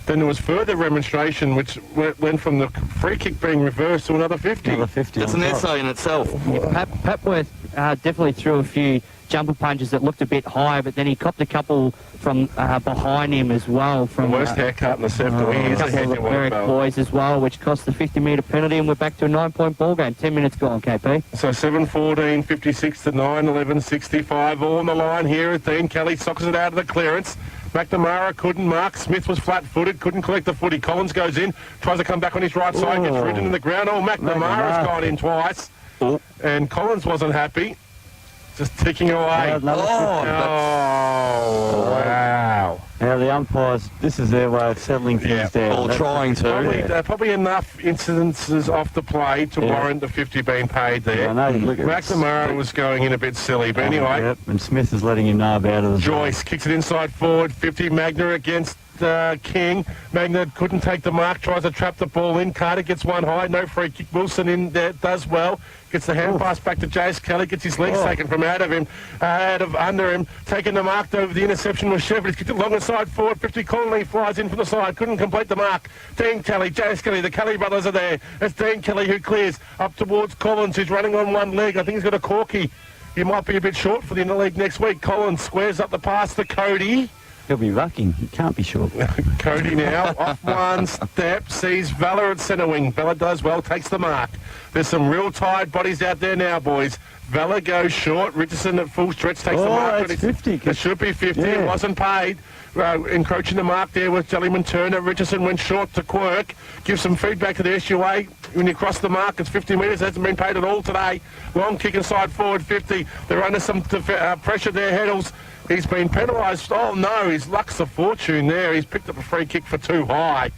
Then there was further remonstration, which went from the free kick being reversed to another 50. Another 50. That's on an top. essay in itself. Papworth definitely threw a few jumper punches that looked a bit high, but then he copped a couple from behind him as well. From The worst haircut in the sector. He is a couple of the heavyweight Berwick belt. boys as well, which cost the 50-metre penalty, and we're back to a 9-point ball game. 10 minutes gone, KP. So 7-14, 56 to 9, 11, 65. All on the line here as Dean Kelly sockets it out of the clearance. McNamara couldn't mark. Smith was flat-footed, couldn't collect the footy. Collins goes in, tries to come back on his right side, gets ridden in the ground. Oh, McNamara's gone in twice. And Collins wasn't happy. Just ticking away. Oh, wow. Now the umpires, this is their way of settling things down. Or trying to. Probably enough incidences off the play to warrant the 50 being paid there. I know, look at McNamara was going in a bit silly, but anyway. Yep, and Smith is letting him know about it as well. Joyce kicks it inside forward, 50. Magna against King. Magna couldn't take the mark, tries to trap the ball in. Carter gets one high, no free kick. Wilson in there, does well. Gets the hand pass back to Jace Kelly, gets his legs taken from out of him, under him. Taking the mark over the interception was Shepard. He's kicked it long inside forward, 50. Conley flies in from the side, couldn't complete the mark. Dean Kelly, Jace Kelly, the Kelly brothers are there. It's Dean Kelly who clears up towards Collins, who's running on one leg. I think he's got a corky. He might be a bit short for the interleague next week. Collins squares up the pass to Cody. He'll be rucking. He can't be short. Cody now off one step, sees Vella at centre wing. Vella does well, takes the mark. There's some real tired bodies out there now, boys. Vella goes short. Richardson at full stretch takes the mark. It's 50. It should be 50. Yeah. It wasn't paid. Encroaching the mark there with Jellyman Turner. Richardson went short to Quirk. Give some feedback to the SUA. When you cross the mark, it's 50 metres. Hasn't been paid at all today. Long kick inside forward, 50. They're under some pressure there, Heddles. He's been penalised. Oh, no, his luck's a fortune there. He's picked up a free kick for too high.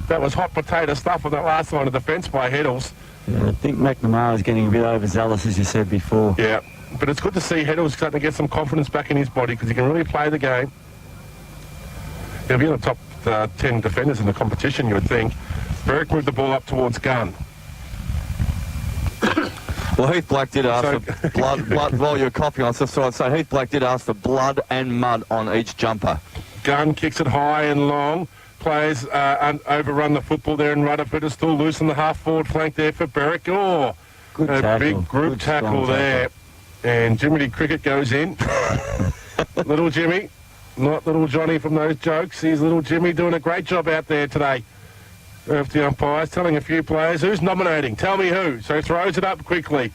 That was hot potato stuff on that last line of defence by Heddles. Yeah, I think McNamara's getting a bit overzealous, as you said before. Yeah, but it's good to see Heddles starting to get some confidence back in his body because he can really play the game. He'll be in the top 10 defenders in the competition, you would think. Berwick moved the ball up towards Gunn. Well, Heath Black did ask for blood while you were coughing on stuff, so I'd say Heath Black did ask for blood and mud on each jumper. Gunn kicks it high and long. Players overrun the football there, and Rutherford is still loose on the half-forward flank there for Berwick. Oh, Good a tackle. big group Good, tackle strong there. And Jimmy Cricket goes in. Little Jimmy, not little Johnny from those jokes. He's little Jimmy doing a great job out there today. Of the umpires, telling a few players who's nominating. Tell me who. So throws it up quickly.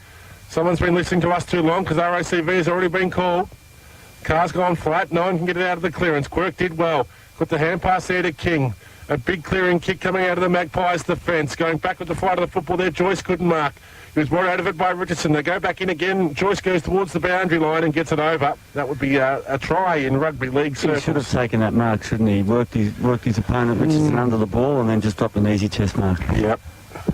Someone's been listening to us too long because RACV has already been called. Car's gone flat. No one can get it out of the clearance. Quirk did well. Put the hand pass there to King. A big clearing kick coming out of the Magpies' defence. Going back with the flight of the football there. Joyce couldn't mark. He was brought out of it by Richardson. They go back in again. Joyce goes towards the boundary line and gets it over. That would be a try in rugby league He circles. should have taken that mark, shouldn't he? Worked his opponent, Richardson, under the ball and then just dropped an easy chest mark. Yep.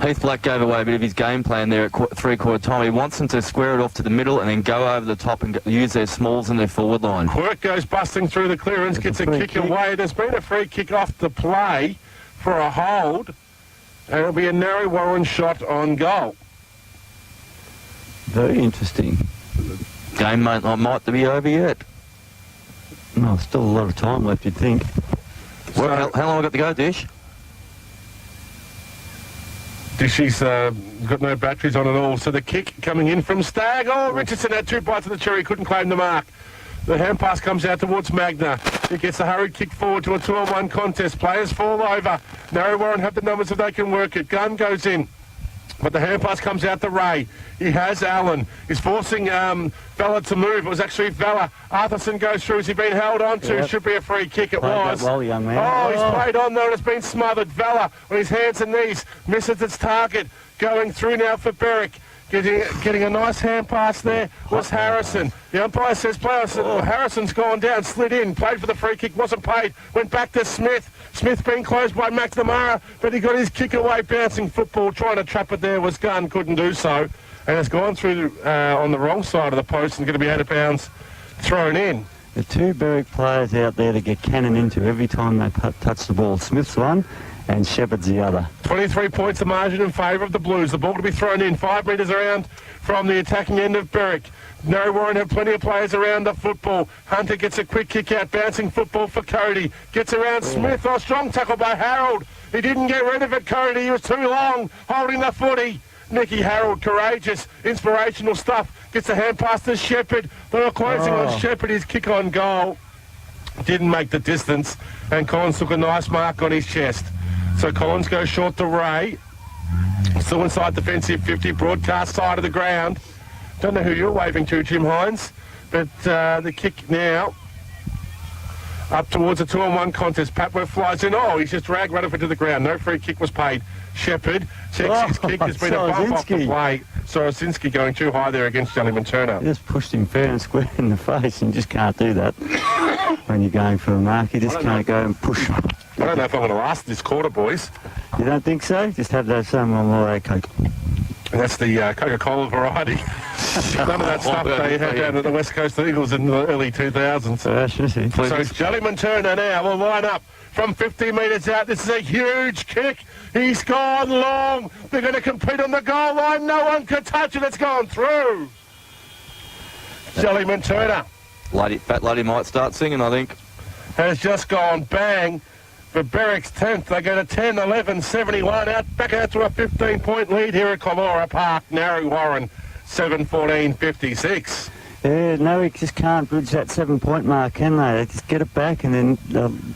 Heath Black gave away a bit of his game plan there at three-quarter time. He wants them to square it off to the middle and then go over the top and use their smalls in their forward line. Quirk goes busting through the clearance, gets a kick away. There's been a free kick off the play for a hold, and it'll be a narrow Warren shot on goal. Very interesting. Game might be over yet. No, still a lot of time left, you'd think. How long have I got to go, Dish? Dishy's got no batteries on at all. So the kick coming in from Stagg. Oh, Richardson had 2 bites of the cherry, couldn't claim the mark. The hand pass comes out towards Magna. He gets a hurried kick forward to a 2-on-1 contest. Players fall over. Narrow Warren have the numbers if they can work it. Gunn goes in. But the hand pass comes out to Ray. He has Allen. He's forcing Vella to move. It was actually Vella. Arthurson goes through. Has he been held on to? Yep. Should be a free kick. It Played was. that well, young man. Oh, he's played on there and it's been smothered. Vella on his hands and knees. Misses its target. Going through now for Berwick. Getting a nice hand pass there was Harrison. The umpire says Harrison's gone down, slid in, played for the free kick, wasn't paid, went back to Smith. Smith being closed by McNamara, but he got his kick away, bouncing football, trying to trap it there was Gunn, couldn't do so. And it's gone through on the wrong side of the post and going to be out of bounds, thrown in. The 2 Berwick players out there to get cannon into every time they touch the ball. Smith's one, and Shepherd's the other. 23 points the margin in favour of the Blues. The ball to be thrown in 5 metres around from the attacking end of Berwick. No Warren have plenty of players around the football. Hunter gets a quick kick out, bouncing football for Cody. Gets around Smith. Oh, strong tackle by Harold. He didn't get rid of it, Cody. He was too long holding the footy. Nicky Harold, courageous, inspirational stuff. Gets a hand pass to Shepherd. They were closing on Shepherd. His kick on goal didn't make the distance, and Collins took a nice mark on his chest. So Collins goes short to Ray. Still inside defensive 50, broadcast side of the ground. Don't know who you're waving to, Jim Hines, but the kick now up towards a 2-on-1 contest. Papworth flies in. Oh, he's just dragged Rutherford to the ground. No free kick was paid. Shepherd checks his kick. There's been a bump off the play. Sorosinski going too high there against Jellyman Turner. He just pushed him fair and square in the face, and you just can't do that when you're going for a mark. You just can't go and push. I don't know if I'm going to last this quarter, boys. You don't think so? Just have that some on Laura Coke. And that's the Coca-Cola variety. None of that stuff they had down at the West Coast Eagles in the early 2000s. So it's Jellyman Turner now will line up from 50 metres out. This is a huge kick. He's gone long. They're going to compete on the goal line. No one can touch it. It's gone through. Jellyman Turner. Fat Lady might start singing, I think. Has just gone bang. For Berwick's 10th, they go to 10-11-71, back out to a 15-point lead here at Colora Park. Narry Warren, 7-14-56. Yeah, no, we just can't bridge that 7-point mark, can they? They just get it back, and then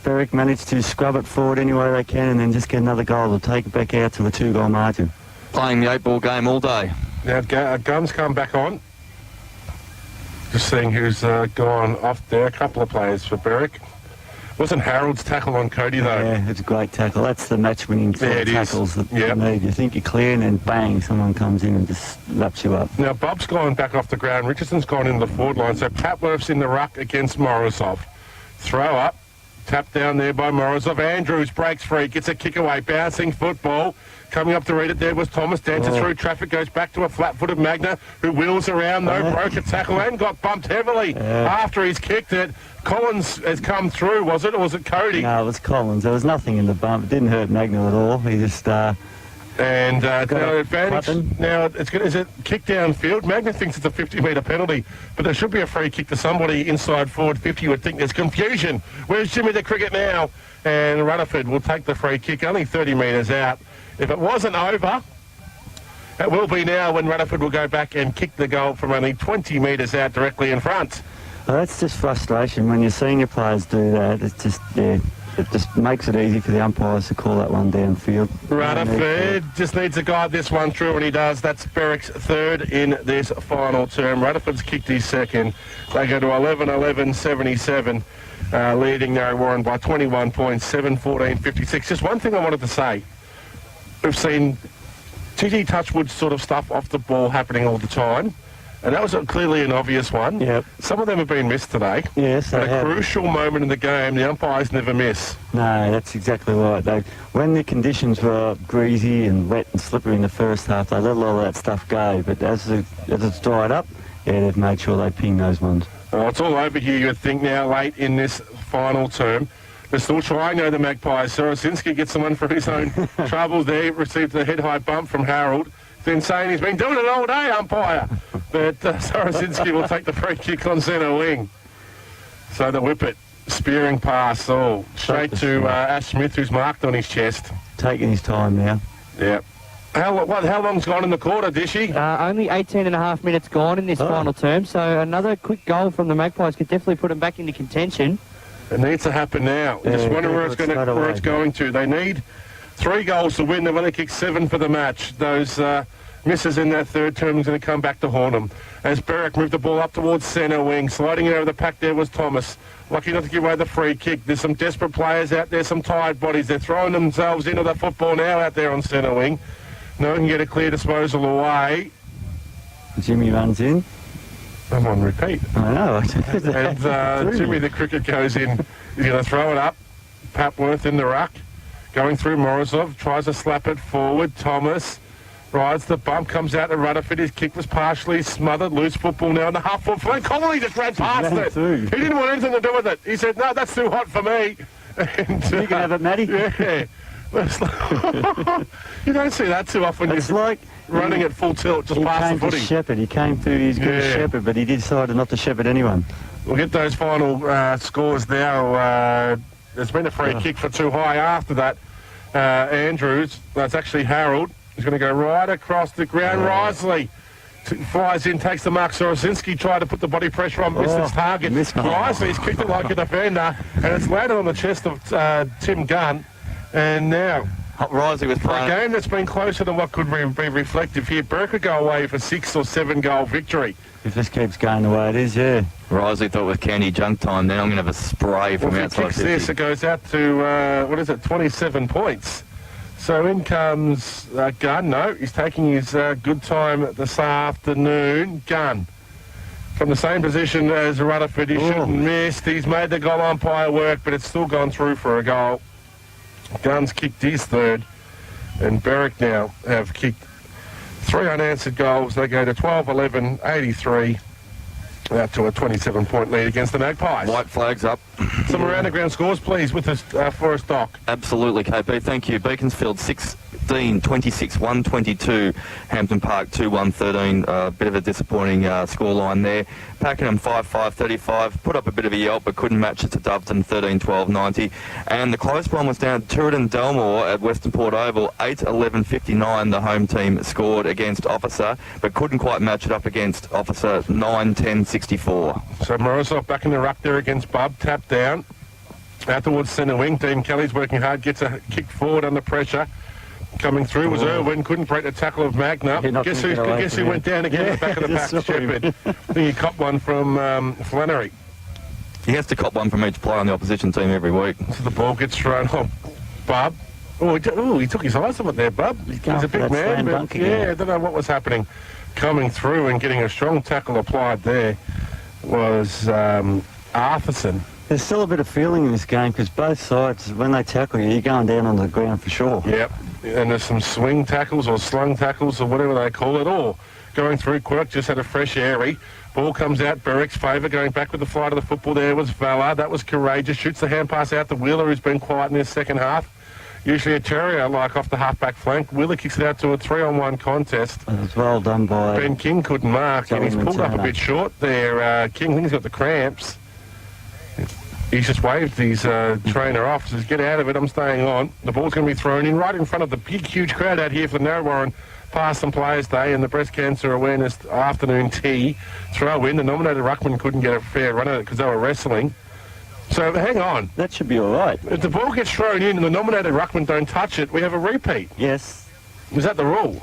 Berwick managed to scrub it forward any way they can, and then just get another goal to take it back out to a 2-goal margin. Playing the 8-ball game all day. Now, Guns come back on. Just seeing who's gone off there. A couple of players for Berwick. Wasn't Harold's tackle on Cody, though? Yeah, it's a great tackle. That's the match-winning tackles that you need. You think you're clear, and then bang, someone comes in and just wraps you up. Now, Bob's gone back off the ground. Richardson's gone into the forward line, so Papworth's in the ruck against Morozov. Throw up. Tap down there by Morozov. Andrews breaks free, gets a kick away, bouncing football. Coming up to read it there was Thomas. Dances through traffic, goes back to a flat-footed Magna, who wheels around, though, broke a tackle and got bumped heavily after he's kicked it. Collins has come through, was it, or was it Cody? No, it was Collins. There was nothing in the bump. It didn't hurt Magna at all. He just... now advantage. Now, it's good. Is it kick downfield? Magna thinks it's a 50-metre penalty, but there should be a free kick to somebody inside forward 50. You would think there's confusion. Where's Jimmy the Cricket now? And Rutherford will take the free kick, only 30 metres out. If it wasn't over, it will be now when Rutherford will go back and kick the goal from only 20 metres out directly in front. Well, that's just frustration. When your senior players do that, it's just, it just makes it easy for the umpires to call that one downfield. Rutherford just needs to guide this one through, and he does. That's Berwick's third in this final term. Rutherford's kicked his second. They go to 11-11-77, leading Narry Warren by 21 points, 7-14-56. Just one thing I wanted to say. We've seen TG Touchwood sort of stuff off the ball happening all the time, and that was clearly an obvious one. Yep. Some of them have been missed today. Yes, At a crucial moment in the game, the umpires never miss. No, that's exactly right. When the conditions were greasy and wet and slippery in the first half, they let all that stuff go. But as it's dried up, they've made sure they ping those ones. Oh, it's all over here, you'd think, now, late in this final term. They're still trying, though, the Magpies. Sorosinski gets someone for his own trouble there. Received a head-high bump from Harold. Then saying he's been doing it all day, umpire. But Sorosinski will take the free kick on centre wing. So the whippet, spearing pass, straight to Ash Smith, who's marked on his chest. Taking his time now. Yeah. How long's gone in the quarter, Dishy? Only 18.5 minutes gone in this final term, so another quick goal from the Magpies could definitely put them back into contention. It needs to happen now. Just wondering where it's going to. They need 3 goals to win. They've only kicked 7 for the match. Those misses in that third term is going to come back to haunt them. As Berwick moved the ball up towards centre wing, sliding it over the pack there was Thomas. Lucky not to give away the free kick. There's some desperate players out there, some tired bodies. They're throwing themselves into the football now out there on centre wing. No one can get a clear disposal away. Jimmy runs in. I'm on repeat. I know. And Jimmy the Cricket goes in. He's going to throw it up. Papworth in the ruck. Going through Morozov. Tries to slap it forward. Thomas rides the bump. Comes out to Rutherford. His kick was partially smothered. Loose football now in the half-foot flank. Connolly just ran past it. He didn't want anything to do with it. He said, no, that's too hot for me. And, you can have it, Matty. Yeah. You don't see that too often. It's You're like running at full tilt just he past came the to footy. shepherd. He came through his good Yeah. shepherd, but he decided not to shepherd anyone. We'll get those final scores now. There's been a free kick for too high after that. Andrews, that's actually Harold, is going to go right across the ground. Risley flies in, takes the mark. Sorosinski tried to put the body pressure on, missed its target. missed it. Risley's kicked it like a defender, and it's landed on the chest of Tim Gunn. And now, Risley was for a playing. game that's been closer than what could be reflective here, Berwick could go away for 6 or 7 goal victory. If this keeps going the way it is, yeah. Risley thought with candy junk time, then I'm going to have a spray from Well, if he outside kicks 50. this, it goes out to, 27 points. So in comes Gunn. No, he's taking his good time this afternoon. Gunn. From the same position as Rutherford. He shouldn't missed. He's made the goal umpire work, but it's still gone through for a goal. Gunn's kicked his third. And Berwick now have kicked 3 unanswered goals. They go to 12-11, 83. Out to a 27-point lead against the Magpies. White flags up. Some around the ground scores, please, with us for us, Doc. Absolutely, KP. Thank you. Beaconsfield 16, 26, 122. Hampton Park 2-1, 13. Bit of a disappointing scoreline there. Pakenham 5-5, 35. Put up a bit of a yelp, but couldn't match it to Doveton 13, 12, 90. And the close one was down Tooradin Delmore at Western Port Oval 8-11, 59. The home team scored against Officer, but couldn't quite match it up against Officer 9-10, 64. So Morozov back in the ruck there against Bub, tapped down. Out towards centre wing. Dean Kelly's working hard, gets a kick forward under pressure. Coming through was Irwin, couldn't break the tackle of Magna. Guess who went down again at the back of the pack? Shepherd. I think he copped one from Flannery. He has to cop one from each player on the opposition team every week. So the ball gets thrown on Bub. He took his eyes off it there, Bub. He's going a for big that man, slam but dunk again. I don't know what was happening. Coming through and getting a strong tackle applied there was Arthurson. There's still a bit of feeling in this game because both sides, when they tackle you, you're going down on the ground for sure. Yep, and there's some swing tackles or slung tackles or whatever they call it all. Going through, Quirk just had a fresh airy. Ball comes out, Berwick's favour. Going back with the flight of the football there was Valor. That was courageous. Shoots the hand pass out to Wheeler, who's been quiet in his second half. Usually a terrier like off the half-back flank. Wheeler kicks it out to a 3-on-1 contest. It was well done by... Ben King couldn't mark, and he's pulled up a bit short there. King, I think he's got the cramps. He's just waved his trainer off, says, get out of it, I'm staying on. The ball's going to be thrown in right in front of the big, huge crowd out here for the Narre Past and Players Day and the Breast Cancer Awareness Afternoon Tea. Throw in. The nominated ruckman couldn't get a fair run at it because they were wrestling. So hang on. That should be all right. If the ball gets thrown in and the nominated ruckman don't touch it, we have a repeat. Yes. Is that the rule?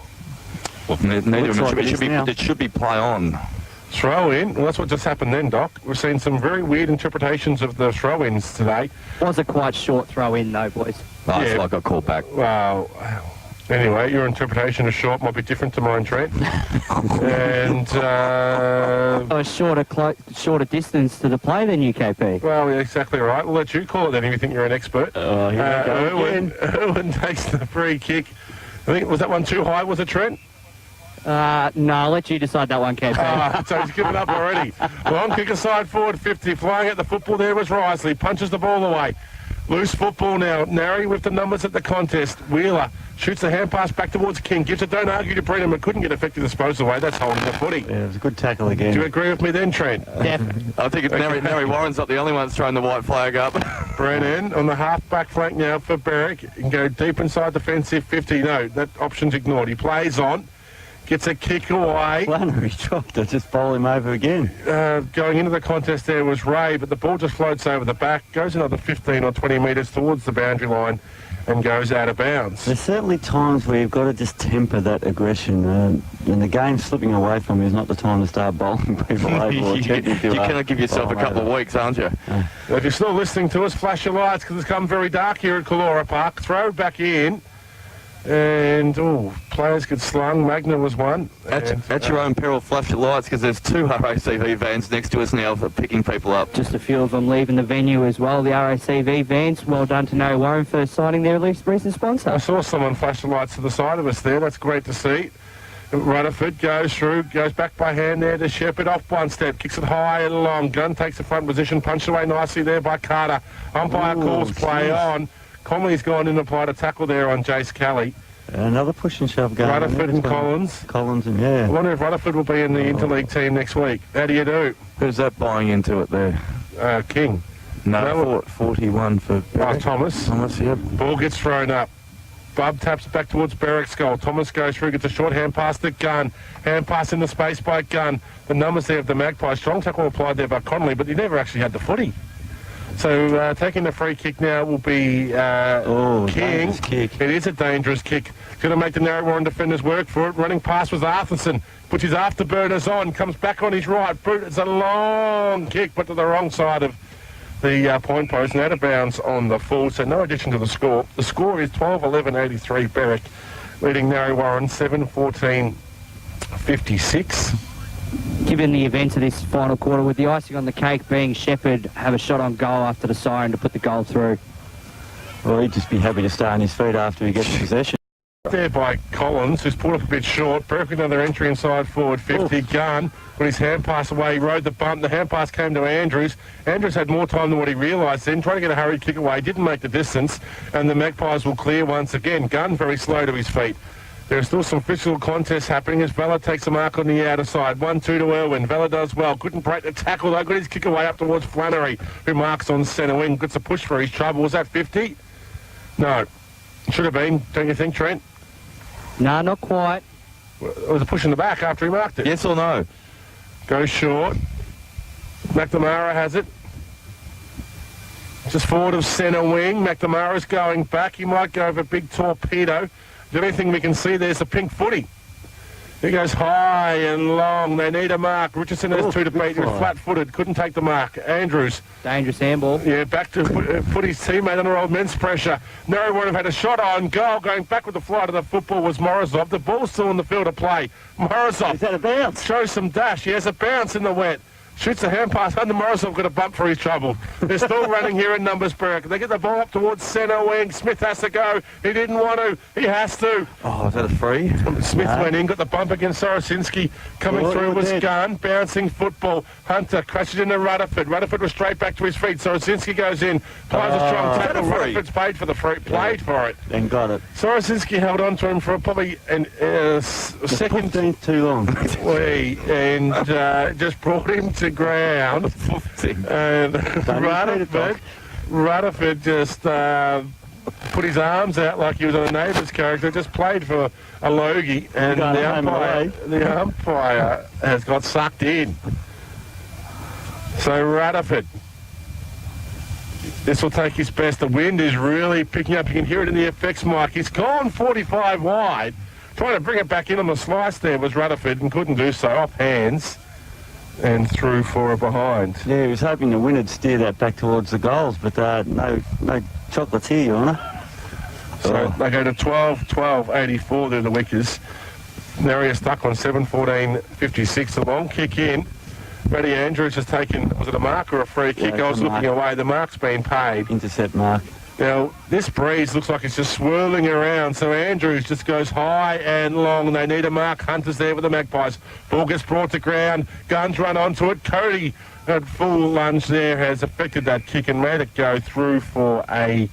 Well, it should be play on. Throw in. Well, that's what just happened then, Doc. We've seen some very weird interpretations of the throw-ins today. Was a quite short throw in though, boys. Oh, Yeah. it's like I called back. Well, anyway, your interpretation of short might be different to mine, Trent. And, A shorter distance to the play than UKP. well, yeah, exactly right. We'll let you call it then if you think you're an expert. Oh, here we go again. Irwin takes the free kick. I think, was that one too high, was it, Trent? No, I'll let you decide that one, KP. So he's given up already. Long kick aside forward 50. Flying at the football there was Risley. Punches the ball away. Loose football now. Nary with the numbers at the contest. Wheeler shoots the hand pass back towards King. Gives it, don't argue to Brennan, but couldn't get effective disposal away. That's holding the footy. Yeah, it was a good tackle again. Do you agree with me then, Trent? Def. I think it's Nary Warren's not the only one that's throwing the white flag up. Brennan on the half-back flank now for Berwick. He can go deep inside defensive 50. No, that option's ignored. He plays on. Gets a kick away. Flannery tried to just bowl him over again. Going into the contest there was Ray, but the ball just floats over the back, goes another 15 or 20 metres towards the boundary line and goes out of bounds. There's certainly times where you've got to just temper that aggression. And the game's slipping away from you is not the time to start bowling people over. Or You cannot give yourself a couple of weeks, aren't you? If you're still listening to us, flash your lights because it's come very dark here at Kalora Park. Throw back in. And, players get slung. Magna was one. At your own peril, flash your lights because there's 2 RACV vans next to us now for picking people up. Just a few of them leaving the venue as well. The RACV vans. Well done to No Warren for signing their recent sponsor. I saw someone flash the lights to the side of us there. That's great to see. Rutherford goes through, goes back by hand there to Shepherd, off one step, kicks it high and long. Gunn takes the front position, punched away nicely there by Carter. Umpire calls play on. Conley's gone in and applied a tackle there on Jace Kelly. Another push and shove going. Rutherford and Collins. Collins and I yeah. wonder if Rutherford will be in the interleague team next week. How do you do? Who's that buying into it there? King. No, 41 for Berwick. Thomas. Thomas, yep. Ball gets thrown up. Bub taps it back towards Berwick's goal. Thomas goes through, gets a short hand pass to Gunn. Hand pass in the space by Gunn. The numbers there of the Magpies. Strong tackle applied there by Connolly, but he never actually had the footy. So taking the free kick now will be King. Kick. It is a dangerous kick. Going to make the Narre defenders work for it. Running pass was Arthurson. Puts his afterburners on. Comes back on his right boot. It's a long kick, but to the wrong side of the point post and out of bounds on the full. So no addition to the score. The score is 12-11-83 Berwick, leading Narre Warren 7-14-56. Given the events of this final quarter, with the icing on the cake being Shepherd have a shot on goal after the siren to put the goal through. Well, he'd just be happy to stay on his feet after he gets possession. There by Collins, who's pulled up a bit short. Berwick another entry inside forward 50. Gunn, when his hand pass away, he rode the bump. The hand pass came to Andrews. Andrews had more time than what he realised then, trying to get a hurried kick away. Didn't make the distance, and the Magpies will clear once again. Gunn very slow to his feet. There's still some physical contests happening as Vella takes a mark on the outer side. 1-2 to Irwin. Vella does well. Couldn't break the tackle though. Got his kick away up towards Flannery, who marks on centre wing. Gets a push for his trouble. Was that 50? No. Should have been, don't you think, Trent? No, not quite. It was a push in the back after he marked it. Yes or no? Goes short. McNamara has it. Just forward of centre wing. McNamara's going back. He might go over big torpedo. The only thing we can see there's a pink footy. He goes high and long. They need a mark. Richardson has two to beat. He was flat-footed. Couldn't take the mark. Andrews. Dangerous handball. Yeah, back to put his teammate under immense pressure. Narre would have had a shot on goal. Going back with the flight of the football was Morozov. The ball's still in the field of play. Morozov. Is that a bounce? Shows some dash. He has a bounce in the wet. Shoots a hand pass under Morrison, got a bump for his trouble. They're still running here in numbers, Berwick. They get the ball up towards centre wing. Smith has to go. He didn't want to. He has to. Oh, is that a free? Smith went in, got the bump against Sorosinski. Coming through was Gunn. Bouncing football. Hunter crashes into Rutherford. Rutherford was straight back to his feet. Sorosinski goes in. Plays a strong tackle. Rutherford's paid for the free. Played for it. And got it. Sorosinski held on to him for probably a second. 15th too long. And just brought him to ground. And Rutherford just put his arms out like he was on a neighbour's character, just played for a logie, and the umpire has got sucked in. So Rutherford, this will take his best. The wind is really picking up. You can hear it in the effects mic. He's gone 45 wide. Trying to bring it back in on the slice there was Rutherford and couldn't do so. Off hands and through for a behind. Yeah, he was hoping the wind would steer that back towards the goals, but no chocolates here, Your Honour. So they go to 12-12-84. They're the Wickers. Narre stuck on 7-14-56. A long kick in. Matty Andrews has taken, was it a mark or a free kick? Yeah, I was looking away. The mark's been paid. Intercept mark. Now, this breeze looks like it's just swirling around, so Andrews just goes high and long. They need a mark. Hunter's there with the Magpies. Ball gets brought to ground. Guns run onto it. Cody, at full lunge there, has affected that kick and made it go through for made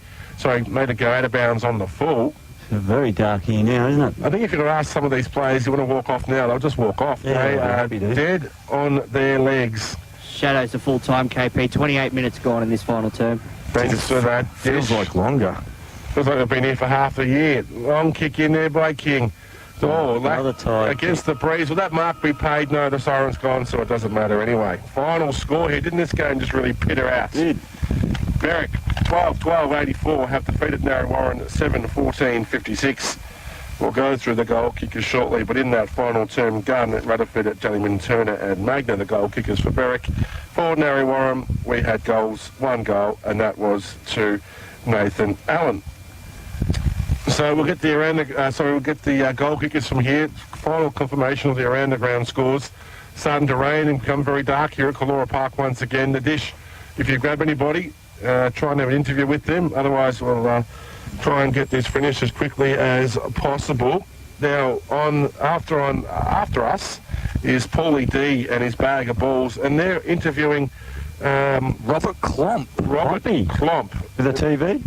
it go out of bounds on the full. It's very dark here now, isn't it? I think if you were to ask some of these players, you want to walk off now, they'll just walk off. Yeah, they are dead on their legs. Shadows the full time, KP. 28 minutes gone in this final term. Feels like longer. Feels like they've been here for half a year. Long kick in there by King. Against the breeze. Will that mark be paid? No, the siren's gone, so it doesn't matter anyway. Final score here. Didn't this game just really pitter out? Did. Berwick, 12-12-84, have defeated Narre Warren 7-14-56. We'll go through the goal kickers shortly, but in that final term, Gunn, Rutherford, Jellyman, Turner and Magna, the goal kickers for Berwick. For Narre Warren, we had goals, one goal, and that was to Nathan Allen. So we'll get the goal kickers from here. Final confirmation of the around the ground scores. Starting to rain and become very dark here at Kalora Park once again. The dish, if you grab anybody, try and have an interview with them. Otherwise, we'll try and get this finished as quickly as possible. Now, after us is Paulie D and his bag of balls, and they're interviewing Robert Klomp. Robert Klomp. With a TV?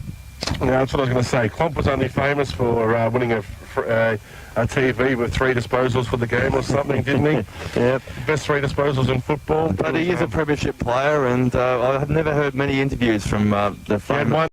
Yeah, that's what I was going to say. Klomp was only famous for winning a TV with 3 disposals for the game or something, didn't he? Yep. Best 3 disposals in football. But he is a premiership player, and I've never heard many interviews from the He had fun. one